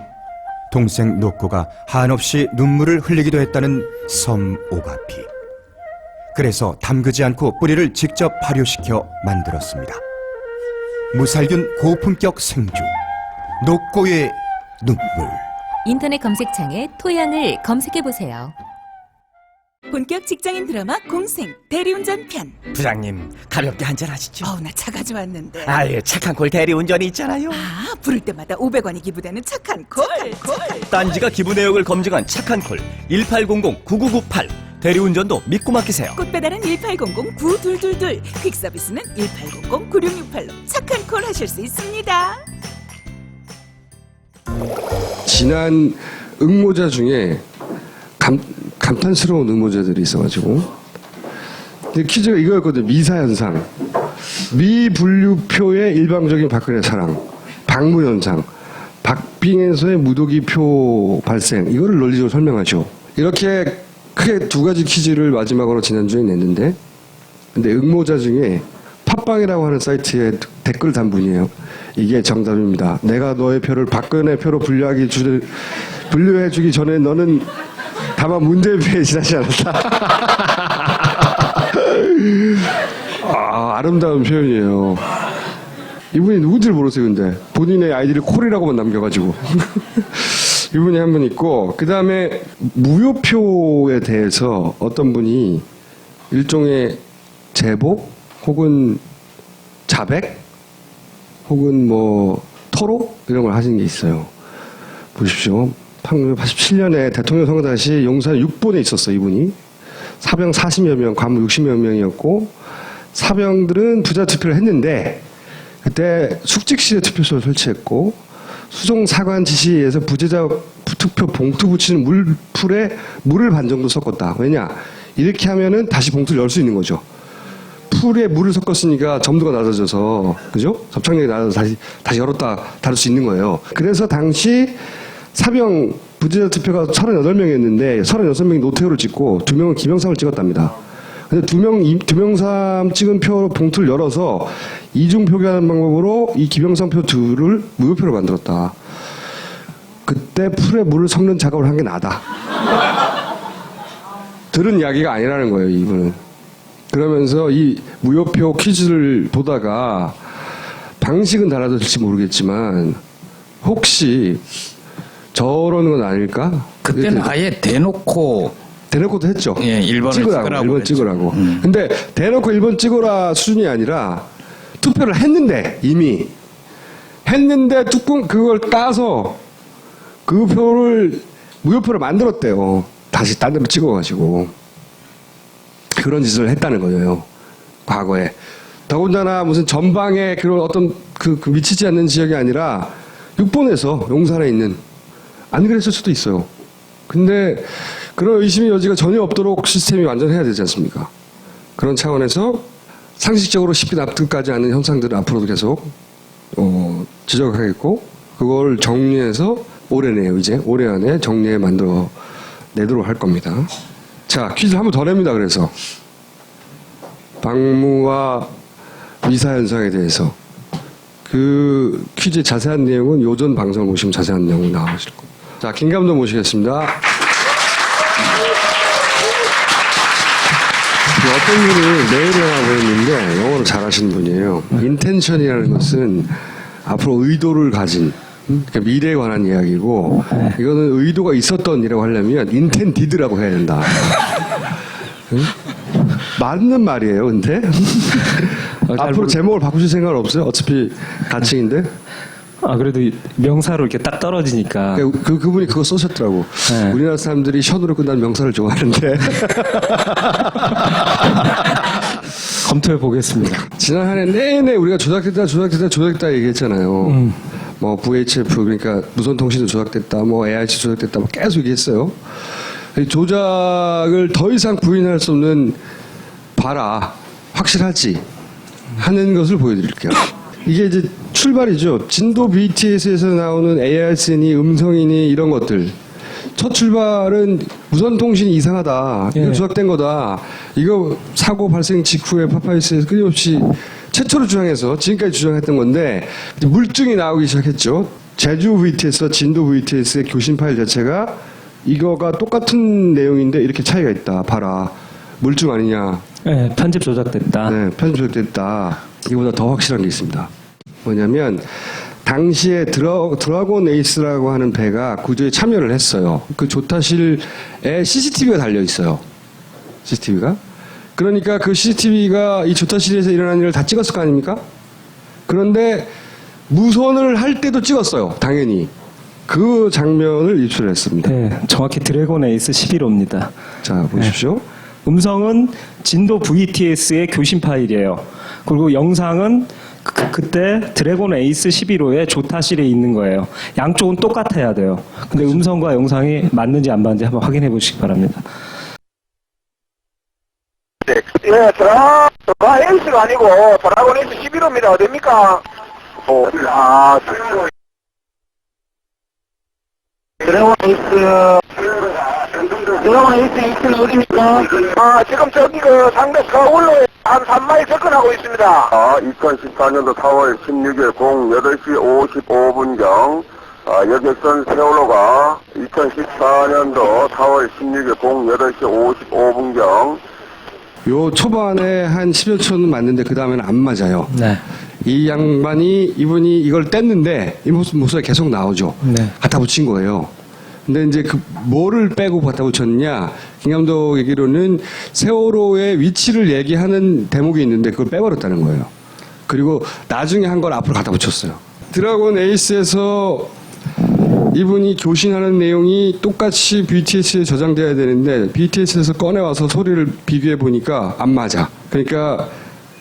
동생 노코가 한없이 눈물을 흘리기도 했다는 섬 오가피. 그래서 담그지 않고 뿌리를 직접 발효시켜 만들었습니다. 무살균 고품격 생주 노코의 눈물. 인터넷 검색창에 토양을 검색해보세요. 본격 직장인 드라마 공생 대리운전 편. 부장님 가볍게 한잔 하시죠. 나 차 가져왔는데. 아예 착한 콜 대리운전이 있잖아요. 부를 때마다 500원이 기부되는 착한 콜. 딴지가 기부 내역을 검증한 착한 콜 1800-9998. 대리운전도 믿고 맡기세요. 꽃배달은 1800-9222. 퀵서비스는 1800-9668로 착한 콜 하실 수 있습니다. 지난 응모자 중에 감탄스러운 응모자들이 있어가지고. 근데 퀴즈가 이거였거든요. 미사현상. 미분류표의 일방적인 박근혜 사랑. 박무현상. 박빙에서의 무더기표 발생. 이거를 논리적으로 설명하죠. 이렇게 크게 두 가지 퀴즈를 마지막으로 지난주에 냈는데, 근데 응모자 중에 팟빵이라고 하는 사이트에 댓글 단 분이에요. 이게 정답입니다. 내가 너의 표를 박근혜 표로 분류해주기 전에 너는 다만 문재인 표에 지나지 않았다. 아름다운 표현이에요. 이분이 누군지 모르세요, 근데. 본인의 아이디를 콜이라고만 남겨가지고. 이분이 한 분 있고, 그 다음에 무효표에 대해서 어떤 분이 일종의 제보 혹은 자백 혹은 뭐 토로 이런 걸 하신 게 있어요. 보십시오. 87년에 대통령 선거 당시 용산 6본에 있었어, 이분이. 사병 40여 명, 관무 60여 명이었고, 사병들은 부자 투표를 했는데, 그때 숙직실에 투표소를 설치했고, 수송 사관 지시에 의해서 부재자 투표 봉투 붙이는 물풀에 물을 반 정도 섞었다. 왜냐? 이렇게 하면은 다시 봉투를 열 수 있는 거죠. 풀에 물을 섞었으니까 점도가 낮아져서, 그죠? 접착력이 낮아서 다시 열었다 닫을 수 있는 거예요. 그래서 당시 사병 부재자 투표가 38명이었는데 36명이 노태우를 찍고 2명은 김영삼을 찍었답니다. 근데 2명 찍은 표 봉투를 열어서 이중 표기하는 방법으로 이 김영삼 표 둘을 무효표로 만들었다. 그때 풀에 물을 섞는 작업을 한 게 나다. 들은 이야기가 아니라는 거예요, 이분은. 그러면서 이 무효표 퀴즈를 보다가 방식은 달라졌을지 모르겠지만 혹시 저러는 건 아닐까? 그때는 아예 대놓고도 했죠. 예, 1번을 찍으라고. 근데 대놓고 1번 찍어라 수준이 아니라 투표를 했는데 이미 했는데 뚜껑 그걸 따서 그 표를 무효표를 만들었대요. 다시 딴 데로 찍어가지고 그런 짓을 했다는 거예요. 과거에. 더군다나 무슨 전방에 그런 어떤 그 미치지 않는 지역이 아니라 6번에서 용산에 있는 안 그랬을 수도 있어요. 근데 그런 의심의 여지가 전혀 없도록 시스템이 완전해야 되지 않습니까? 그런 차원에서 상식적으로 쉽게 납득하지 않는 현상들을 앞으로도 계속 지적하겠고 그걸 정리해서 올해네요. 이제 올해 안에 정리해 만들어 내도록 할 겁니다. 자, 퀴즈 한 번 더 냅니다. 그래서 박무와 미사 현상에 대해서 그 퀴즈의 자세한 내용은 요전 방송을 보시면 자세한 내용이 나오실 겁니다. 자, 김 감독 모시겠습니다. 어떤 분이 메일을 하나 보냈는데 영어로 잘하시는 분이에요. 인텐션이라는 것은 앞으로 의도를 가진 그러니까 미래에 관한 이야기고 이거는 의도가 있었던 이라고 하려면 인텐디드라고 해야 된다. 응? 맞는 말이에요, 근데. 앞으로 제목을 바꾸실 생각은 없어요? 어차피 가칭인데. 그래도 명사로 이렇게 딱 떨어지니까. 그분이 그거 써셨더라고. 네. 우리나라 사람들이 션으로 끝난 명사를 좋아하는데. 검토해 보겠습니다. 지난 한 해 내내 우리가 조작됐다 얘기했잖아요. 뭐 VHF 그러니까 무선통신도 조작됐다, 뭐 AIC 조작됐다, 뭐 계속 얘기했어요. 조작을 더 이상 부인할 수 없는 봐라 확실하지 하는 것을 보여드릴게요. 이게 이제 출발이죠. 진도 BTS에서 나오는 ARC니 음성이니 이런 것들. 첫 출발은 무선통신이 이상하다. 이거 조작된 거다. 이거 사고 발생 직후에 파파이스에서 끊임없이 최초로 주장해서 지금까지 주장했던 건데 물증이 나오기 시작했죠. 제주 VTS와 진도 VTS의 교신 파일 자체가 이거가 똑같은 내용인데 이렇게 차이가 있다. 봐라. 물증 아니냐. 네, 편집 조작됐다. 네, 편집 조작됐다. 이거보다 더 확실한 게 있습니다. 뭐냐면 당시에 드라곤 에이스라고 하는 배가 구조에 참여를 했어요. 그 조타실에 CCTV가 달려 있어요. CCTV가. 그러니까 그 CCTV가 이 조타실에서 일어난 일을 다 찍었을 거 아닙니까? 그런데 무선을 할 때도 찍었어요. 당연히. 그 장면을 입수했습니다. 네, 정확히 드래곤 에이스 11호입니다. 자, 보십시오. 네. 음성은 진도 VTS의 교신 파일이에요. 그리고 영상은 그때 드래곤 에이스 11호에 조타실에 있는 거예요. 양쪽은 똑같아야 돼요. 근데 음성과 영상이 맞는지 안 맞는지 한번 확인해 보시기 바랍니다. 예, 드라 에이스가 아니고 드라곤 에이스 11호입니다. 어딥니까? 드래곤 에이스 2층 어딥니까? 지금 저기 그 상대 서울로 한 3마일 접근하고 있습니다. 2014년도 4월 16일 08시 55분경 여객선 세월호가 2014년도 4월 16일 08시 55분경 요 초반에 한 10여 초는 맞는데 그 다음에는 안 맞아요. 네. 이 양반이 이분이 이걸 뗐는데 이 모습이 계속 나오죠. 네. 갖다 붙인 거예요. 근데 이제 그 뭐를 빼고 갖다 붙였냐? 김 감독 얘기로는 세월호의 위치를 얘기하는 대목이 있는데 그걸 빼버렸다는 거예요. 그리고 나중에 한 걸 앞으로 갖다 붙였어요. 드래곤 에이스에서 이분이 교신하는 내용이 똑같이 BTS에 저장돼야 되는데 BTS에서 꺼내와서 소리를 비교해 보니까 안 맞아. 그러니까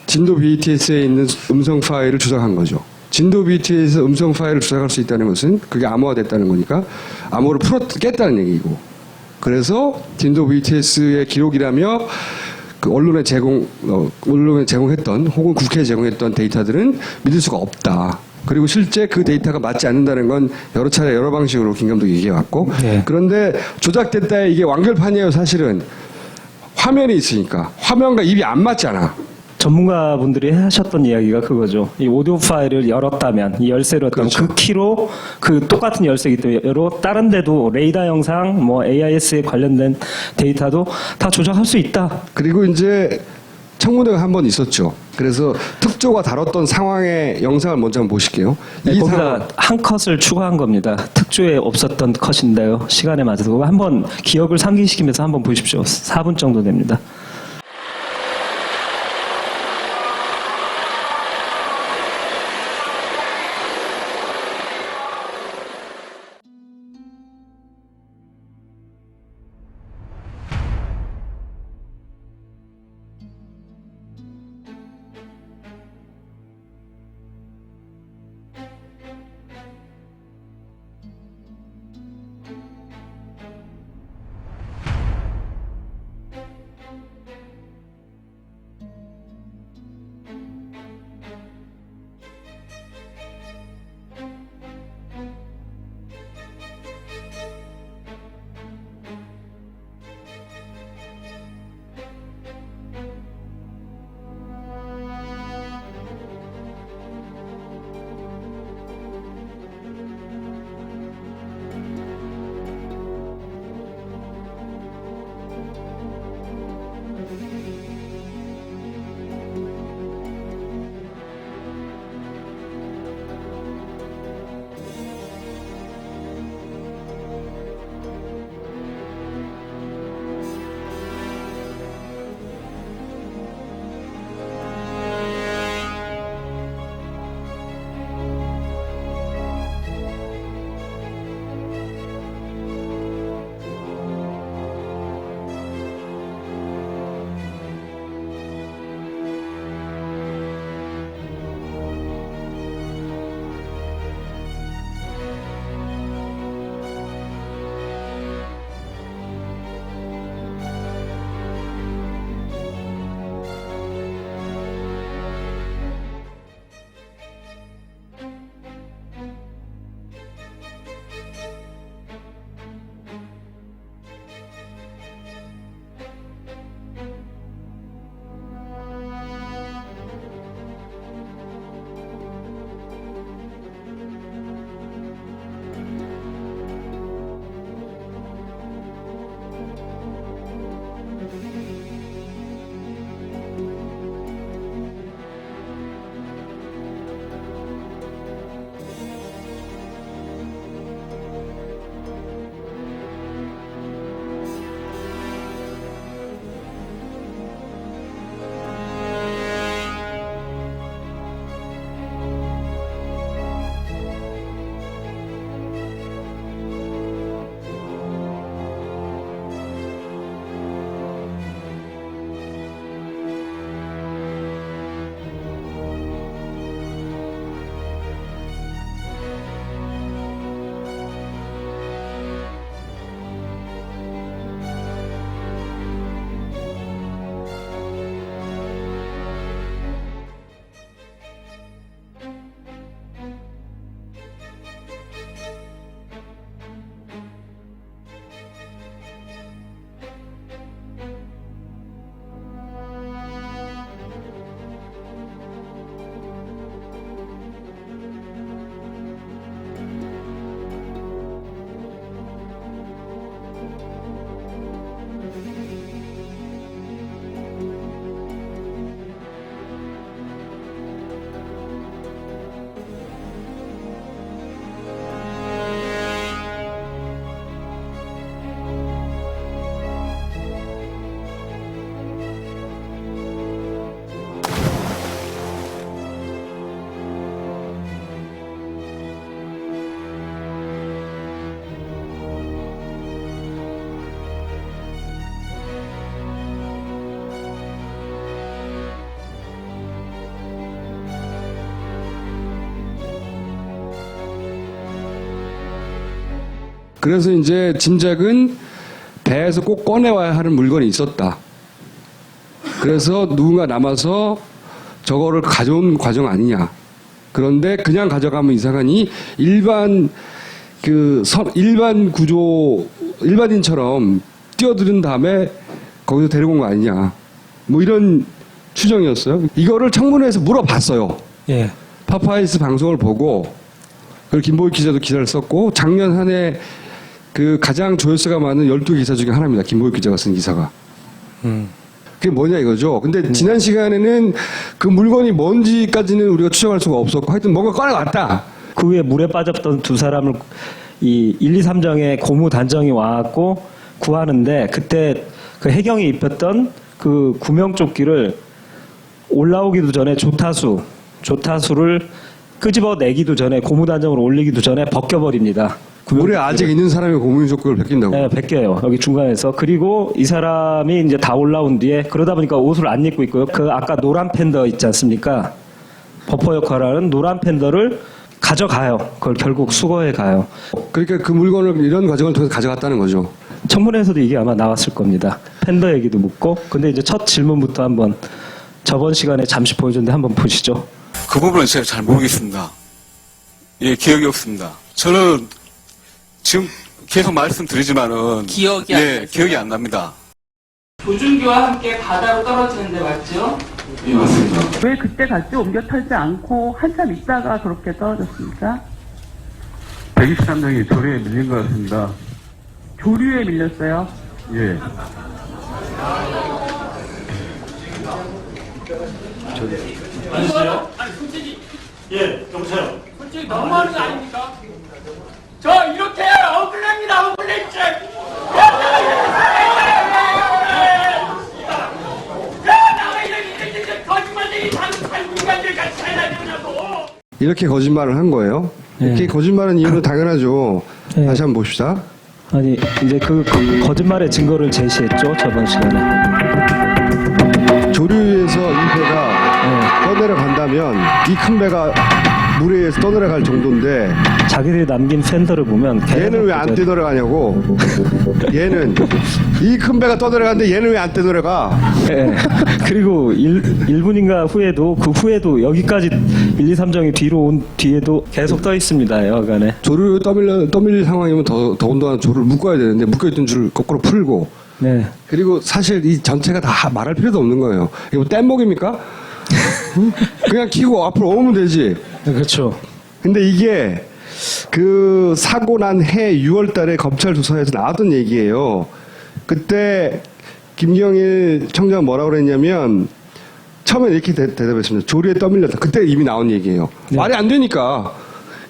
진도 BTS에 있는 음성 파일을 조작한 거죠. 진도 BTS에서 음성 파일을 조작할 수 있다는 것은 그게 암호화 됐다는 거니까 암호를 깼다는 얘기고. 그래서 진도 BTS의 기록이라며 그 언론에 제공했던 혹은 국회에 제공했던 데이터들은 믿을 수가 없다. 그리고 실제 그 데이터가 맞지 않는다는 건 여러 차례 여러 방식으로 김 감독이 얘기해왔고 네. 그런데 조작됐다 이게 완결판이에요. 사실은 화면이 있으니까 화면과 입이 안 맞잖아. 전문가분들이 하셨던 이야기가 그거죠. 이 오디오 파일을 열었다면, 이 열쇠를 열었다면 그렇죠. 그 키로 그 똑같은 열쇠이기 때문에 다른 데도 레이더 영상, 뭐 AIS에 관련된 데이터도 다 조작할 수 있다. 그리고 이제 청문회가 한 번 있었죠. 그래서 특조가 다뤘던 상황의 영상을 먼저 한번 보실게요. 네, 거기다 한 컷을 추가한 겁니다. 특조에 없었던 컷인데요. 시간에 맞아서 그거 한번 기억을 상기시키면서 한번 보십시오. 4분 정도 됩니다. 그래서 이제 짐작은 배에서 꼭 꺼내와야 하는 물건이 있었다. 그래서 누군가 남아서 저거를 가져온 과정 아니냐. 그런데 그냥 가져가면 이상하니 일반 구조 일반인처럼 뛰어드는 다음에 거기서 데리고 온 거 아니냐. 뭐 이런 추정이었어요. 이거를 청문회에서 물어봤어요. 예. 파파이스 방송을 보고 그리고 김보익 기자도 기사를 썼고 작년 한 해 그 가장 조회수가 많은 12 기사 중에 하나입니다. 김보익 기자가 쓴 기사가. 그게 뭐냐 이거죠. 근데 지난 시간에는 그 물건이 뭔지까지는 우리가 추정할 수가 없었고 하여튼 뭔가 꺼내왔다. 그 후에 물에 빠졌던 두 사람을 이 1, 2, 3정의 고무 단정이 와갖고 구하는데 그때 그 해경이 입혔던 그 구명조끼를 올라오기도 전에 조타수를 끄집어내기도 전에 고무 단정으로 올리기도 전에 벗겨버립니다. 물에 아직 있는 사람이 고무조끼를 벗긴다고? 네, 벗겨요. 여기 중간에서. 그리고 이 사람이 이제 다 올라온 뒤에 그러다 보니까 옷을 안 입고 있고요. 그 아까 노란 팬더 있지 않습니까? 버퍼 역할을 하는 노란 팬더를 가져가요. 그걸 결국 수거해 가요. 그러니까 그 물건을 이런 과정을 통해서 가져갔다는 거죠. 청문회에서도 이게 아마 나왔을 겁니다. 팬더 얘기도 묻고. 근데 이제 첫 질문부터 한번 저번 시간에 잠시 보여줬는데 한번 보시죠. 그 부분은 제가 잘 모르겠습니다. 예, 기억이 없습니다. 저는 지금 계속 말씀드리지만은 기억이 안 납니다. 조준규와 함께 바다로 떨어지는데 맞죠? 예, 맞습니다. 왜 그때 같이 옮겨 털지 않고 한참 있다가 그렇게 떨어졌습니까? 123명이 조류에 밀린 것 같습니다. 조류에 밀렸어요? 예. 아니세요? 아니 솔직히 여보세요. 솔직히 너무하는 거 아닙니까? 저 이렇게 억울합니다. 억울해 진짜. 나가 이렇게 거짓말쟁이 인간들 같이 살아야 되냐고. 이렇게 거짓말을 한 거예요. 이렇게 거짓말한 이유는 당연하죠. 다시 한번 봅시다. 아니 이제 그 거짓말의 증거를 제시했죠. 저번 시간에. 조류에서 이 배가 떠내려간다면 이 큰 배가 물에 의해서 떠내려갈 정도인데 자기들이 남긴 팬더를 보면 얘는 왜 안 떠내려가냐고. 얘는 이 큰 배가 떠내려가는데 얘는 왜 안 떠내려가. 예. 그리고 1분인가 후에도 그 후에도 여기까지 1, 2, 3정이 뒤로 온 뒤에도 계속 떠 있습니다. 여간에. 조류 떠밀릴 상황이면 더군다나 조를 묶어야 되는데 묶여있던 줄을 거꾸로 풀고. 네. 그리고 사실 이 전체가 다 말할 필요도 없는 거예요. 이거 뭐 뗏목입니까? 그냥 키고 앞으로 오면 되지. 네, 그렇죠. 근데 이게 그 사고 난 해 6월 달에 검찰 조사에서 나왔던 얘기예요. 그때 김경일 청장은 뭐라고 그랬냐면 처음에 이렇게 대답했습니다. 조류에 떠밀렸다. 그때 이미 나온 얘기예요. 네. 말이 안 되니까.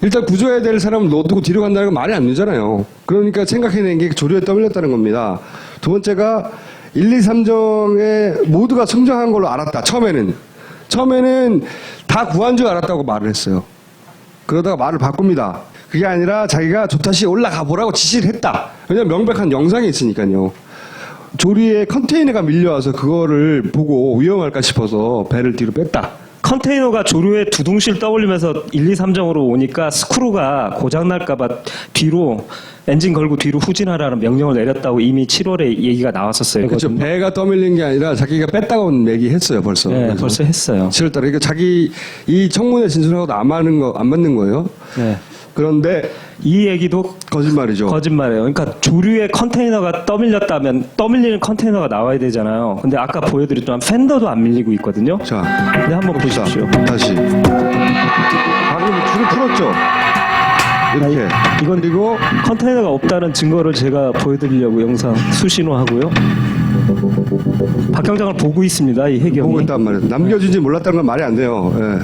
일단 구조해야 될 사람을 놔두고 뒤로 간다는 건 말이 안 되잖아요. 그러니까 생각해낸 게 조류에 떠밀렸다는 겁니다. 두 번째가 1, 2, 3정에 모두가 성장한 걸로 알았다. 처음에는 다 구한 줄 알았다고 말을 했어요. 그러다가 말을 바꿉니다. 그게 아니라 자기가 조타시에 올라가 보라고 지시를 했다. 왜냐면 명백한 영상이 있으니까요. 조류에 컨테이너가 밀려와서 그거를 보고 위험할까 싶어서 배를 뒤로 뺐다. 컨테이너가 조류에 두둥실 떠올리면서 1, 2, 3정으로 오니까 스크루가 고장날까봐 뒤로 엔진 걸고 뒤로 후진하라는 명령을 내렸다고 이미 7월에 얘기가 나왔었어요. 그렇죠. 배가 떠밀린 게 아니라 자기가 뺐다고 얘기했어요. 벌써. 네, 벌써 했어요. 7월달에. 그러니까 자기 이 청문회 진술하고도 안 맞는 거예요. 네. 그런데 이 얘기도 거짓말이죠. 거짓말이에요. 그러니까 조류에 컨테이너가 떠밀렸다면 떠밀리는 컨테이너가 나와야 되잖아요. 근데 아까 보여드렸지만 팬더도 안 밀리고 있거든요. 자, 근데 한번 보십시오. 다시. 방금 줄을 풀었죠. 이렇게. 이건 그리고 컨테이너가 없다는 증거를 제가 보여드리려고 영상 수신호하고요. 박 경장을 보고 있습니다. 이 해경이. 보고 있단 말이에요. 남겨진지 몰랐다는 건 말이 안 돼요. 예.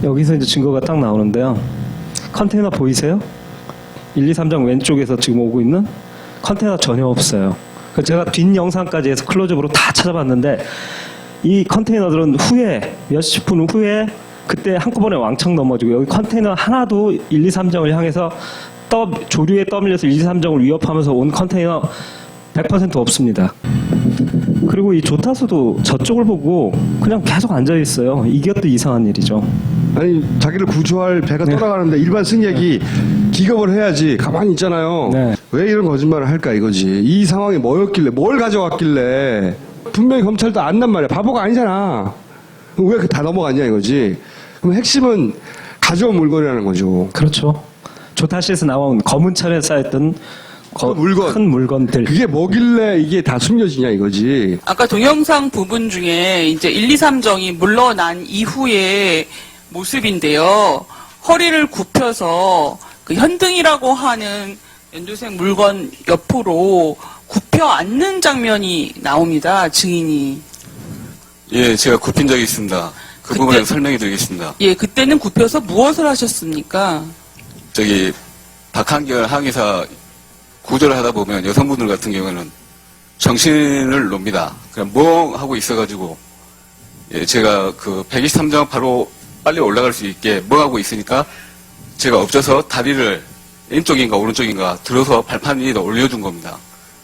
여기서 이제 증거가 딱 나오는데요. 컨테이너 보이세요? 1, 2, 3정 왼쪽에서 지금 오고 있는 컨테이너 전혀 없어요. 제가 뒷 영상까지 해서 클로즈업으로 다 찾아봤는데 이 컨테이너들은 후에 몇십 분 후에 그때 한꺼번에 왕창 넘어지고 여기 컨테이너 하나도 1, 2, 3정을 향해서 조류에 떠밀려서 1, 2, 3정을 위협하면서 온 컨테이너 100% 없습니다. 그리고 이 조타수도 저쪽을 보고 그냥 계속 앉아 있어요. 이게 또 이상한 일이죠. 아니 자기를 구조할 배가 떠나가는데 일반 승객이 기겁을 해야지 가만히 있잖아요. 왜 이런 거짓말을 할까 이거지. 이 상황이 뭐였길래 뭘 가져왔길래 분명히 검찰도 안단 말이야. 바보가 아니잖아. 왜 이렇게 다 넘어갔냐 이거지. 그럼 핵심은 가져온 물건이라는 거죠. 그렇죠. 조타시에서 나온 검은 천에 쌓였던 물건. 큰 물건들. 그게 뭐길래 이게 다 숨겨지냐 이거지. 아까 동영상 부분 중에 이제 1, 2, 3정이 물러난 이후의 모습인데요. 허리를 굽혀서 그 현등이라고 하는 연두색 물건 옆으로 굽혀 앉는 장면이 나옵니다. 증인이. 예, 제가 굽힌 적이 있습니다. 그 부분에 설명해 드리겠습니다. 예, 그때는 굽혀서 무엇을 하셨습니까? 저기 박한결 항의사 구조를 하다 보면 여성분들 같은 경우에는 정신을 놉니다. 그냥 멍하고 있어가지고 예, 제가 그 123정 바로 빨리 올라갈 수 있게 멍하고 있으니까 제가 엎져서 다리를 왼쪽인가 오른쪽인가 들어서 발판 위에다 올려준 겁니다.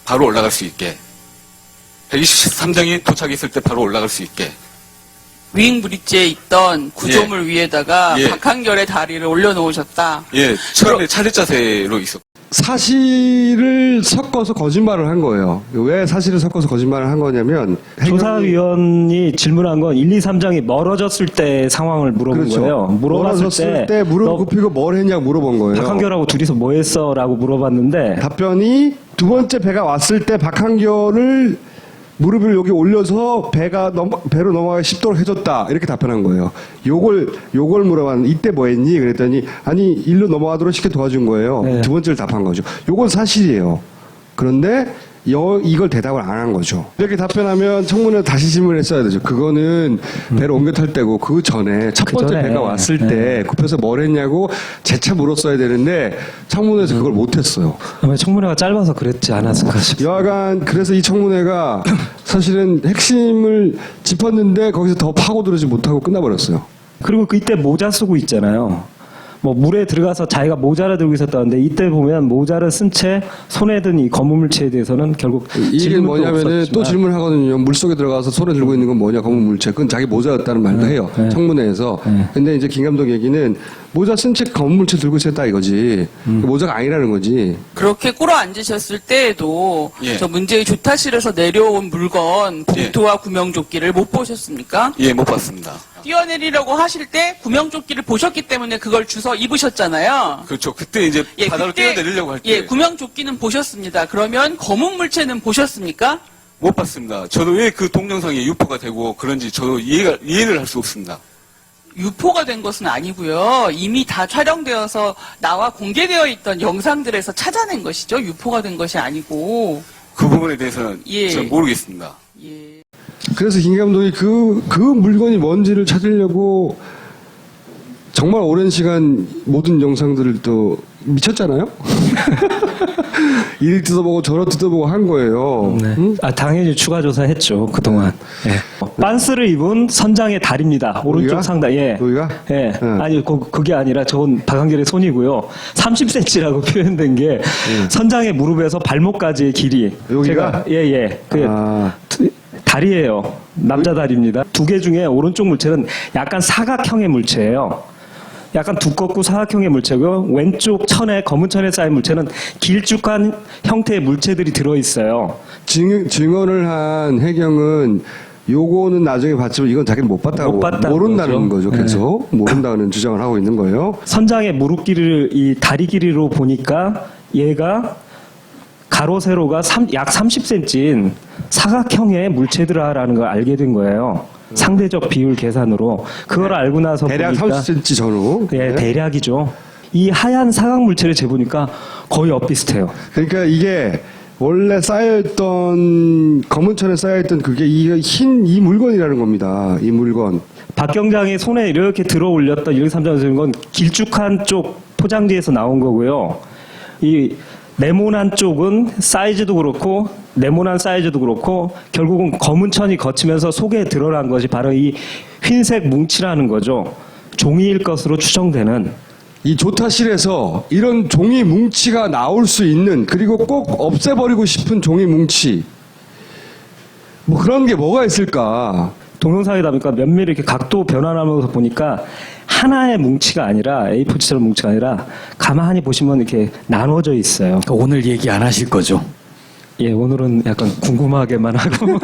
바로 올라갈 수 있게. 123정이 도착했을 때 바로 올라갈 수 있게. 위잉 브릿지에 있던 구조물 예. 위에다가 예. 박한결의 다리를 올려놓으셨다. 예, 처음에 차례 자세로 있었고. 사실을 섞어서 거짓말을 한 거예요. 왜 사실을 섞어서 거짓말을 한 거냐면 조사위원이 질문한 건 1, 2, 3장이 멀어졌을 때 상황을 물어본 그렇죠. 거예요. 물어봤을 때 무릎 굽히고 뭘 했냐고 물어본 거예요. 박한결하고 둘이서 뭐 했어? 라고 물어봤는데 답변이 두 번째 배가 왔을 때 박한결을 무릎을 여기 올려서 배로 넘어가게 쉽도록 해줬다 이렇게 답변한 거예요. 요걸 물어봤는데 이때 뭐 했니? 그랬더니 아니 일로 넘어가도록 쉽게 도와준 거예요. 두 번째를 답한 거죠. 요건 사실이에요. 그런데 이걸 대답을 안 한 거죠. 이렇게 답변하면 청문회 다시 질문했어야 되죠. 그거는 배를 옮겨 탈 때고 그 전에 첫 번째 전에. 배가 왔을 때 굽혀서 뭘 했냐고 재차 물었어야 되는데 청문회에서 그걸 못했어요. 아마 청문회가 짧아서 그랬지 않았을까 싶어요. 여하간 그래서 이 청문회가 사실은 핵심을 짚었는데 거기서 더 파고들지 못하고 끝나버렸어요. 그리고 그때 모자 쓰고 있잖아요. 뭐 물에 들어가서 자기가 모자를 들고 있었다는데 이때 보면 모자를 쓴 채 손에 든 이 검은 물체에 대해서는 결국 이게 질문도 뭐냐면은 없었지만. 또 질문하거든요. 물속에 들어가서 손에 들고 있는 건 뭐냐 검은 물체. 그건 자기 모자였다는 말도 해요. 청문회에서. 근데 이제 김 감독 얘기는 모자 쓴 채 검은 물체 들고 있었다 이거지. 모자가 아니라는 거지. 그렇게 꿇어 앉으셨을 때에도 예. 저 문제의 조타실에서 내려온 물건 봉투와 구명조끼를 못 보셨습니까? 예, 못 봤습니다. 뛰어내리려고 하실 때 구명조끼를 보셨기 때문에 그걸 주워 입으셨잖아요. 그렇죠. 그때 이제 예, 바다로 그때- 뛰어내리려고 할 때. 예, 구명조끼는 보셨습니다. 그러면 검은 물체는 보셨습니까? 못 봤습니다. 저도 왜 그 동영상이 유포가 되고 그런지 저도 이해를 할 수 없습니다. 유포가 된 것은 아니고요. 이미 다 촬영되어서 나와 공개되어 있던 영상들에서 찾아낸 것이죠. 유포가 된 것이 아니고. 그 부분에 대해서는 예. 전 모르겠습니다. 그래서 김 감독이 그 물건이 뭔지를 찾으려고 정말 오랜 시간 모든 영상들을 또 미쳤잖아요. 이리 뜯어보고 저리 뜯어보고 한 거예요. 응? 아, 당연히 추가 조사했죠 그동안. 예. 빤스를 입은 선장의 다리입니다. 오른쪽 여기가? 상단. 예. 여기가? 예. 아니 그게 아니라 저건 박한결의 손이고요. 30cm라고 표현된 게 선장의 무릎에서 발목까지의 길이. 여기가? 제가 예예. 다리예요. 남자 다리입니다. 두 개 중에 오른쪽 물체는 약간 사각형의 물체예요. 약간 두껍고 사각형의 물체고 왼쪽 천에 검은 천에 쌓인 물체는 길쭉한 형태의 물체들이 들어있어요. 증언을 한 해경은 요거는 나중에 봤지만 이건 자기는 못 봤다고 모른다는 거죠. 계속 모른다는 주장을 하고 있는 거예요. 선장의 무릎 길이를 이 다리 길이로 보니까 얘가 가로 세로가 약 30cm인 사각형의 물체들이라는 걸 알게 된 거예요. 상대적 비율 계산으로 그걸 알고 나서 대략 보니까 30cm 전후. 예, 대략이죠. 이 하얀 사각 물체를 재보니까 거의 엇비슷해요. 그러니까 이게 원래 쌓여있던 검은 천에 쌓여있던 그게 이 물건이라는 겁니다. 이 물건. 박 경장이 손에 이렇게 들어 올렸던 123장 건 길쭉한 쪽 포장지에서 나온 거고요. 이 네모난 쪽은 사이즈도 그렇고 네모난 사이즈도 그렇고 결국은 검은 천이 거치면서 속에 드러난 것이 바로 이 흰색 뭉치라는 거죠. 종이일 것으로 추정되는. 이 조타실에서 이런 종이 뭉치가 나올 수 있는 그리고 꼭 없애버리고 싶은 종이 뭉치 그런 게 뭐가 있을까? 동영상이다 보니까 면밀히 이렇게 각도 변환하면서 보니까 하나의 뭉치가 아니라 A4처럼 뭉치가 아니라 가만히 보시면 이렇게 나눠져 있어요. 오늘 얘기 안 하실 거죠? 예, 오늘은 약간 궁금하게만 하고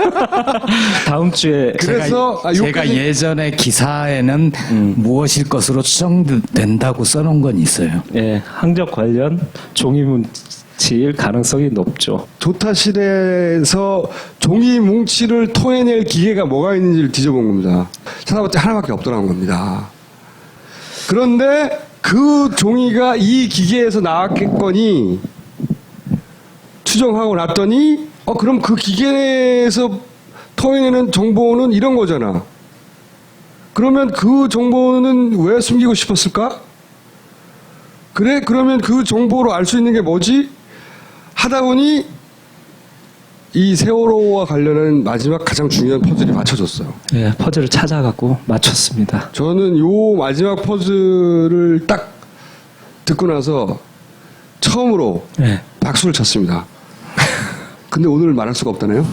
다음 주에 제가 예전에 기사에는 무엇일 것으로 추정된다고 써놓은 건 있어요. 예, 항적 관련 종이뭉치일 가능성이 높죠. 조타실에서 종이 뭉치를 토해낼 기계가 뭐가 있는지를 뒤져본 겁니다. 찾아봤더니 하나밖에 없더라는 겁니다. 그런데 그 종이가 이 기계에서 나왔겠거니 추정하고 났더니 그럼 그 기계에서 토해내는 정보는 이런 거잖아. 그러면 그 정보는 왜 숨기고 싶었을까? 그래? 그러면 그 정보로 알 수 있는 게 뭐지? 하다 보니 이 세월호와 관련한 마지막 가장 중요한 퍼즐이 맞춰졌어요. 예, 퍼즐을 찾아갖고 맞췄습니다. 저는 요 마지막 퍼즐을 딱 듣고 나서 처음으로 박수를 쳤습니다. 근데 오늘 말할 수가 없다네요.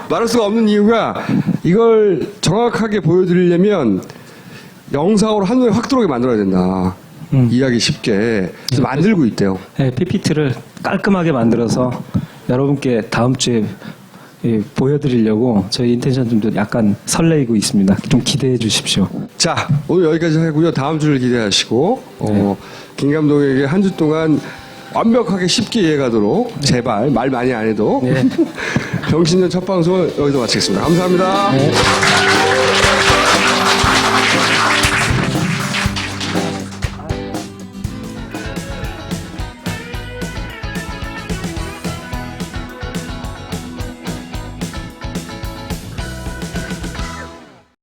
말할 수가 없는 이유가 이걸 정확하게 보여드리려면 영상으로 한눈에 확 들어오게 만들어야 된다. 이해하기 쉽게. 그래서 만들고 있대요. 네, PPT를 깔끔하게 만들어서 여러분께 다음 주에 보여드리려고 저희 인텐션들도 약간 설레이고 있습니다. 좀 기대해 주십시오. 자, 오늘 여기까지 하고요. 다음 주를 기대하시고 김 감독에게 한 주 동안 완벽하게 쉽게 이해가도록 제발 말 많이 안 해도 병신년 첫 방송을 여기서 마치겠습니다. 감사합니다.